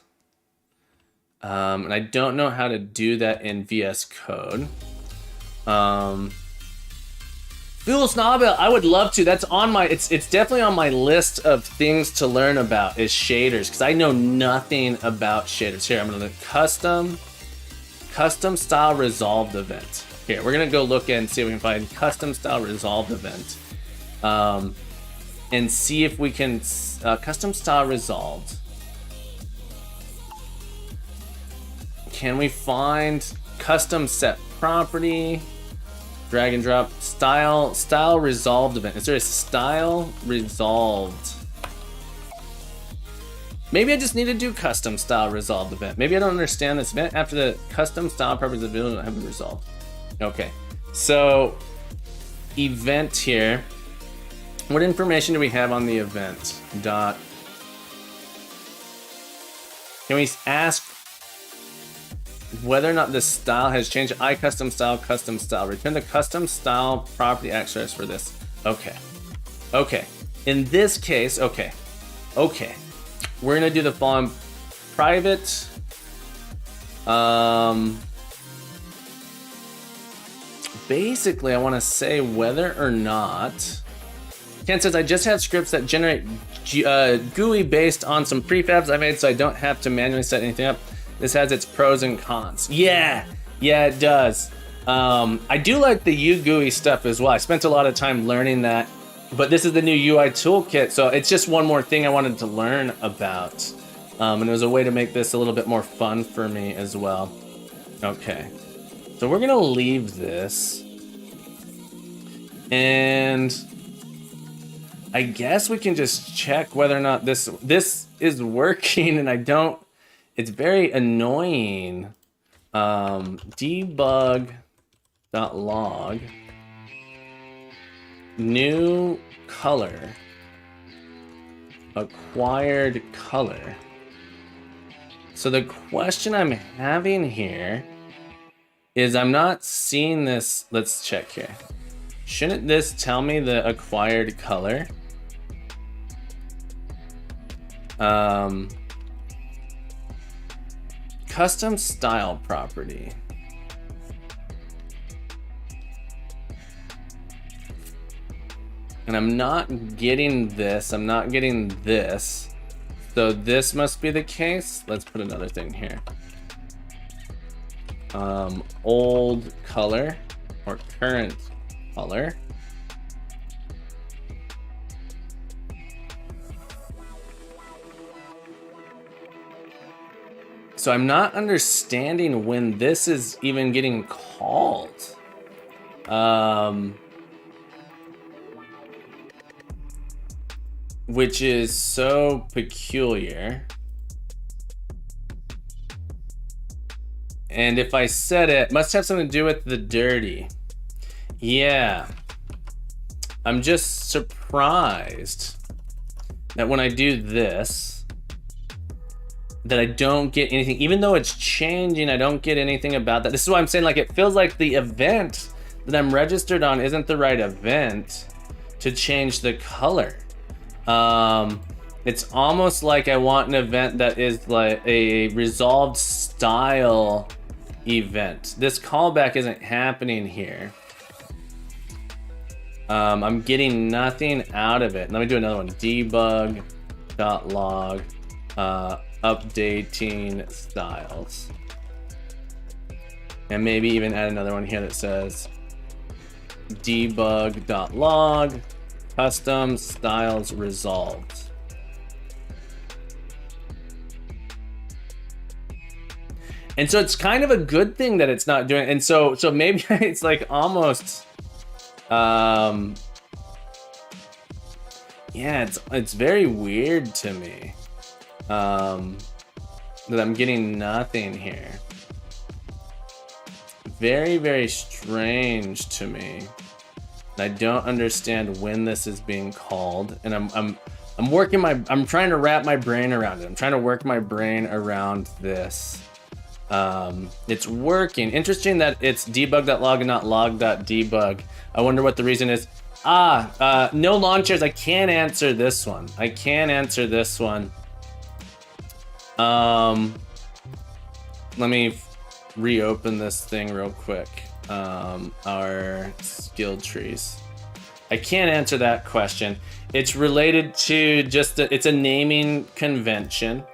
And I don't know how to do that in VS Code. Fuel Snobbill, I would love to. That's on my, it's definitely on my list of things to learn about is shaders, because I know nothing about shaders. Here, I'm gonna custom custom style resolved event. Here, we're gonna go look and see if we can find custom style resolved event. And see if we can, custom style resolved. Can we find custom set property? Drag and drop style resolved event. Is there a style resolved? Maybe I just need to do custom style resolved event. Maybe I don't understand this event. After the custom style properties of the video, I haven't resolved. Okay, so event here. What information do we have on the event? Dot. Can we ask whether or not the style has changed? I custom style, return the custom style property access for this. Okay. Okay. In this case, okay. We're gonna do the following. Private. Basically, I want to say whether or not. Ken says, I just have scripts that generate GUI based on some prefabs I made, so I don't have to manually set anything up. This has its pros and cons. Yeah, it does. I do like the UGUI stuff as well. I spent a lot of time learning that, but this is the new UI toolkit, so it's just one more thing I wanted to learn about. And it was a way to make this a little bit more fun for me as well. Okay, so we're gonna leave this. And I guess we can just check whether or not this is working, and I don't. It's very annoying. Debug.log. New color. Acquired color. So the question I'm having here is I'm not seeing this. Let's check here. Shouldn't this tell me the acquired color? Custom style property. And I'm not getting this. I'm not getting this. So this must be the case. Let's put another thing here. Old color or current color. So I'm not understanding when this is even getting called. Which is so peculiar. And if I said it, must have something to do with the dirty. Yeah. I'm just surprised that when I do this, that I don't get anything, even though it's changing, I don't get anything about that. This is why I'm saying, like, it feels like the event that I'm registered on isn't the right event to change the color. It's almost like I want an event that is like a resolved style event. This callback isn't happening here. I'm getting nothing out of it. Let me do another one. Debug.log. Updating styles. And maybe even add another one here that says debug.log custom styles resolved. And so it's kind of a good thing that it's not doing. And so maybe it's like almost yeah, it's very weird to me. That I'm getting nothing here. Very, very strange to me. I don't understand when this is being called, and I'm trying to wrap my brain around it. I'm trying to work my brain around this. It's working. Interesting that it's debug.log and not log.debug. I wonder what the reason is. No launchers. I can't answer this one. Let me reopen this thing real quick. Our skill trees. I can't answer that question. It's related to it's a naming convention.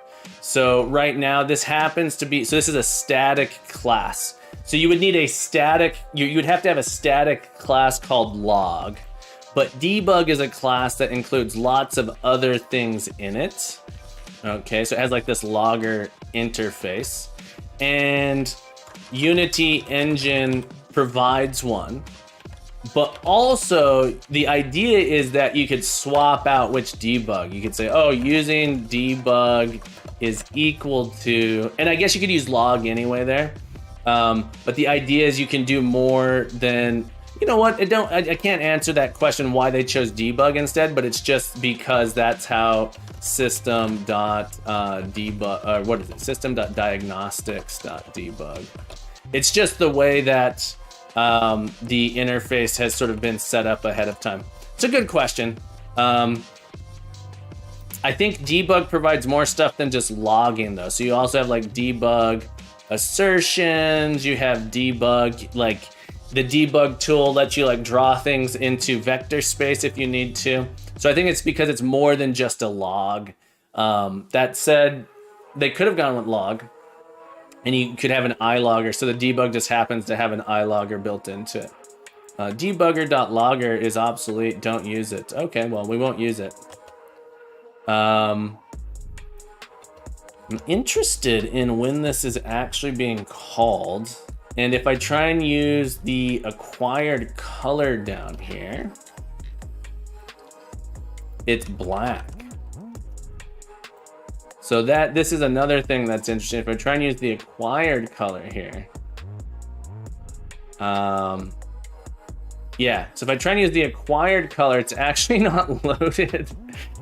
So right now this happens to be, so this is a static class. So you would need a static, you would have to have a static class called log. But debug is a class that includes lots of other things in it. Okay, so it has like this logger interface. And Unity Engine provides one. But also, the idea is that you could swap out which debug. You could say, oh, using debug is equal to, and I guess you could use log anyway there. But the idea is you can do more than, you know what? I can't answer that question why they chose debug instead, but it's just because that's how system.debug, what is it? System.diagnostics.debug. It's just the way that the interface has sort of been set up ahead of time. It's a good question. I think debug provides more stuff than just logging though. So you also have like debug assertions, you have debug, like the debug tool lets you like draw things into vector space if you need to. So I think it's because it's more than just a log. That said, they could have gone with log. And you could have an iLogger, so the debug just happens to have an iLogger built into it. Debugger.logger is obsolete, don't use it. Okay, well, we won't use it. I'm interested in when this is actually being called. And if I try and use the acquired color down here, it's black. So this is another thing that's interesting. If I try and use the acquired color here. Yeah, so if I try and use the acquired color, it's actually not loaded.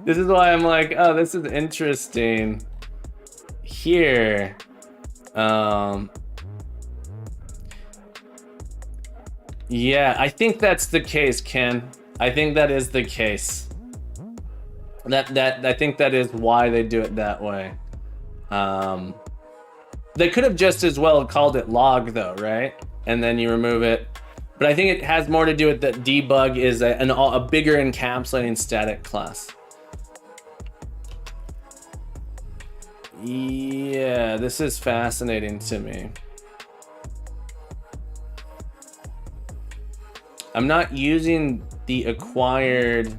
This is why I'm like, oh, this is interesting. Here. Yeah, I think that's the case, Ken. I think that is the case. I think that is why they do it that way. They could have just as well called it log though, right? And then you remove it. But I think it has more to do with that debug is a bigger encapsulating static class. Yeah, this is fascinating to me. I'm not using the acquired.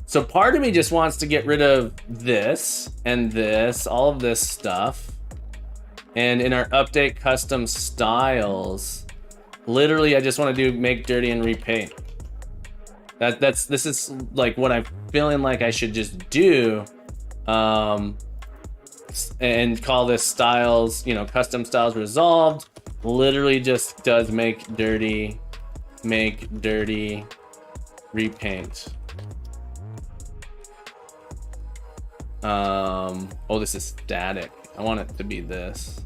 So part of me just wants to get rid of this and this, all of this stuff. And in our update custom styles, literally I just want to do make dirty and repaint. This is like what I'm feeling like I should just do. And call this styles, you know, custom styles resolved. Literally just does make dirty, repaint. Oh, this is static. I want it to be this.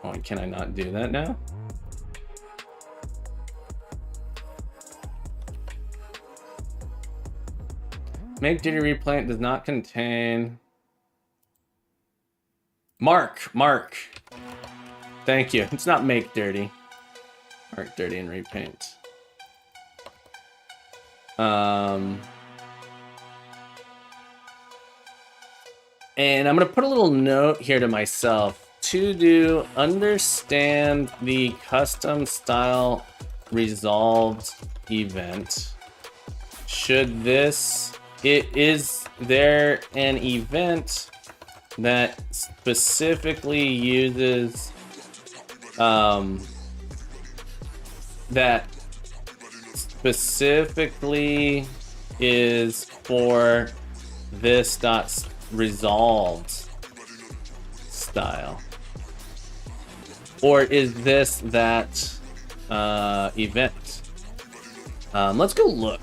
Oh, can I not do that now? Make dirty repaint does not contain. Mark. Thank you. It's not make dirty. Mark dirty and repaint. And I'm gonna put a little note here to myself to do understand the custom style resolved event. Is there an event that specifically uses that specifically is for this dot resolved style, or is this that event? Let's go look.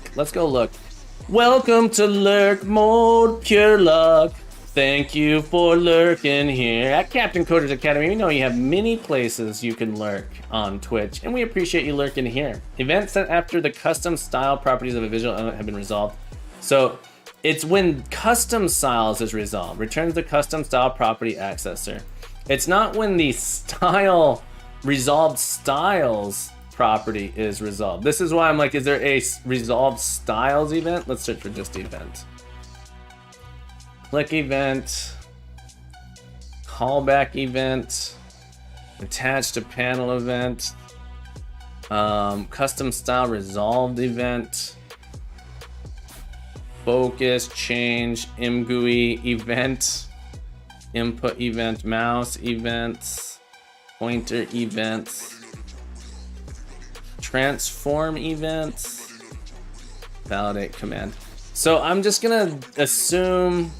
Welcome to lurk mode, pure luck. Thank you for lurking here at Captain Coder's Academy. We know you have many places you can lurk on Twitch, and we appreciate you lurking here. Events sent after the custom style properties of a visual element have been resolved. So it's when custom styles is resolved, returns the custom style property accessor. It's not when the style resolved styles property is resolved. This is why I'm like, is there a resolved styles event? Let's search for just event. Click event, callback event, attach to panel event, custom style resolved event, focus, change, mgui event, input event, mouse events, pointer events, transform events, validate command. So I'm just gonna assume,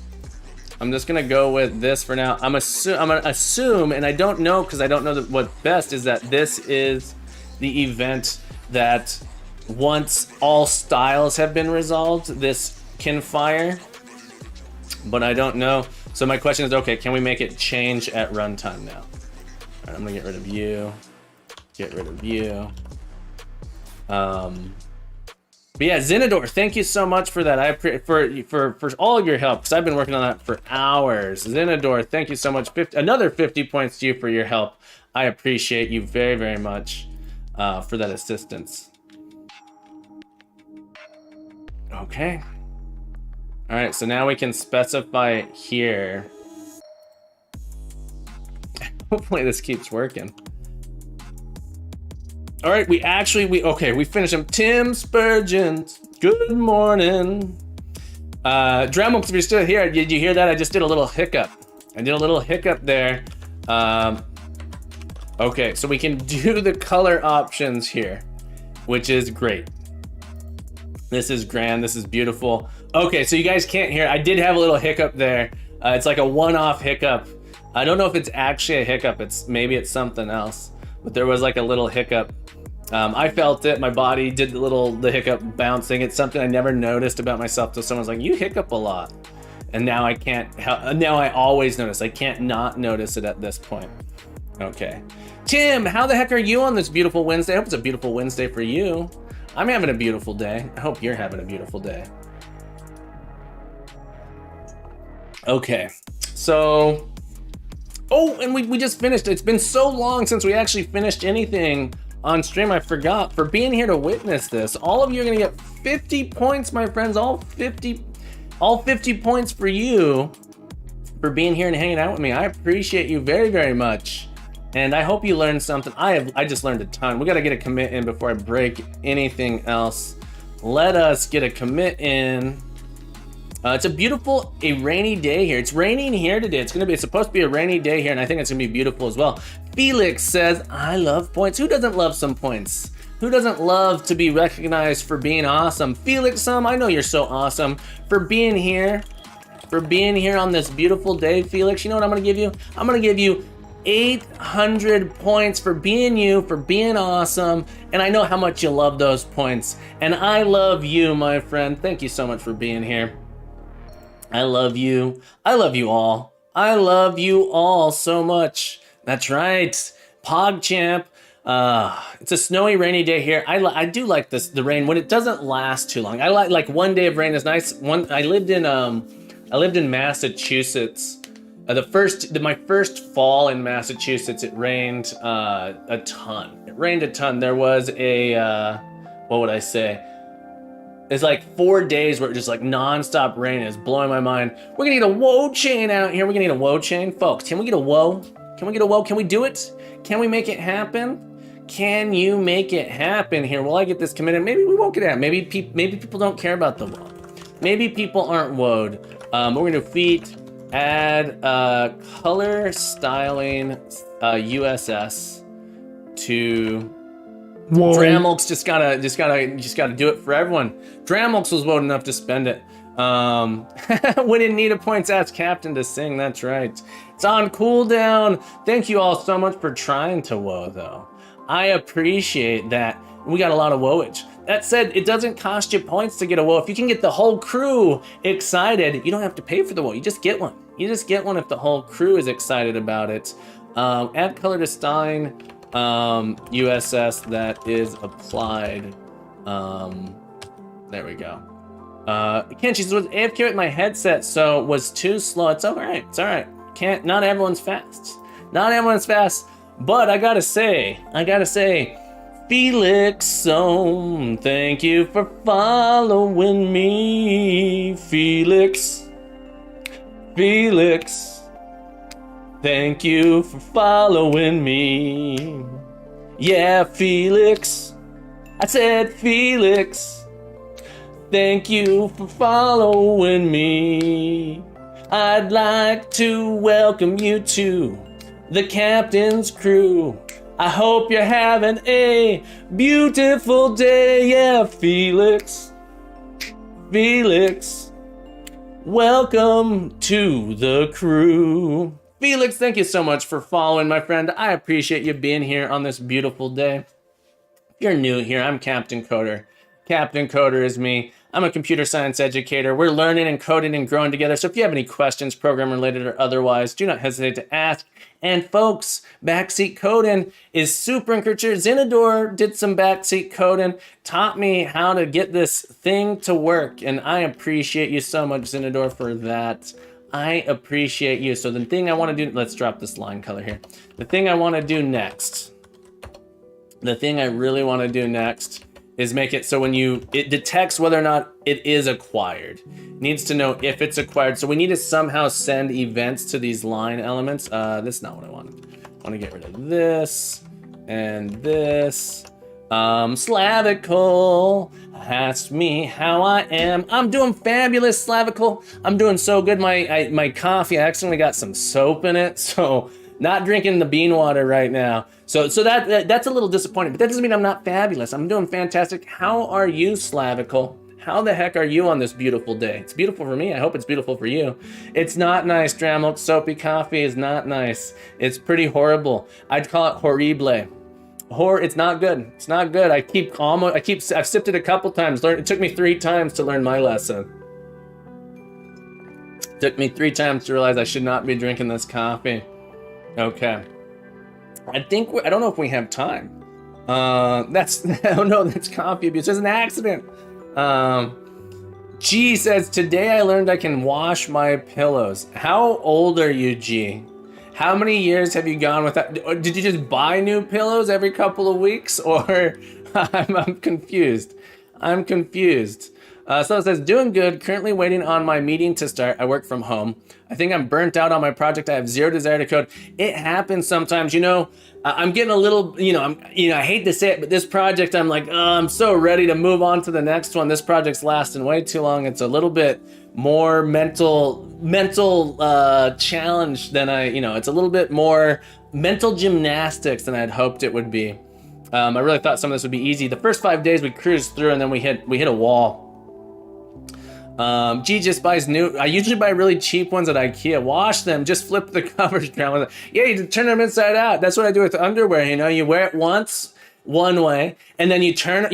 I'm just gonna go with this for now. I'm gonna assume, and I don't know because I don't know what best is, that this is the event that once all styles have been resolved, this can fire, but I don't know. So my question is, okay, can we make it change at runtime now? All right, I'm gonna get rid of you, get rid of you. But yeah, Zenador, thank you so much for that. I appreciate for all of your help, because I've been working on that for hours. Zenador, thank you so much. Another 50 points to you for your help. I appreciate you very, very much for that assistance. Okay. All right, so now we can specify here. Hopefully this keeps working. All right, we finished him. Tim Spurgeon, good morning. Dremel, if you're still here, did you hear that? I just did a little hiccup. I did a little hiccup there. Okay, so we can do the color options here, which is great. This is grand, this is beautiful. Okay, so you guys can't hear, I did have a little hiccup there. It's like a one-off hiccup. I don't know if it's actually a hiccup, maybe it's something else, but there was like a little hiccup. I felt it, my body did the hiccup bouncing. It's something I never noticed about myself till someone's like, you hiccup a lot. And now I can't, now I always notice. I can't not notice it at this point. Okay. Tim, how the heck are you on this beautiful Wednesday? I hope it's a beautiful Wednesday for you. I'm having a beautiful day. I hope you're having a beautiful day. Okay, so, oh, and we just finished. It's been so long since we actually finished anything on stream, I forgot. For being here to witness this, all of you are gonna get 50 points, my friends. All 50 points for you for being here and hanging out with me. I appreciate you very, very much. And I hope you learned something. I just learned a ton. We gotta get a commit in before I break anything else. Let us get a commit in. It's a rainy day here. It's raining here today. It's supposed to be a rainy day here, and I think it's gonna be beautiful as well. Felix says, I love points. Who doesn't love some points? Who doesn't love to be recognized for being awesome? Felix, I know you're so awesome. For being here on this beautiful day, Felix, you know what I'm gonna give you? I'm gonna give you 800 points for being you, for being awesome, and I know how much you love those points. And I love you, my friend. Thank you so much for being here. I love you. I love you all. I love you all so much. That's right. PogChamp. It's a snowy, rainy day here. I do like the rain when it doesn't last too long. I like one day of rain is nice. I lived in Massachusetts. My first fall in Massachusetts, it rained a ton. It rained a ton. There was what would I say? It's like 4 days where it just like non-stop rain. Is blowing my mind. We're gonna get a woe chain out here. We're gonna get a woe chain, folks. Can we get a woe? Can we get a woe? Can we do it? Can we make it happen? Can you make it happen here? Will I get this committed? Maybe we won't get it. Maybe people don't care about the woe. Maybe people aren't woed. We're gonna do feet. Add color styling USS to Dramulks. Just gotta do it for everyone. Dramulks was woed enough to spend it. We didn't need a points, ask Captain to sing. That's right. It's on cooldown. Thank you all so much for trying to woe though. I appreciate that. We got a lot of woeage. That said, it doesn't cost you points to get a woe. If you can get the whole crew excited, you don't have to pay for the woe. You just get one. You just get one if the whole crew is excited about it. Add color to styling USS that is applied. There we go. Kenshi says, was AFK with my headset, so was too slow. It's all right. It's all right. Not everyone's fast. Not everyone's fast. But I gotta say, Felix, thank you for following me. Felix, thank you for following me. Yeah, Felix, I said Felix, thank you for following me. I'd like to welcome you to the captain's crew. I hope you're having a beautiful day. Yeah, Felix, welcome to the crew. Felix, thank you so much for following, my friend. I appreciate you being here on this beautiful day. If you're new here, I'm Captain Coder. Captain Coder is me. I'm a computer science educator. We're learning and coding and growing together. So if you have any questions, program related or otherwise, do not hesitate to ask. And folks, backseat coding is super encouraging. Zenidor did some backseat coding, taught me how to get this thing to work. And I appreciate you so much, Zenidor, for that. I appreciate you. So the thing I want to do, let's drop this line color here. The thing I want to do next, the thing I really want to do next is make it so when it detects whether or not it is acquired. It needs to know if it's acquired. So we need to somehow send events to these line elements. This is not what I want. I want to get rid of this and this. Slavical asked me how I am. I'm doing fabulous, Slavical. I'm doing so good. My coffee, I accidentally got some soap in it, so not drinking the bean water right now. So that's a little disappointing, but that doesn't mean I'm not fabulous. I'm doing fantastic. How are you, Slavical? How the heck are you on this beautiful day? It's beautiful for me. I hope it's beautiful for you. It's not nice. Dramilk soapy coffee is not nice. It's pretty horrible. I'd call it horrible. It's not good. It's not good. I've sipped it a couple times. It took me 3 times to learn my lesson. It took me 3 times to realize I should not be drinking this coffee. Okay. I don't know if we have time. That's coffee abuse. It's an accident. G says, today I learned I can wash my pillows. How old are you, G? How many years have you gone without? Did you just buy new pillows every couple of weeks? Or I'm confused. So it says, doing good, currently waiting on my meeting to start. I work from home. I think I'm burnt out on my project. I have zero desire to code. It happens sometimes, I'm getting a little, I hate to say it, but this project, I'm like, I'm so ready to move on to the next one. This project's lasting way too long. It's a little bit more mental challenge than it's a little bit more mental gymnastics than I'd hoped it would be. I really thought some of this would be easy. The first 5 days we cruised through and then we hit a wall. G just buys new. I usually buy really cheap ones at IKEA. Wash them, just flip the covers around. Yeah, you turn them inside out. That's what I do with underwear. You wear it once one way, and then you can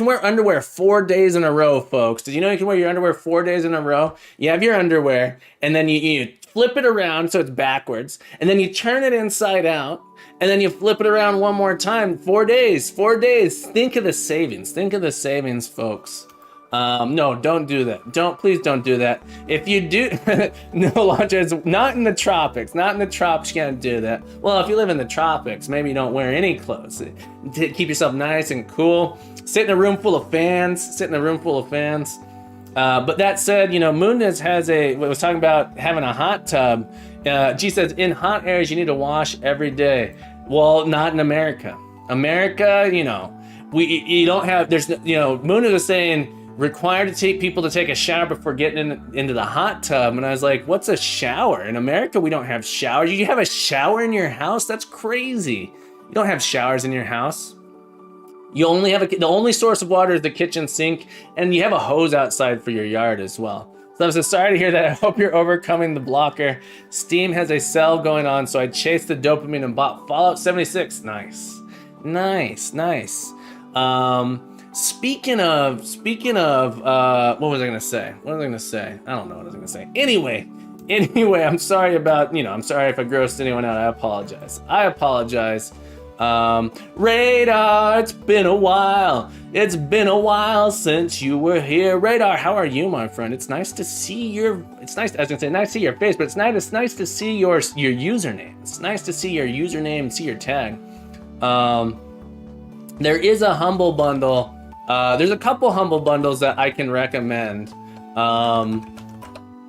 wear underwear 4 days in a row, folks. Did you know you can wear your underwear 4 days in a row? You have your underwear, and then you flip it around so it's backwards, and then you turn it inside out, and then you flip it around one more time. 4 days. Think of the savings, folks. No, don't do that. Please don't do that. If you do, no, Launcher, not in the tropics. You can't do that. Well, if you live in the tropics, maybe you don't wear any clothes to keep yourself nice and cool. Sit in a room full of fans. But that said, Moondez was talking about having a hot tub. G says, in hot areas, you need to wash every day. Well, not in America. You don't have, Moondez is saying, required to take people to take a shower before getting into the hot tub. And I was like, what's a shower? In America, we don't have showers. You have a shower in your house? That's crazy. You don't have showers in your house. You only have the only source of water is the kitchen sink, and you have a hose outside for your yard as well. So I'm so sorry to hear that. I hope you're overcoming the blocker. Steam has a sale going on, so I chased the dopamine and bought Fallout 76. Nice. Speaking of, what was I gonna say? I don't know what I was gonna say. Anyway, I'm sorry about, I'm sorry if I grossed anyone out. I apologize. Radar, it's been a while since you were here. Radar, how are you, my friend? It's nice to see your face, but it's nice to see your username. It's nice to see your username and see your tag. there is a humble bundle. There's a couple humble bundles that I can recommend.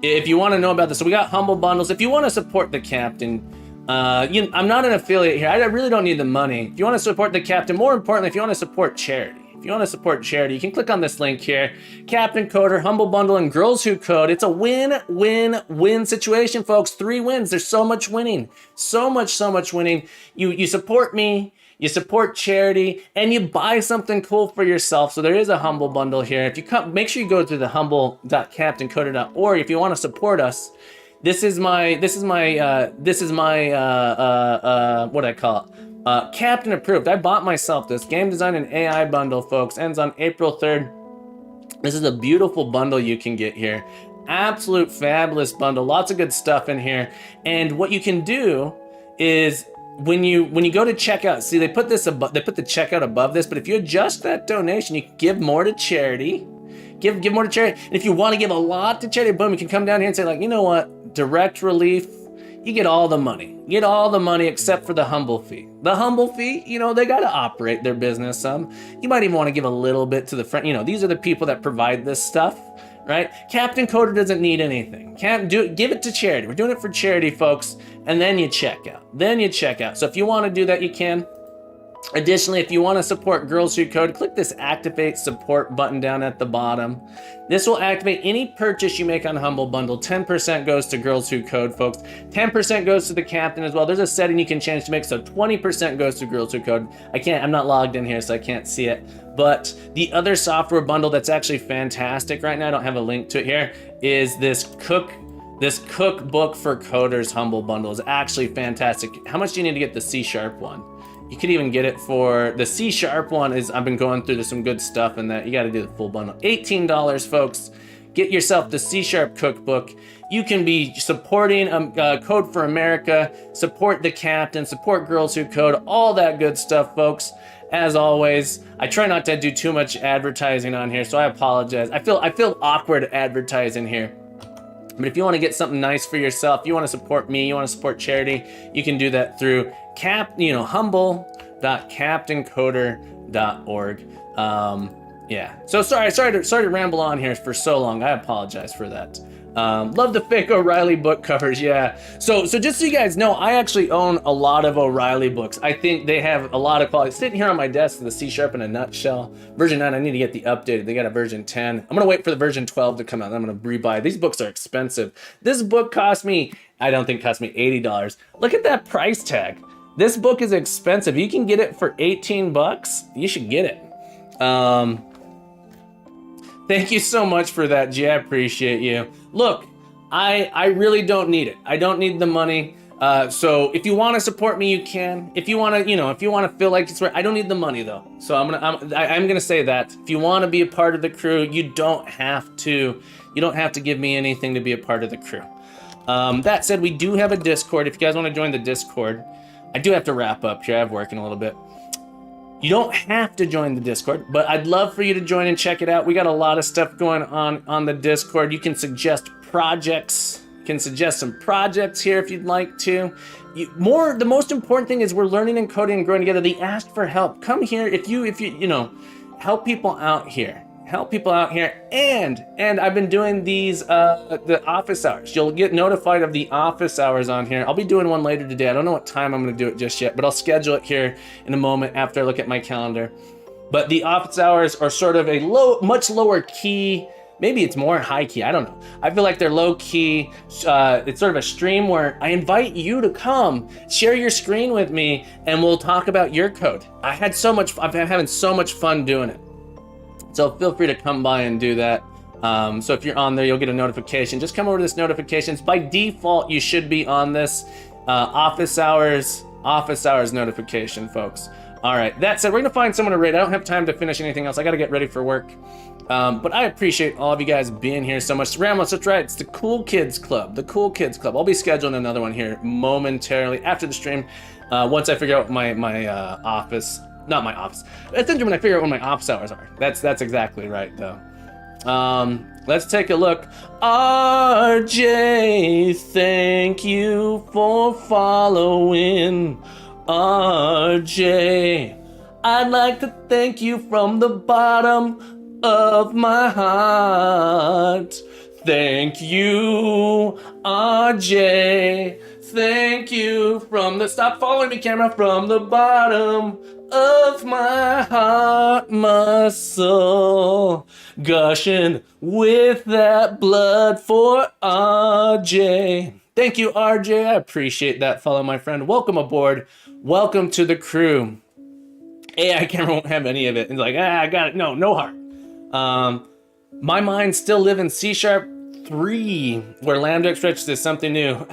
If you want to know about this, so we got humble bundles. If you want to support the captain, I'm not an affiliate here. I really don't need the money. If you want to support the captain, more importantly, if you want to support charity, you can click on this link here. Captain Coder, Humble Bundle, and Girls Who Code. It's a win-win-win situation, folks. 3 wins. There's so much winning. So much winning. You support me, you support charity, and you buy something cool for yourself. So there is a Humble Bundle here. If you come, make sure you go to the humble.captaincoder.org if you want to support us. This is my what do I call it? Captain approved. I bought myself this game design and AI bundle, folks. Ends on April 3rd. This is a beautiful bundle you can get here. Absolute fabulous bundle. Lots of good stuff in here. And what you can do is when you go to checkout, see they put the checkout above this, but if you adjust that donation, you can give more to charity. Give more to charity. And if you want to give a lot to charity, boom, you can come down here and say, like, you know what? Direct relief. You get all the money. You get all the money except for the humble fee. The humble fee, they got to operate their business some. You might even want to give a little bit to the friend. These are the people that provide this stuff, right? Captain Coder doesn't need anything. Give it to charity. We're doing it for charity, folks. And then you check out. So if you want to do that, you can. Additionally, if you want to support Girls Who Code, click this Activate Support button down at the bottom. This will activate any purchase you make on Humble Bundle. 10% goes to Girls Who Code, folks. 10% goes to the captain as well. There's a setting you can change to make so 20% goes to Girls Who Code. I'm not logged in here, so I can't see it. But the other software bundle that's actually fantastic right now, I don't have a link to it here, is this cookbook for coders Humble Bundle is actually fantastic. How much do you need to get the C# one? You could even get it for the C# one. I've been going through some good stuff in that. You got to do the full bundle. $18, folks. Get yourself the C# cookbook. You can be supporting Code for America, support the captain, support Girls Who Code, all that good stuff, folks. As always, I try not to do too much advertising on here, so I apologize. I feel awkward advertising here. But if you want to get something nice for yourself, you want to support me, you want to support charity, you can do that through humble.captaincoder.org. Yeah. So sorry to ramble on here for so long. I apologize for that. Love the fake O'Reilly book covers. Yeah. So just so you guys know, I actually own a lot of O'Reilly books. I think they have a lot of quality. Sitting here on my desk, the C# in a nutshell. Version 9, I need to get the updated. They got a version 10. I'm going to wait for the version 12 to come out. I'm going to rebuy. These books are expensive. This book cost me $80. Look at that price tag. This book is expensive. You can get it for $18. You should get it. Thank you so much for that, G. I appreciate you. Look, I really don't need it. I don't need the money. So if you want to support me, you can. If you want to, if you want to feel like it's right, I don't need the money though. So I'm gonna say that if you want to be a part of the crew, you don't have to give me anything to be a part of the crew. That said, we do have a Discord. If you guys want to join the Discord, I do have to wrap up here. I have work in a little bit. You don't have to join the Discord, but I'd love for you to join and check it out. We got a lot of stuff going on the Discord. You can suggest projects. You can suggest some projects here if you'd like to. The most important thing is we're learning and coding and growing together. They asked for help. Come here if you help people out here. Help people out here, and I've been doing these the office hours. You'll get notified of the office hours on here. I'll be doing one later today. I don't know what time I'm going to do it just yet, but I'll schedule it here in a moment after I look at my calendar. But the office hours are sort of much lower key. Maybe it's more high key. I don't know. I feel like they're low key. It's sort of a stream where I invite you to come share your screen with me, and we'll talk about your code. I've been having so much fun doing it. So feel free to come by and do that. So if you're on there, you'll get a notification. Just come over to this notifications. By default, you should be on this office hours notification, folks. All right, that said, we're gonna find someone to raid. I don't have time to finish anything else. I gotta get ready for work. But I appreciate all of you guys being here so much. Ramos, that's right, it's the Cool Kids Club. The Cool Kids Club. I'll be scheduling another one here momentarily after the stream. Once I figure out my office. Not my office. It's interesting when I figure out when my office hours are. That's exactly right, though. Let's take a look. RJ, thank you for following. RJ, I'd like to thank you from the bottom of my heart. Thank you, RJ. Thank you from the... Stop following me, camera. From the bottom of my heart, my soul, gushing with that blood for RJ. Thank you, RJ. I appreciate that follow, my friend. Welcome aboard. Welcome to the crew. AI camera won't have any of it. It's like, I got it. No heart. My mind still live in C# 3, where Lambda stretches is something new.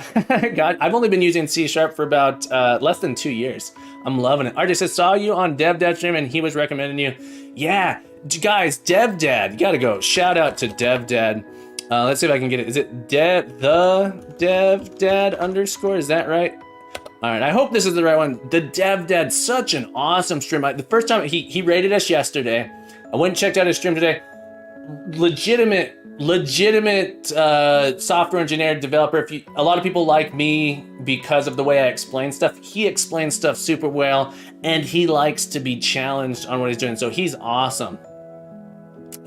God, I've only been using C# for about less than 2 years. I'm loving it. RJ says, saw you on DevDad stream and he was recommending you. Yeah, guys, DevDad, you gotta go. Shout out to DevDad. Let's see if I can get it. Is it the DevDad underscore? Is that right? All right, I hope this is the right one. The DevDad, such an awesome stream. The first time he rated us yesterday. I went and checked out his stream today. Legitimate software engineer, developer. A lot of people like me because of the way I explain stuff. He explains stuff super well, and he likes to be challenged on what he's doing. So he's awesome.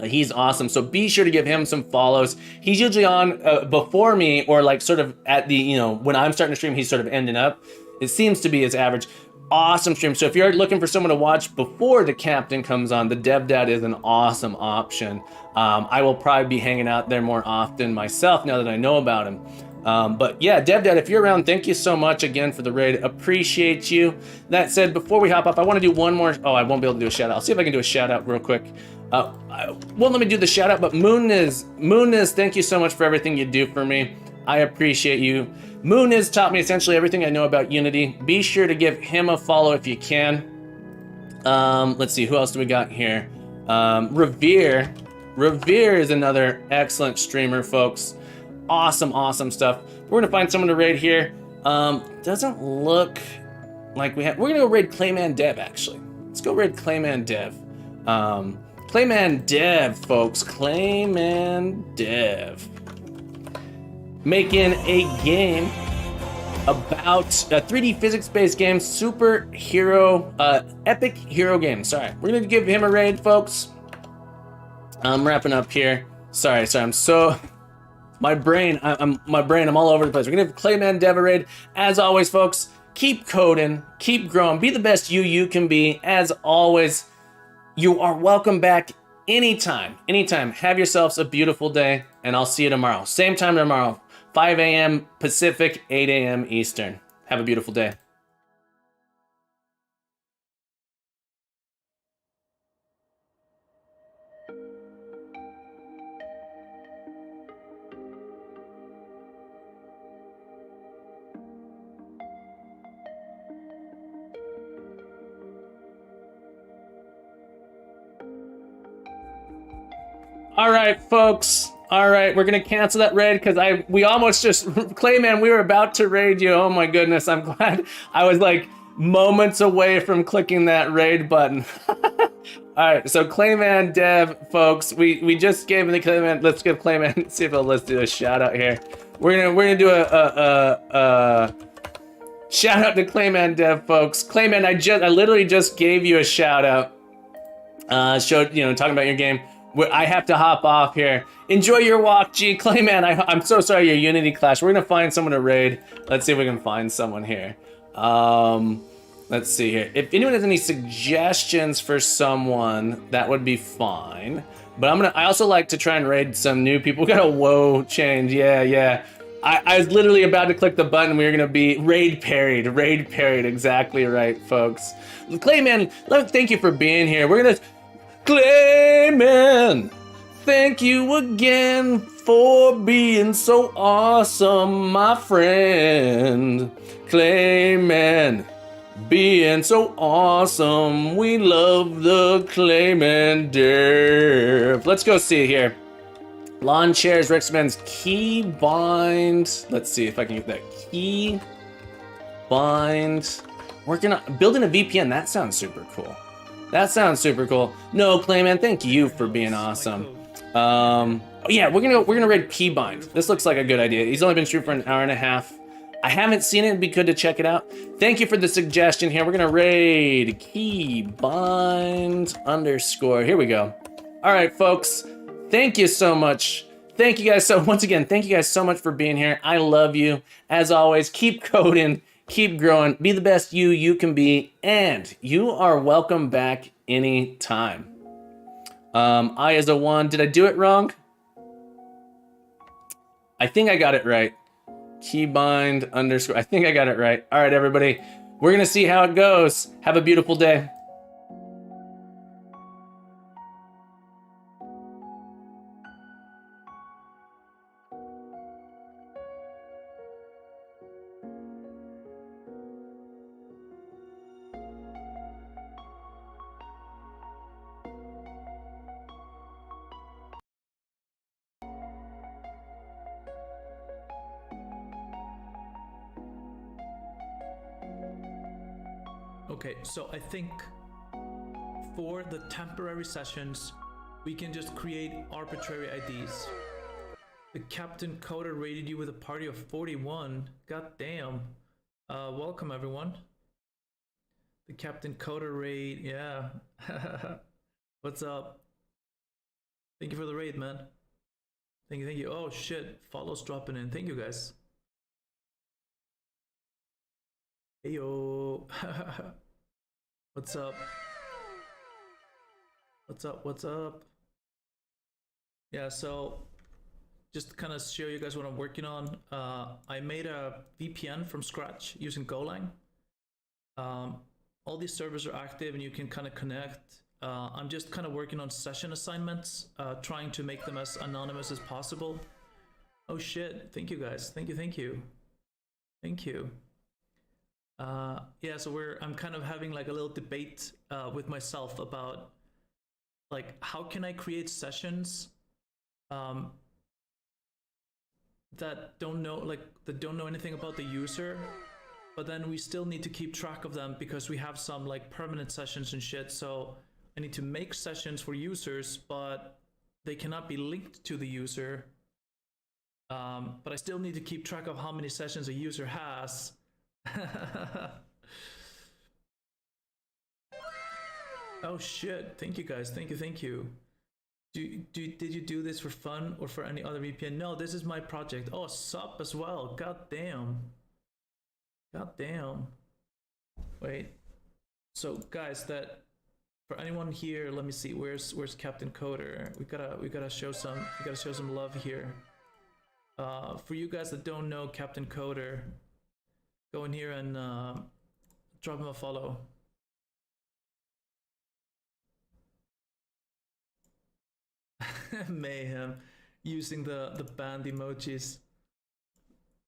He's awesome. So be sure to give him some follows. He's usually on before me, or like sort of at the, when I'm starting to stream, he's sort of ending up. It seems to be his average. Awesome stream. So if you're looking for someone to watch before the captain comes on, the DevDad is an awesome option. I will probably be hanging out there more often myself now that I know about him. But yeah, DevDad, if you're around, thank you so much again for the raid. Appreciate you. That said, before we hop up, I want to do one more. Oh, I won't be able to do a shout out. I'll see if I can do a shout out real quick. Won't let me do the shout out, but Mooniz, thank you so much for everything you do for me. I appreciate you. Mooniz taught me essentially everything I know about Unity. Be sure to give him a follow if you can. Let's see, who else do we got here? Revere is another excellent streamer, folks. Awesome stuff. We're gonna find someone to raid here. Doesn't look like we have. We're gonna go raid Clayman Dev, actually. Let's go raid Clayman Dev. Clayman Dev, folks. Clayman Dev. Making a game about a 3D physics-based game, epic hero game. Sorry, we're gonna give him a raid, folks. I'm wrapping up here. Sorry, I'm so... My brain, I'm all over the place. We're gonna give Clayman Dev a raid. As always, folks, keep coding, keep growing, be the best you can be. As always, you are welcome back anytime. Have yourselves a beautiful day, and I'll see you tomorrow. Same time tomorrow, 5 a.m. Pacific, 8 a.m. Eastern. Have a beautiful day. All right, folks. All right, we're gonna cancel that raid because we almost just Clayman. We were about to raid you. Oh my goodness, I'm glad. I was like moments away from clicking that raid button. All right, so Clayman Dev, folks. We just gave him the Clayman. Let's give Clayman. See if let's do a shout out here. We're gonna do a shout out to Clayman Dev, folks. Clayman, I literally just gave you a shout out. Talking about your game. I have to hop off here. Enjoy your walk, G. Clayman, I'm so sorry your Unity clash. We're gonna find someone to raid. Let's see if we can find someone here. Let's see here. If anyone has any suggestions for someone, that would be fine. But I also like to try and raid some new people. We got a whoa change. Yeah. I was literally about to click the button. We were gonna be raid parried. Exactly right, folks. Clayman, thank you for being here. We're gonna Clayman, thank you again for being so awesome, my friend. Clayman, being so awesome. We love the Clayman Dev. Let's go see here. Lawn chairs, Rexman's key bind. Let's see if I can get that key bind. Building a VPN. That sounds super cool. No, Clayman, thank you for being awesome. Yeah, we're gonna raid Keybind. This looks like a good idea. He's only been streaming for an hour and a half. I haven't seen it. It'd be good to check it out. Thank you for the suggestion here. We're gonna raid keybind_. Here we go. All right, folks. Thank you so much. Thank you guys once again, thank you guys so much for being here. I love you. As always, keep coding, keep growing, be the best you can be, and you are welcome back anytime. I as a one, did I do it wrong? I think I got it right. Keybind_. I think I got it right. All right, everybody. We're going to see how it goes. Have a beautiful day. Okay, so I think for the temporary sessions, we can just create arbitrary IDs. The Captain Coder rated you with a party of 41. God damn. Welcome everyone. The Captain Coder raid, yeah. What's up? Thank you for the raid, man. Thank you. Oh shit, follows dropping in. Thank you guys. Heyo. What's up? What's up? Yeah, so just to kind of show you guys what I'm working on. I made a VPN from scratch using Golang. All these servers are active and you can kind of connect. I'm just kind of working on session assignments, trying to make them as anonymous as possible. Oh shit, thank you guys. Thank you. Yeah, so I'm kind of having like a little debate with myself about like how can I create sessions that don't know anything about the user, but then we still need to keep track of them because we have some like permanent sessions and shit. So I need to make sessions for users, but they cannot be linked to the user. But I still need to keep track of how many sessions a user has. Oh shit, thank you guys, thank you. Did you do this for fun or for any other VPN? No, this is my project. Oh, sup as well. God damn. Wait, so guys, that for anyone here, let me see, where's Captain Coder? We gotta show some love here. For you guys that don't know Captain Coder, go in here and drop him a follow. Mayhem, using the band emojis,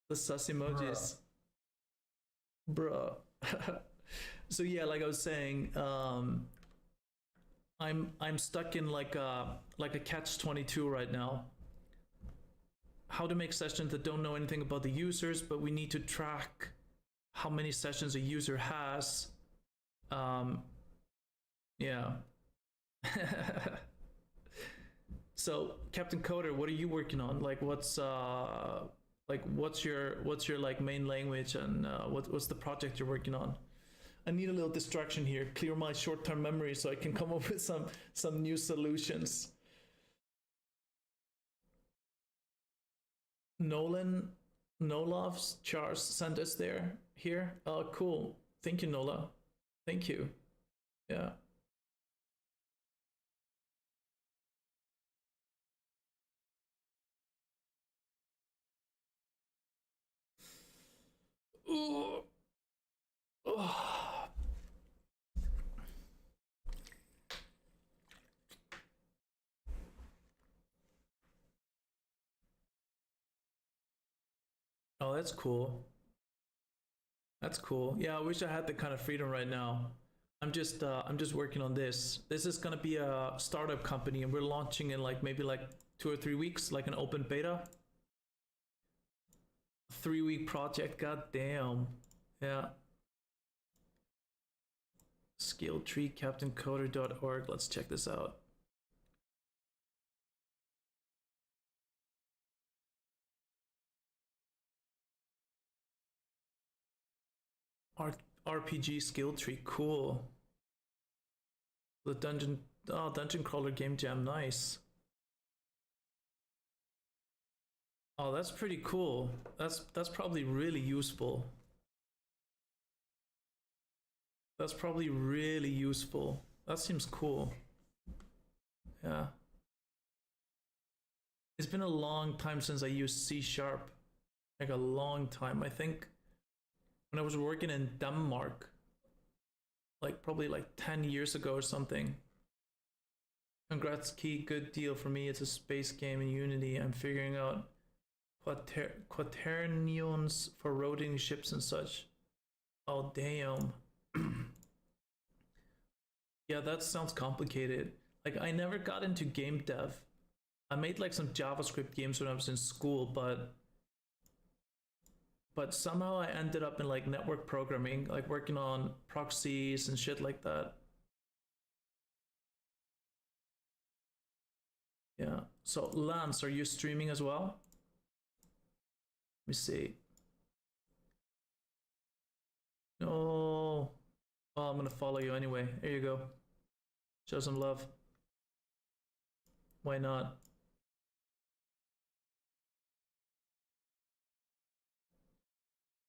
the sus emojis, bro. So yeah, like I was saying, I'm stuck in like a catch-22 right now. How to make sessions that don't know anything about the users, but we need to track how many sessions a user has. Yeah. So Captain Coder, what are you working on? Like what's your like main language, and what's the project you're working on? I need a little distraction here, clear my short-term memory so I can come up with some new solutions. Nolov's Charles sent us here. Oh, cool. Thank you, Nola. Thank you. Yeah. Ooh. Oh. Oh, that's cool. That's cool. Yeah, I wish I had the kind of freedom right now. I'm just working on this. This is gonna be a startup company, and we're launching in like maybe like 2 or 3 weeks, like an open beta. 3-week project. God damn. Yeah. Skilltree, CaptainCoder.org. Let's check this out. RPG skill tree, cool. The dungeon crawler game jam, nice. Oh, that's pretty cool. That's probably really useful. That's probably really useful. That seems cool. Yeah. It's been a long time since I used C#. Like a long time. I think when I was working in Denmark, like probably like 10 years ago or something. Congrats, Key. Good deal for me. It's a space game in Unity. I'm figuring out quaternions for rotating ships and such. Oh, damn. Yeah, that sounds complicated. Like, I never got into game dev. I made like some JavaScript games when I was in school, but somehow I ended up in like network programming, like working on proxies and shit like that. Yeah. So Lance, are you streaming as well? Let me see. No. Well, I'm gonna follow you anyway. Here you go. Show some love. Why not?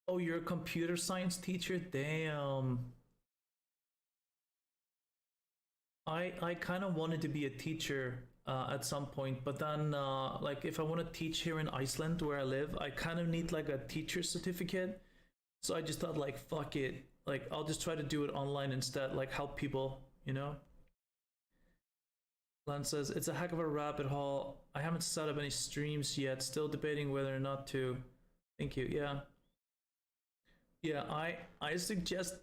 Oh, you're a computer science teacher? Damn. I kind of wanted to be a teacher at some point, but then like if I want to teach here in Iceland where I live, I kind of need like a teacher certificate. So I just thought like fuck it, like I'll just try to do it online instead, like help people, you know? Lance says it's a heck of a rabbit hole. I haven't set up any streams yet, still debating whether or not to. Thank you. Yeah. Yeah, I suggest